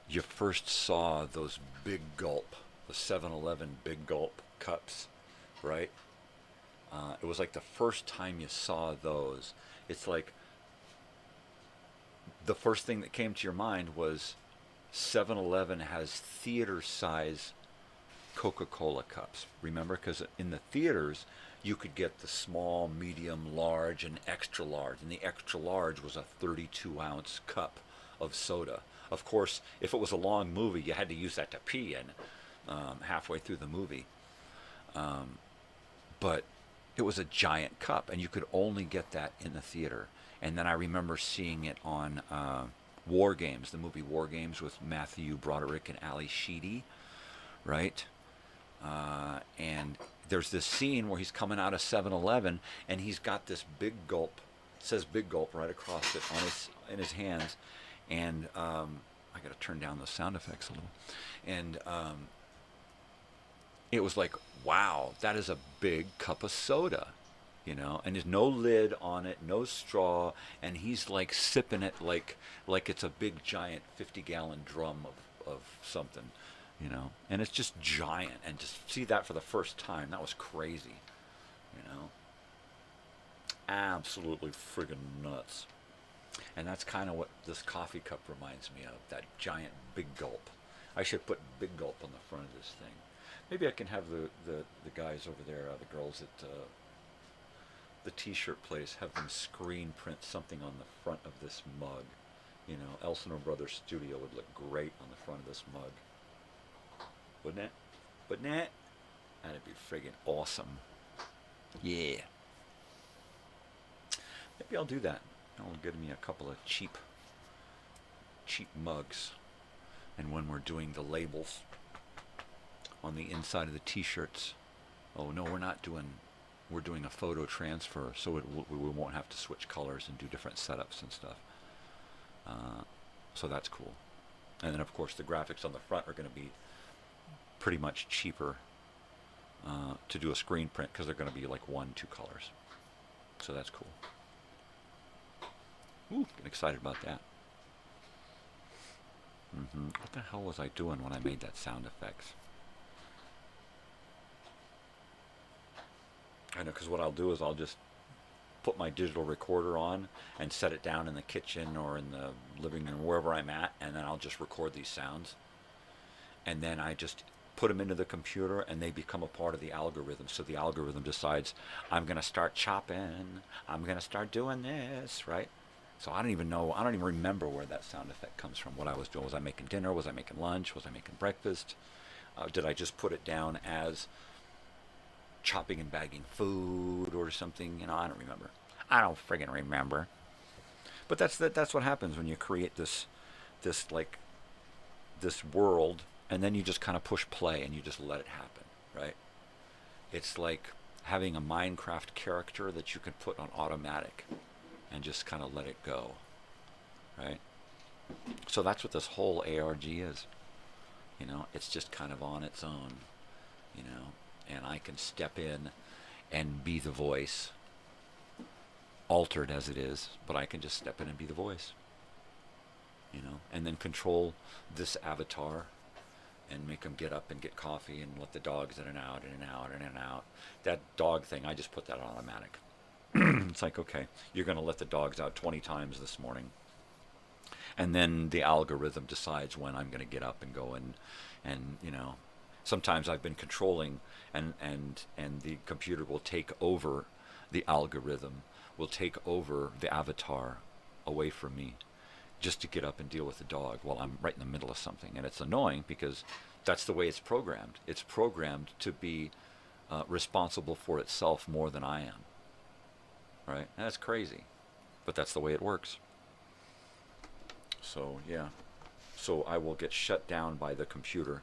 you first saw those Big Gulp, the 7-Eleven Big Gulp cups, right? It was like the first time you saw those. It's like the first thing that came to your mind was 7-Eleven has theater-size Coca-Cola cups. Remember? Because in the theaters, you could get the small, medium, large, and extra large. And the extra large was a 32-ounce cup of soda. Of course, if it was a long movie, you had to use that to pee in halfway through the movie. But it was a giant cup, and you could only get that in the theater. And then I remember seeing it on War Games, the movie War Games with Matthew Broderick and Ali Sheedy, right? And there's this scene where he's coming out of 7-Eleven, and he's got this Big Gulp, it says Big Gulp right across it on in his hands. And I got to turn down the sound effects a little. And it was like, wow, that is a big cup of soda, you know. And there's no lid on it, no straw, and he's like sipping it like it's a big giant 50-gallon drum of something, you know. And it's just giant. And just see that for the first time, that was crazy, you know. Absolutely friggin' nuts. And that's kind of what this coffee cup reminds me of, that giant Big Gulp. I should put Big Gulp on the front of this thing. Maybe I can have the guys over there, the girls at the t-shirt place, have them screen print something on the front of this mug. You know, Elsinore Brothers Studio would look great on the front of this mug. Wouldn't it? Wouldn't it? That'd be friggin' awesome. Yeah. Maybe I'll do that. I'll get me a couple of cheap mugs. And when we're doing the labels on the inside of the t-shirts, oh no, we're doing a photo transfer, so we won't have to switch colors and do different setups and stuff. So that's cool. And then of course the graphics on the front are going to be pretty much cheaper to do a screen print, because they're going to be like 1-2 colors. So that's cool. Ooh, getting excited about that. What the hell was I doing when I made that sound effects? I know, because what I'll do is I'll just put my digital recorder on and set it down in the kitchen or in the living room, wherever I'm at, and then I'll just record these sounds. And then I just put them into the computer, and they become a part of the algorithm. So the algorithm decides, I'm going to start chopping, I'm going to start doing this, right? So I don't even remember where that sound effect comes from, what I was doing. Was I making dinner? Was I making lunch? Was I making breakfast? Did I just put it down as chopping and bagging food or something? You know, I don't remember. I don't friggin' remember. But that's what happens when you create this world, and then you just kind of push play and you just let it happen, right? It's like having a Minecraft character that you can put on automatic and just kind of let it go, right? So that's what this whole ARG is. You know, it's just kind of on its own, you know, and I can step in and be the voice, altered as it is, but I can just step in and be the voice, you know, and then control this avatar and make them get up and get coffee and let the dogs in and out, in and out, in and out. That dog thing, I just put that on automatic. It's like, okay, you're going to let the dogs out 20 times this morning. And then the algorithm decides when I'm going to get up and go and you know, sometimes I've been controlling and the computer will take over, the algorithm will take over the avatar away from me just to get up and deal with the dog while I'm right in the middle of something. And it's annoying because that's the way it's programmed. It's programmed to be responsible for itself more than I am. Right? And that's crazy. But that's the way it works. So, yeah. So I will get shut down by the computer,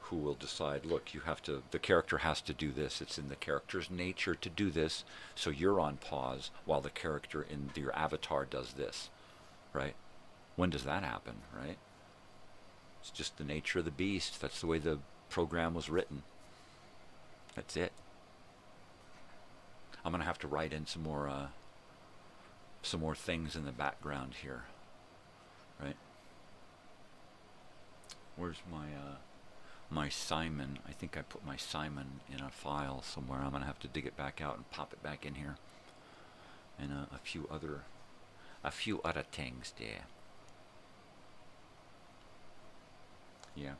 who will decide, look, you have to, the character has to do this. It's in the character's nature to do this, so you're on pause while the character in your avatar does this. Right? When does that happen, right? It's just the nature of the beast. That's the way the program was written. That's it. I'm going to have to write in some more things in the background here. Right? Where's my Simon? I think I put my Simon in a file somewhere. I'm going to have to dig it back out and pop it back in here. And a few other things there. Yeah.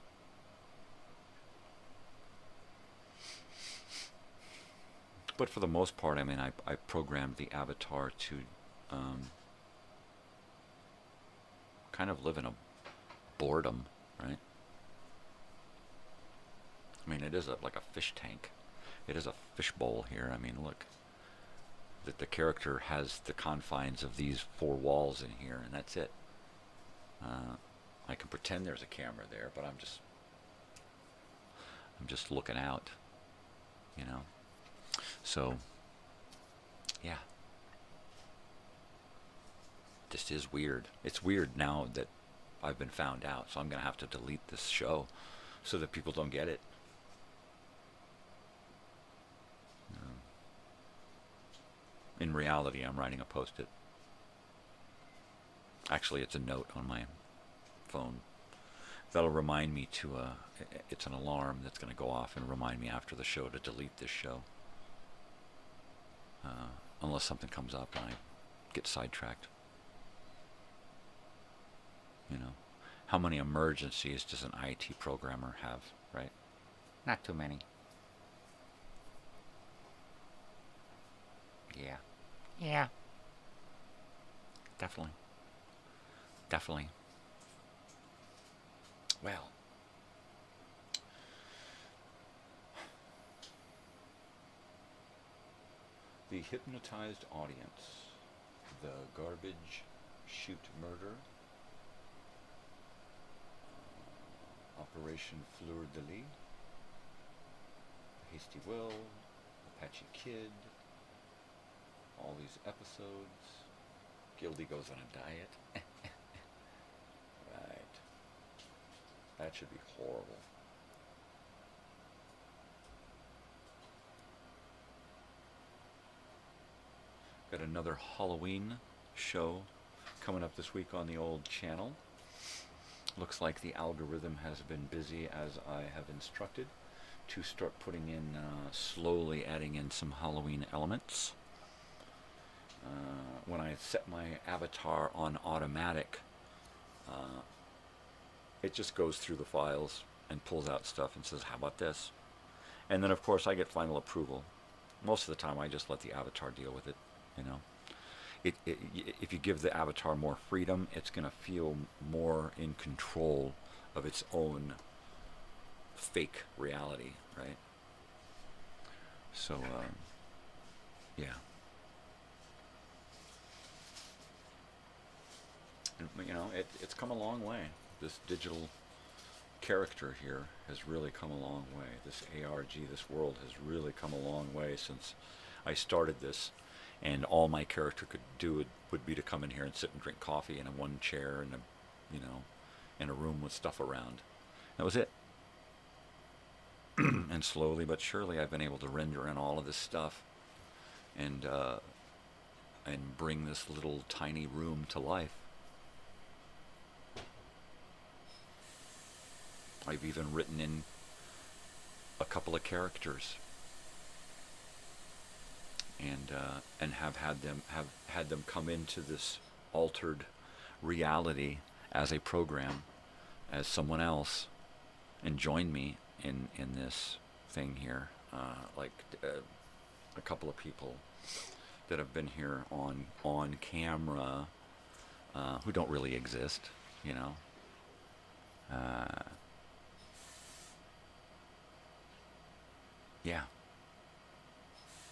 But for the most part, I mean, I programmed the avatar to kind of live in a boredom, right? I mean, it is like a fish tank. It is a fish bowl here. I mean, look. That the character has the confines of these four walls in here, and that's it. I can pretend there's a camera there, but I'm just looking out, you know. So, yeah. This is weird. It's weird now that I've been found out, so I'm going to have to delete this show so that people don't get it. In reality, I'm writing a post-it. Actually, it's a note on my phone. That'll remind me to, it's an alarm that's going to go off and remind me after the show to delete this show. Unless something comes up and I get sidetracked. You know, how many emergencies does an IT programmer have, right? Not too many. Yeah. Yeah. Definitely. Definitely. Well. The Hypnotized Audience. The Garbage Chute Murder. Operation Fleur de Lis. Hasty Will. Apache Kid. All these episodes. Gildy goes on a diet. Right. That should be horrible. Got another Halloween show coming up this week on the old channel. Looks like the algorithm has been busy as I have instructed to start putting in, slowly adding in some Halloween elements. When I set my avatar on automatic, it just goes through the files and pulls out stuff and says, how about this? And then, of course, I get final approval. Most of the time, I just let the avatar deal with it, you know. If you give the avatar more freedom, it's going to feel more in control of its own fake reality, right? So, yeah. And, you know, it's come a long way, this digital character here has really come a long way. This ARG, this world has really come a long way since I started this, and all my character could do would be to come in here and sit and drink coffee in a one chair in a, in a room with stuff around. That was it. And slowly but surely I've been able to render in all of this stuff and bring this little tiny room to life. I've even written in a couple of characters and have had them come into this altered reality as a program, as someone else, and join me in this thing here. A couple of people that have been here on camera who don't really exist, yeah.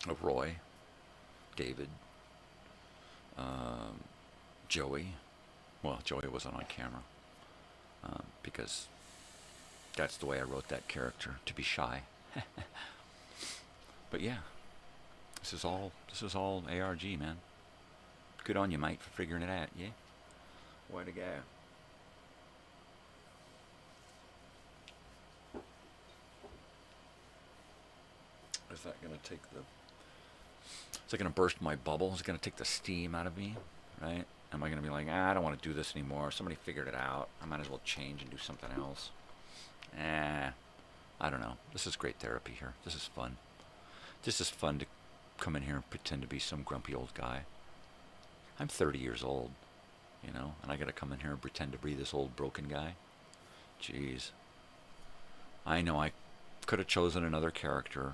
Of Roy, David, Joey. Well, Joey wasn't on camera because that's the way I wrote that character, to be shy. But yeah, this is all ARG, man. Good on you, mate, for figuring it out. Yeah, way to go. Is that going to take is it going to burst my bubble? Is it going to take the steam out of me, right? Am I going to be like, I don't want to do this anymore. Somebody figured it out. I might as well change and do something else. I don't know. This is great therapy here. This is fun. This is fun to come in here and pretend to be some grumpy old guy. I'm 30 years old, and I got to come in here and pretend to be this old broken guy. Jeez. I know I could have chosen another character,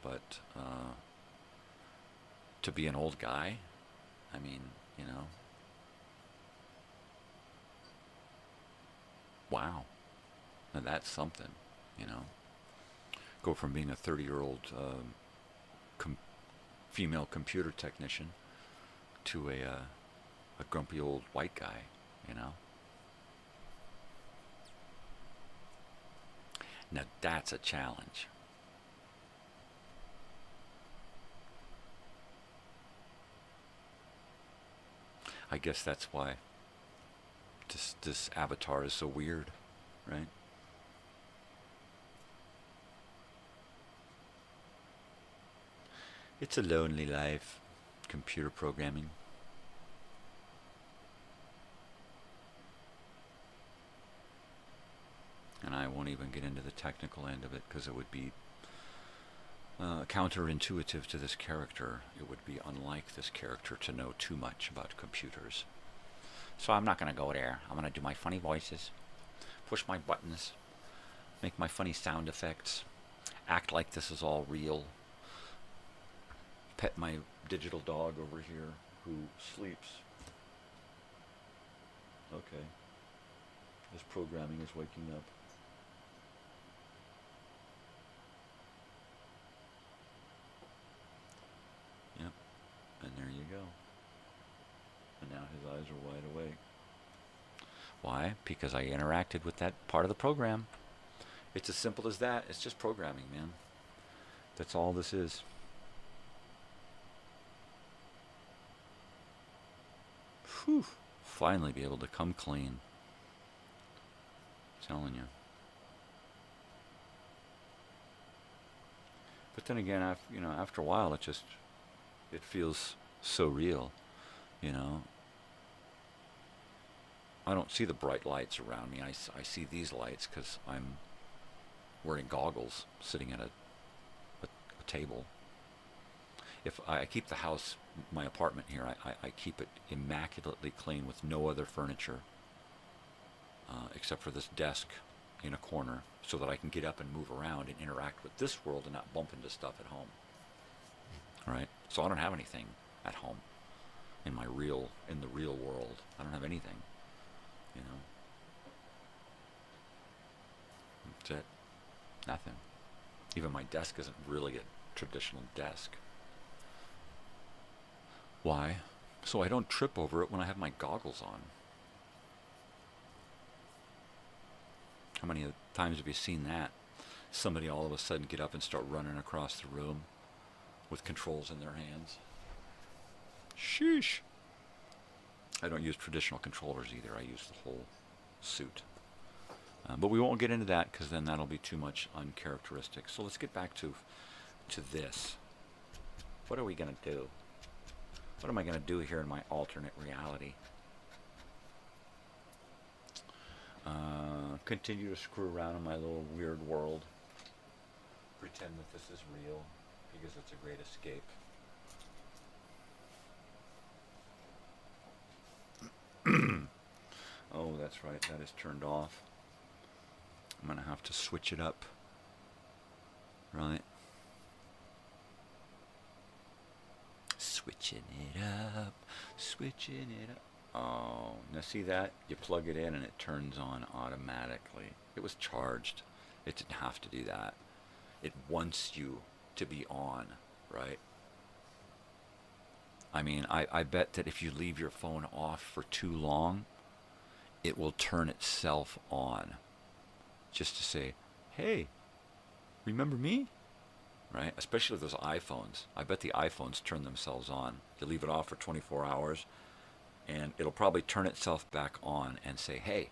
but to be an old guy, I mean, wow. Now that's something, Go from being a 30-year-old female computer technician to a grumpy old white guy, Now that's a challenge. I guess that's why this avatar is so weird, right? It's a lonely life, computer programming. And I won't even get into the technical end of it because it would be counterintuitive to this character. It would be unlike this character to know too much about computers. So I'm not going to go there. I'm going to do my funny voices, push my buttons, make my funny sound effects, act like this is all real, pet my digital dog over here who sleeps. Okay. This programming is waking up. Yep. And there you go. And now his eyes are wide awake. Why? Because I interacted with that part of the program. It's as simple as that. It's just programming, man. That's all this is. Whew. Finally be able to come clean. I'm telling you. But then again, after a while, it feels so real, I don't see the bright lights around me. I see these lights because I'm wearing goggles, sitting at a table. If I keep the house, my apartment here, I keep it immaculately clean with no other furniture except for this desk in a corner so that I can get up and move around and interact with this world and not bump into stuff at home. Right? So I don't have anything at home in the real world. I don't have anything. That's it. Nothing. Even my desk isn't really a traditional desk. Why? So I don't trip over it when I have my goggles on. How many times have you seen that? Somebody all of a sudden get up and start running across the room with controls in their hands. Sheesh. I don't use traditional controllers either. I use the whole suit. But we won't get into that because then that'll be too much uncharacteristic. So let's get back to this. What are we going to do? What am I going to do here in my alternate reality? Continue to screw around in my little weird world. Pretend that this is real because it's a great escape. Oh, that's right. That is turned off. I'm going to have to switch it up. Right. Switching it up. Switching it up. Oh, now see that? You plug it in and it turns on automatically. It was charged. It didn't have to do that. It wants you to be on, right? I mean, I bet that if you leave your phone off for too long, it will turn itself on. Just to say, hey, remember me? Right? Especially with those iPhones. I bet the iPhones turn themselves on. You leave it off for 24 hours, and it'll probably turn itself back on and say, hey,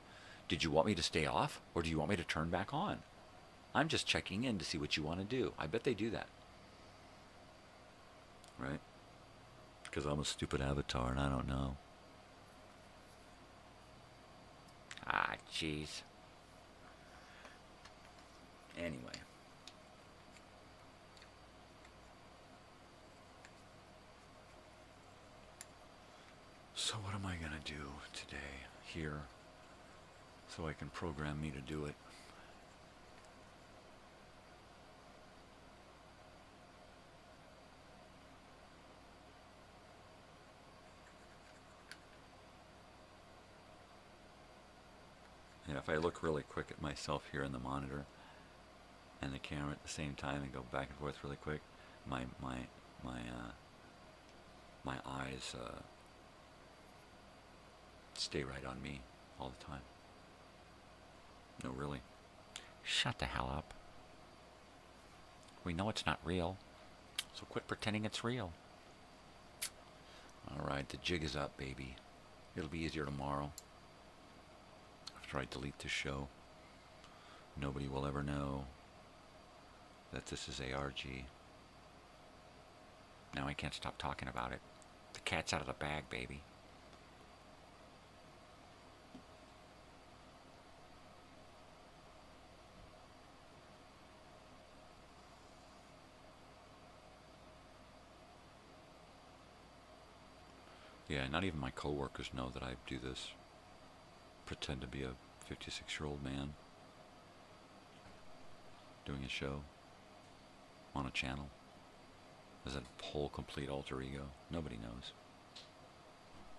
did you want me to stay off, or do you want me to turn back on? I'm just checking in to see what you want to do. I bet they do that. Right? Because I'm a stupid avatar and I don't know. Ah, jeez. Anyway. So what am I going to do today here so I can program me to do it? And if I look really quick at myself here in the monitor and the camera at the same time and go back and forth really quick, my eyes stay right on me all the time. No, really. Shut the hell up. We know it's not real, so quit pretending it's real. All right, the jig is up, baby. It'll be easier tomorrow. After I delete this show, nobody will ever know that this is ARG. Now I can't stop talking about it. The cat's out of the bag, baby. Yeah, not even my coworkers know that I do this. Pretend to be a 56-year-old man doing a show on a channel as a whole complete alter ego. Nobody knows.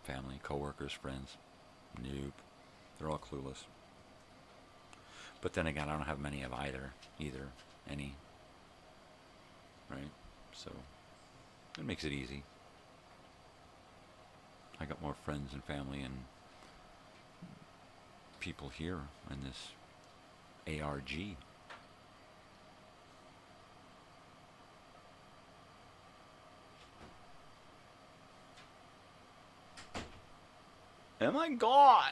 Family, coworkers, friends. Nope. They're all clueless. But then again, I don't have many of either. Any. Right? So, it makes it easy. I got more friends and family and people here in this ARG. Oh my God!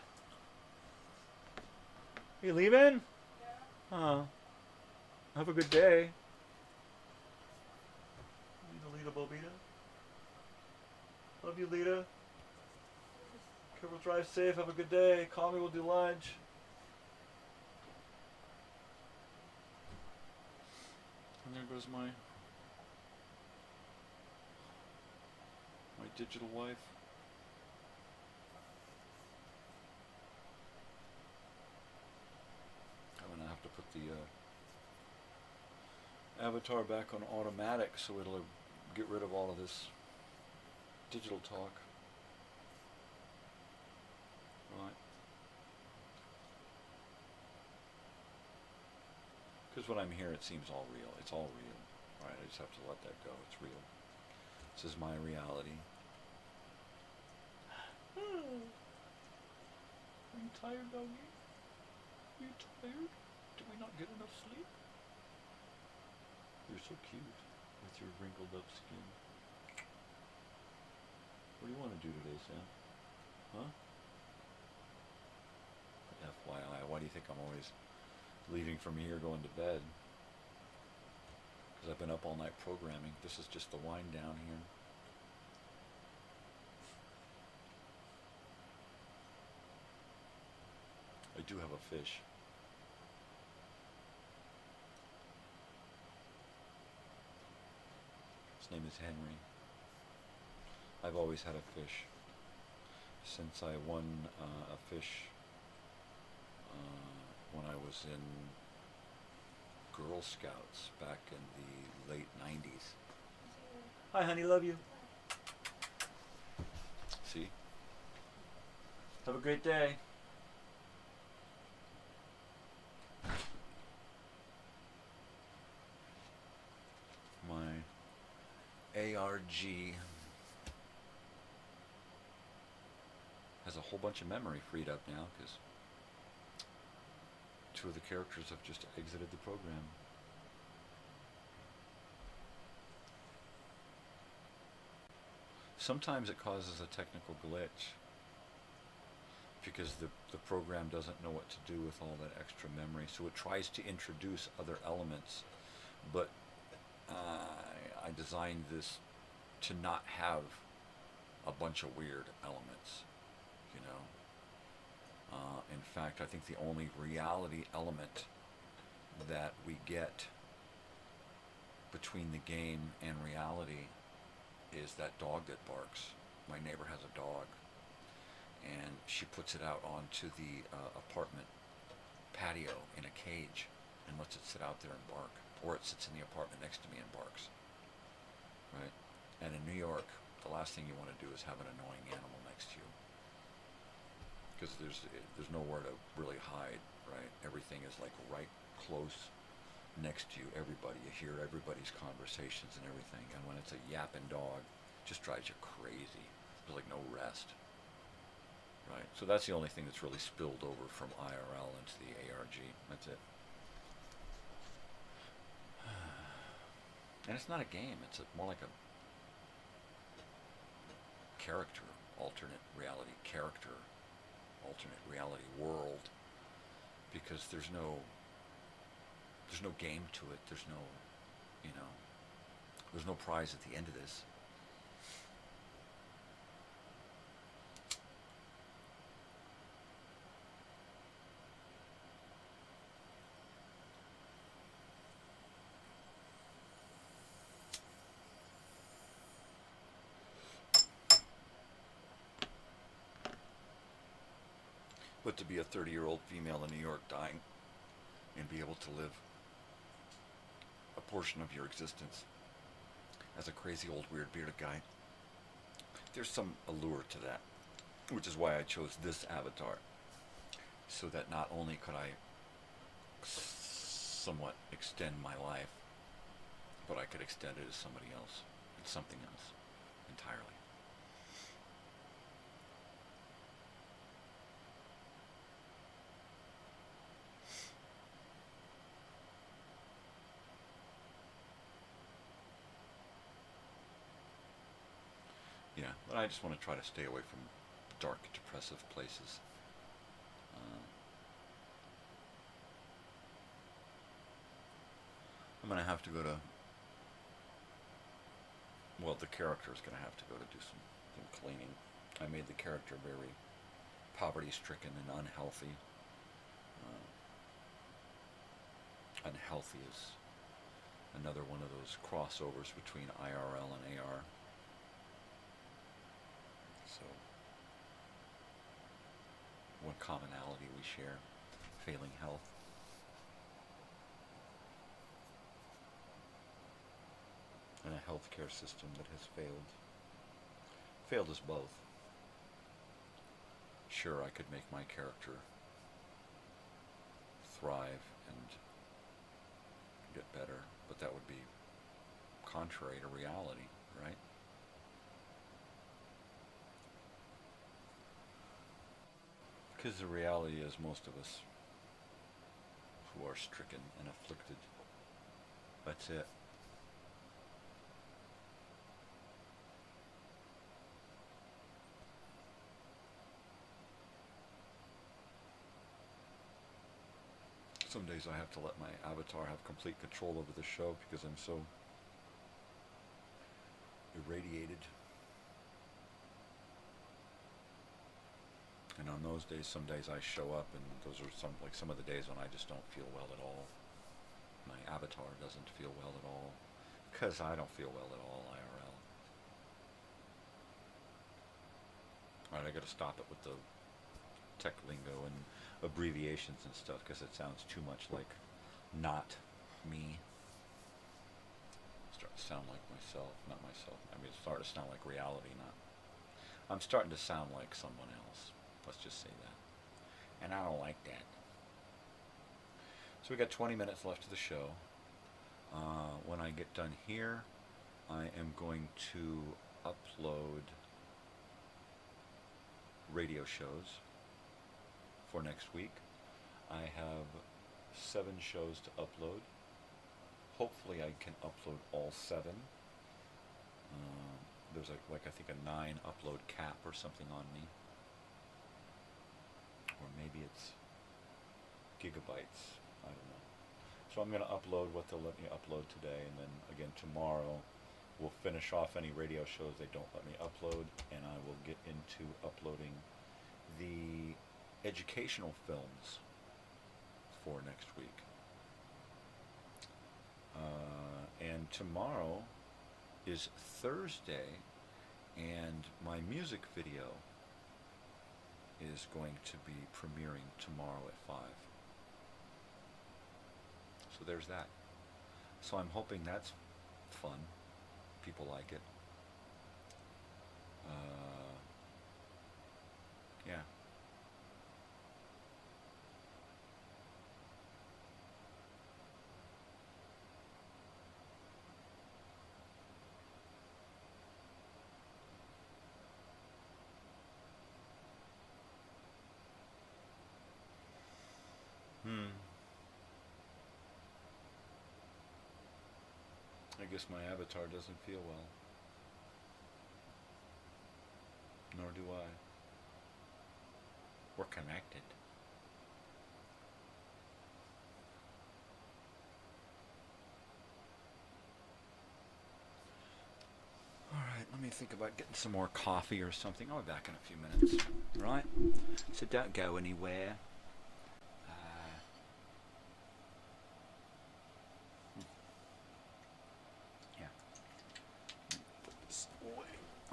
You leaving? Yeah. Oh. Have a good day. Lita Bobita. Love you, Lita. Okay, we'll drive safe. Have a good day. Call me. We'll do lunch. And there goes my digital wife. I'm gonna have to put the avatar back on automatic so it'll get rid of all of this digital talk. Right. Because when I'm here, it seems all real. It's all real. Right, I just have to let that go. It's real. This is my reality. Are you tired, doggy? you tired? Did we not get enough sleep? You're so cute with your wrinkled up skin. What do you want to do today, Sam? Huh? FYI, why do you think I'm always leaving from here going to bed? Because I've been up all night programming. This is just the wind down here. I do have a fish. His name is Henry. I've always had a fish. Since I won a fish when I was in Girl Scouts back in the late 90s. Hi, honey, love you. See? Have a great day. My ARG has a whole bunch of memory freed up now because two of the characters have just exited the program. Sometimes it causes a technical glitch because the program doesn't know what to do with all that extra memory, so it tries to introduce other elements, but I designed this to not have a bunch of weird elements, you know. In fact, I think the only reality element that we get between the game and reality is that dog that barks. My neighbor has a dog, and she puts it out onto the apartment patio in a cage and lets it sit out there and bark, or it sits in the apartment next to me and barks, right? And in New York, the last thing you want to do is have an annoying animal next to you, because there's nowhere to really hide, right? Everything is like right close next to you, everybody. You hear everybody's conversations and everything, and when it's a yapping dog, it just drives you crazy. There's like no rest, right? So that's the only thing that's really spilled over from IRL into the ARG. That's it. And it's not a game, it's more like a character, alternate reality character, alternate reality world, because there's no game to it. There's no, there's no prize at the end of this. But to be a 30-year-old female in New York dying and be able to live a portion of your existence as a crazy old weird bearded guy, there's some allure to that, which is why I chose this avatar, so that not only could I somewhat extend my life, but I could extend it as somebody else and something else entirely. Yeah, but I just want to try to stay away from dark, depressive places. I'm going to have to go to... Well, the character is going to have to go to do some cleaning. I made the character very poverty-stricken and unhealthy. Unhealthy is another one of those crossovers between IRL and AR. So, one commonality we share, failing health. And a healthcare system that has failed. Failed us both. Sure, I could make my character thrive and get better, but that would be contrary to reality, right? Because the reality is most of us who are stricken and afflicted. That's it. Some days I have to let my avatar have complete control over the show because I'm so irradiated. And on those days, some days I show up, and those are some of the days when I just don't feel well at all. My avatar doesn't feel well at all, because I don't feel well at all, IRL. Alright, I gotta stop it with the tech lingo and abbreviations and stuff, because it sounds too much like not me. Start to sound like myself, not myself. I mean, it's starting to sound like reality, not. I'm starting to sound like someone else. Let's just say that. And I don't like that. So we got 20 minutes left of the show. When I get done here, I am going to upload radio shows for next week. I have 7 shows to upload. Hopefully I can upload all 7. There's like I think a 9 upload cap or something on me. Or maybe it's gigabytes. I don't know. So I'm going to upload what they'll let me upload today, and then again tomorrow we'll finish off any radio shows they don't let me upload, and I will get into uploading the educational films for next week. And tomorrow is Thursday, and my music video is going to be premiering tomorrow at 5. So there's that. So I'm hoping that's fun. People like it. Yeah. I guess my avatar doesn't feel well. Nor do I. We're connected. Alright, let me think about getting some more coffee or something. I'll be back in a few minutes. Right? So don't go anywhere.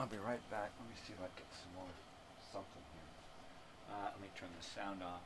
I'll be right back. Let me see if I can get some more something here. Let me turn the sound off.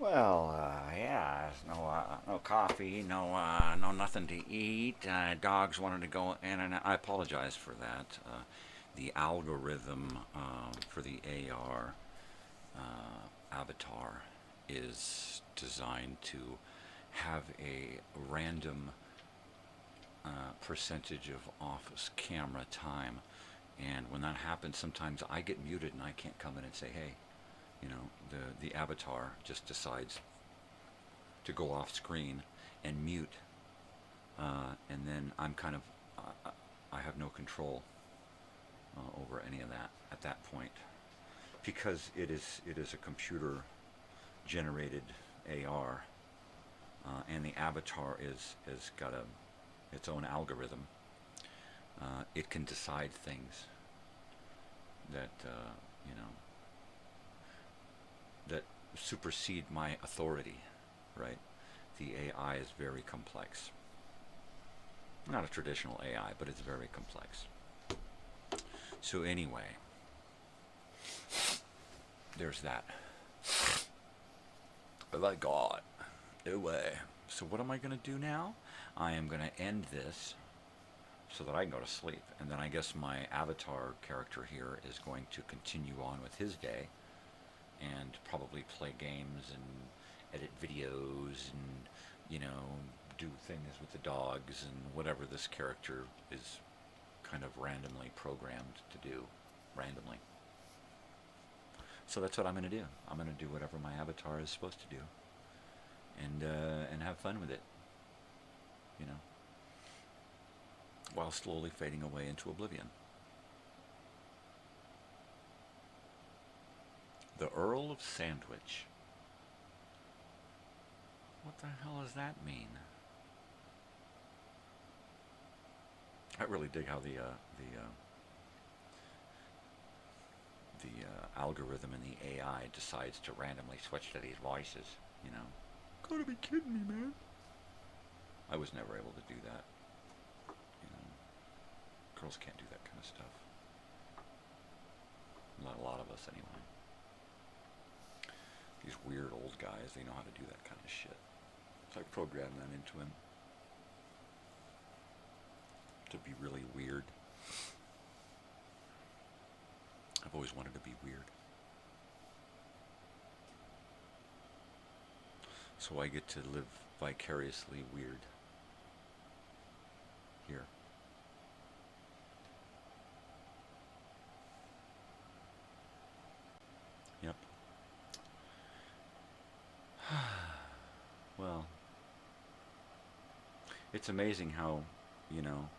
Well, yeah, there's no coffee, no nothing to eat. Dogs wanted to go in, and I apologize for that. The algorithm for the AR avatar is designed to have a random percentage of office camera time, and when that happens, sometimes I get muted and I can't come in and say, hey. You know, the avatar just decides to go off screen and mute, and then I'm kind of, I have no control over any of that at that point, because it is a computer generated AR, and the avatar is got its own algorithm. It can decide things that you know, that supersede my authority, right? The AI is very complex. Not a traditional AI, but it's very complex. So anyway, there's that. Oh my God. Anyway, so what am I going to do now? I am going to end this so that I can go to sleep. And then I guess my avatar character here is going to continue on with his day, and probably play games and edit videos and, you know, do things with the dogs and whatever this character is kind of randomly programmed to do, randomly. So that's what I'm going to do. I'm going to do whatever my avatar is supposed to do, and have fun with it, you know, while slowly fading away into oblivion. The Earl of Sandwich. What the hell does that mean? I really dig how the algorithm in the AI decides to randomly switch to these voices, you know. Gotta be kidding me, man. I was never able to do that. You know, girls can't do that kind of stuff. Not a lot of us, anyway. These weird old guys, they know how to do that kind of shit. So I programmed that into him to be really weird. I've always wanted to be weird. So I get to live vicariously weird here. Yep. Well, it's amazing how, you know,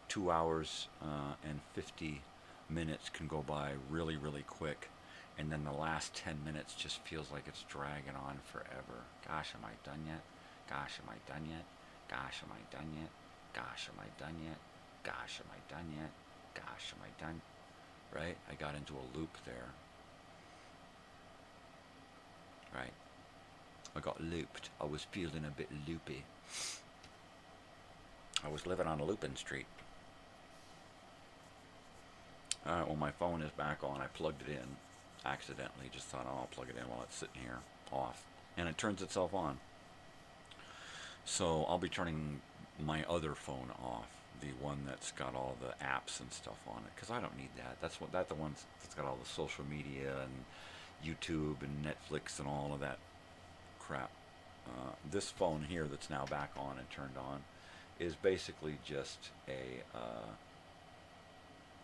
2 hours and 50 minutes can go by really, really quick, and then the last 10 minutes just feels like it's dragging on forever. Gosh, am I done yet? Gosh, am I done yet? Gosh, am I done yet? Gosh, am I done yet? Gosh, am I done yet? Gosh, am I done? Right? I got into a loop there. Right. I got looped. I was feeling a bit loopy. I was living on Lupin Street. Alright, well, my phone is back on. I plugged it in accidentally. Just thought, oh, I'll plug it in while it's sitting here off. And it turns itself on. So I'll be turning my other phone off, the one that's got all the apps and stuff on it, because I don't need that. That's the one that's got all the social media and YouTube and Netflix and all of that crap. This phone here that's now back on and turned on is basically just a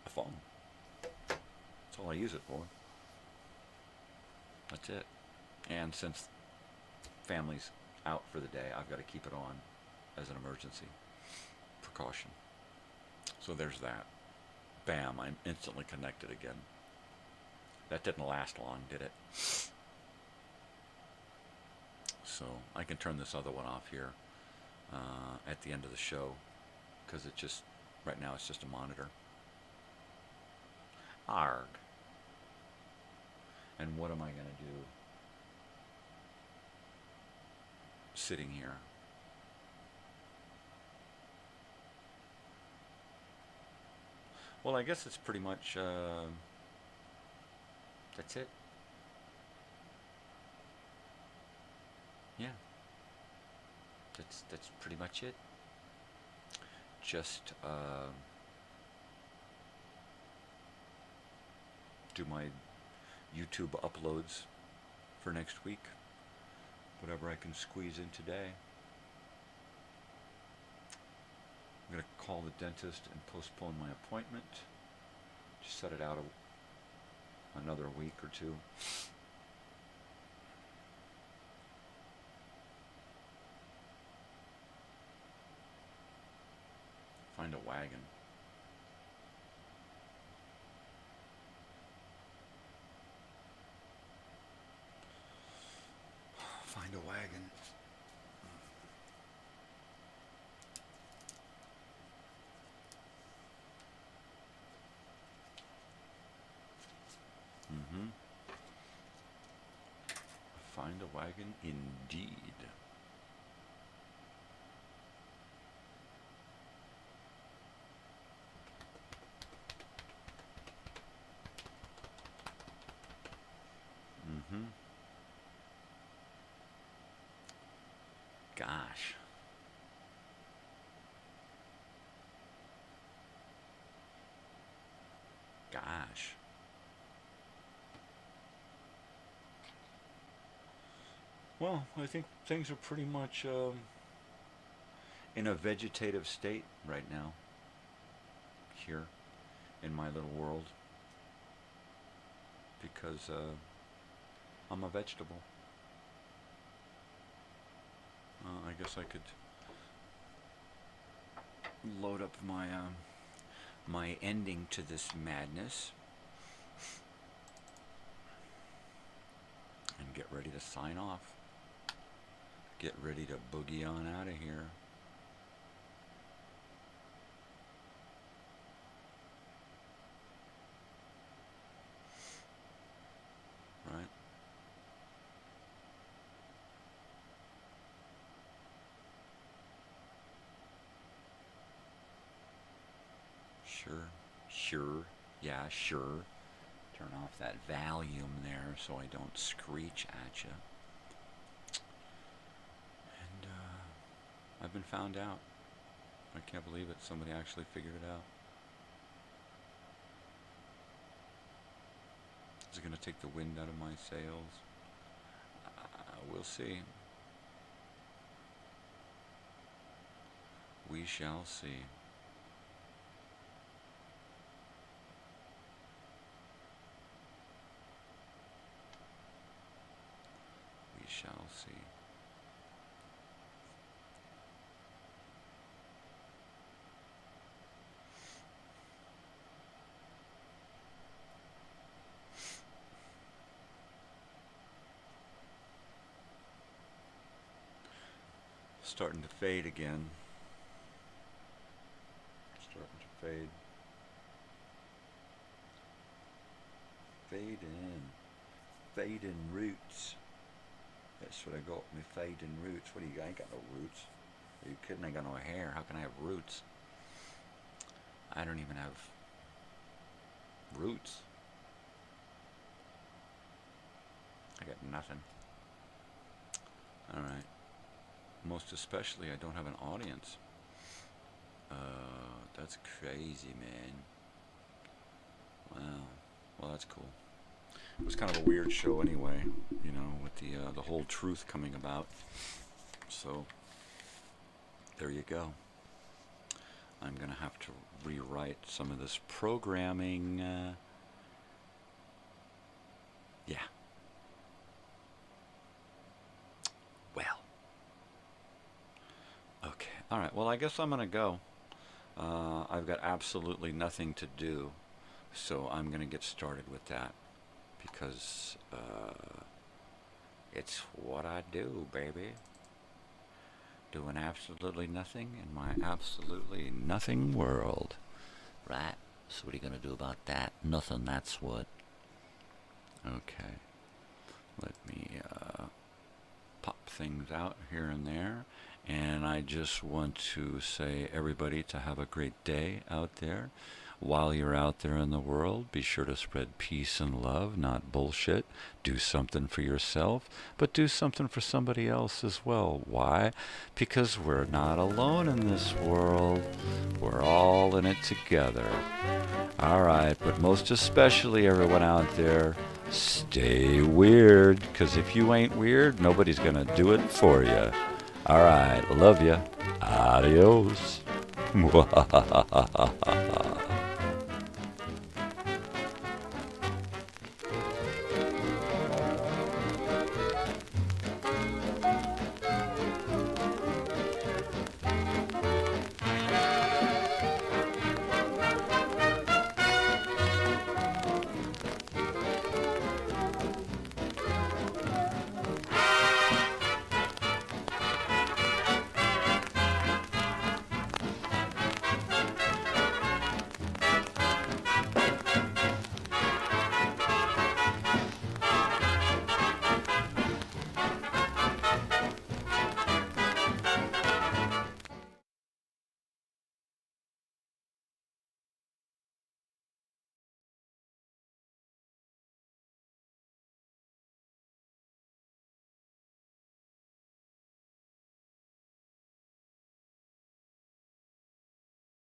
phone. That's all I use it for. That's it. And since family's out for the day, I've got to keep it on as an emergency precaution. So there's that. Bam, I'm instantly connected again. That didn't last long, did it? So I can turn this other one off here at the end of the show, because it just, right now it's just a monitor. Arg. And what am I going to do sitting here? Well, I guess it's pretty much, that's it. yeah, that's pretty much it. Just do my YouTube uploads for next week, whatever I can squeeze in today. I'm going to call the dentist and postpone my appointment. Just set it out another week or two. Find a wagon. Find a wagon. Find a wagon indeed. Gosh. Gosh. Well, I think things are pretty much in a vegetative state right now here in my little world, because I'm a vegetable. I guess I could load up my my ending to this madness and get ready to sign off. Get ready to boogie on out of here. Right? Sure. Yeah, sure. Turn off that volume there so I don't screech at you. And I've been found out. I can't believe it. Somebody actually figured it out. Is it going to take the wind out of my sails? We'll see. We shall see. We shall see. Starting to fade again. Starting to fade. Fade in. Fading roots. That's what I got, me fading roots. What do you got? I ain't got no roots. Are you kidding? I got no hair. How can I have roots? I don't even have roots. I got nothing. Alright. Most especially, I don't have an audience. That's crazy, man. Wow. Well, that's cool. It was kind of a weird show anyway, you know, with the whole truth coming about. So, there you go. I'm going to have to rewrite some of this programming. Yeah. Well. Okay. All right. Well, I guess I'm going to go. I've got absolutely nothing to do, so I'm going to get started with that because it's what I do, baby. Doing absolutely nothing in my absolutely nothing world. Right? So what are you going to do about that? Nothing, that's what. Okay. Let me pop things out here and there. And I just want to say, everybody, to have a great day out there. While you're out there in the world, be sure to spread peace and love, not bullshit. Do something for yourself, but do something for somebody else as well. Why? Because we're not alone in this world. We're all in it together. All right, but most especially everyone out there, stay weird, because if you ain't weird, nobody's going to do it for you. All right, love ya. Adios.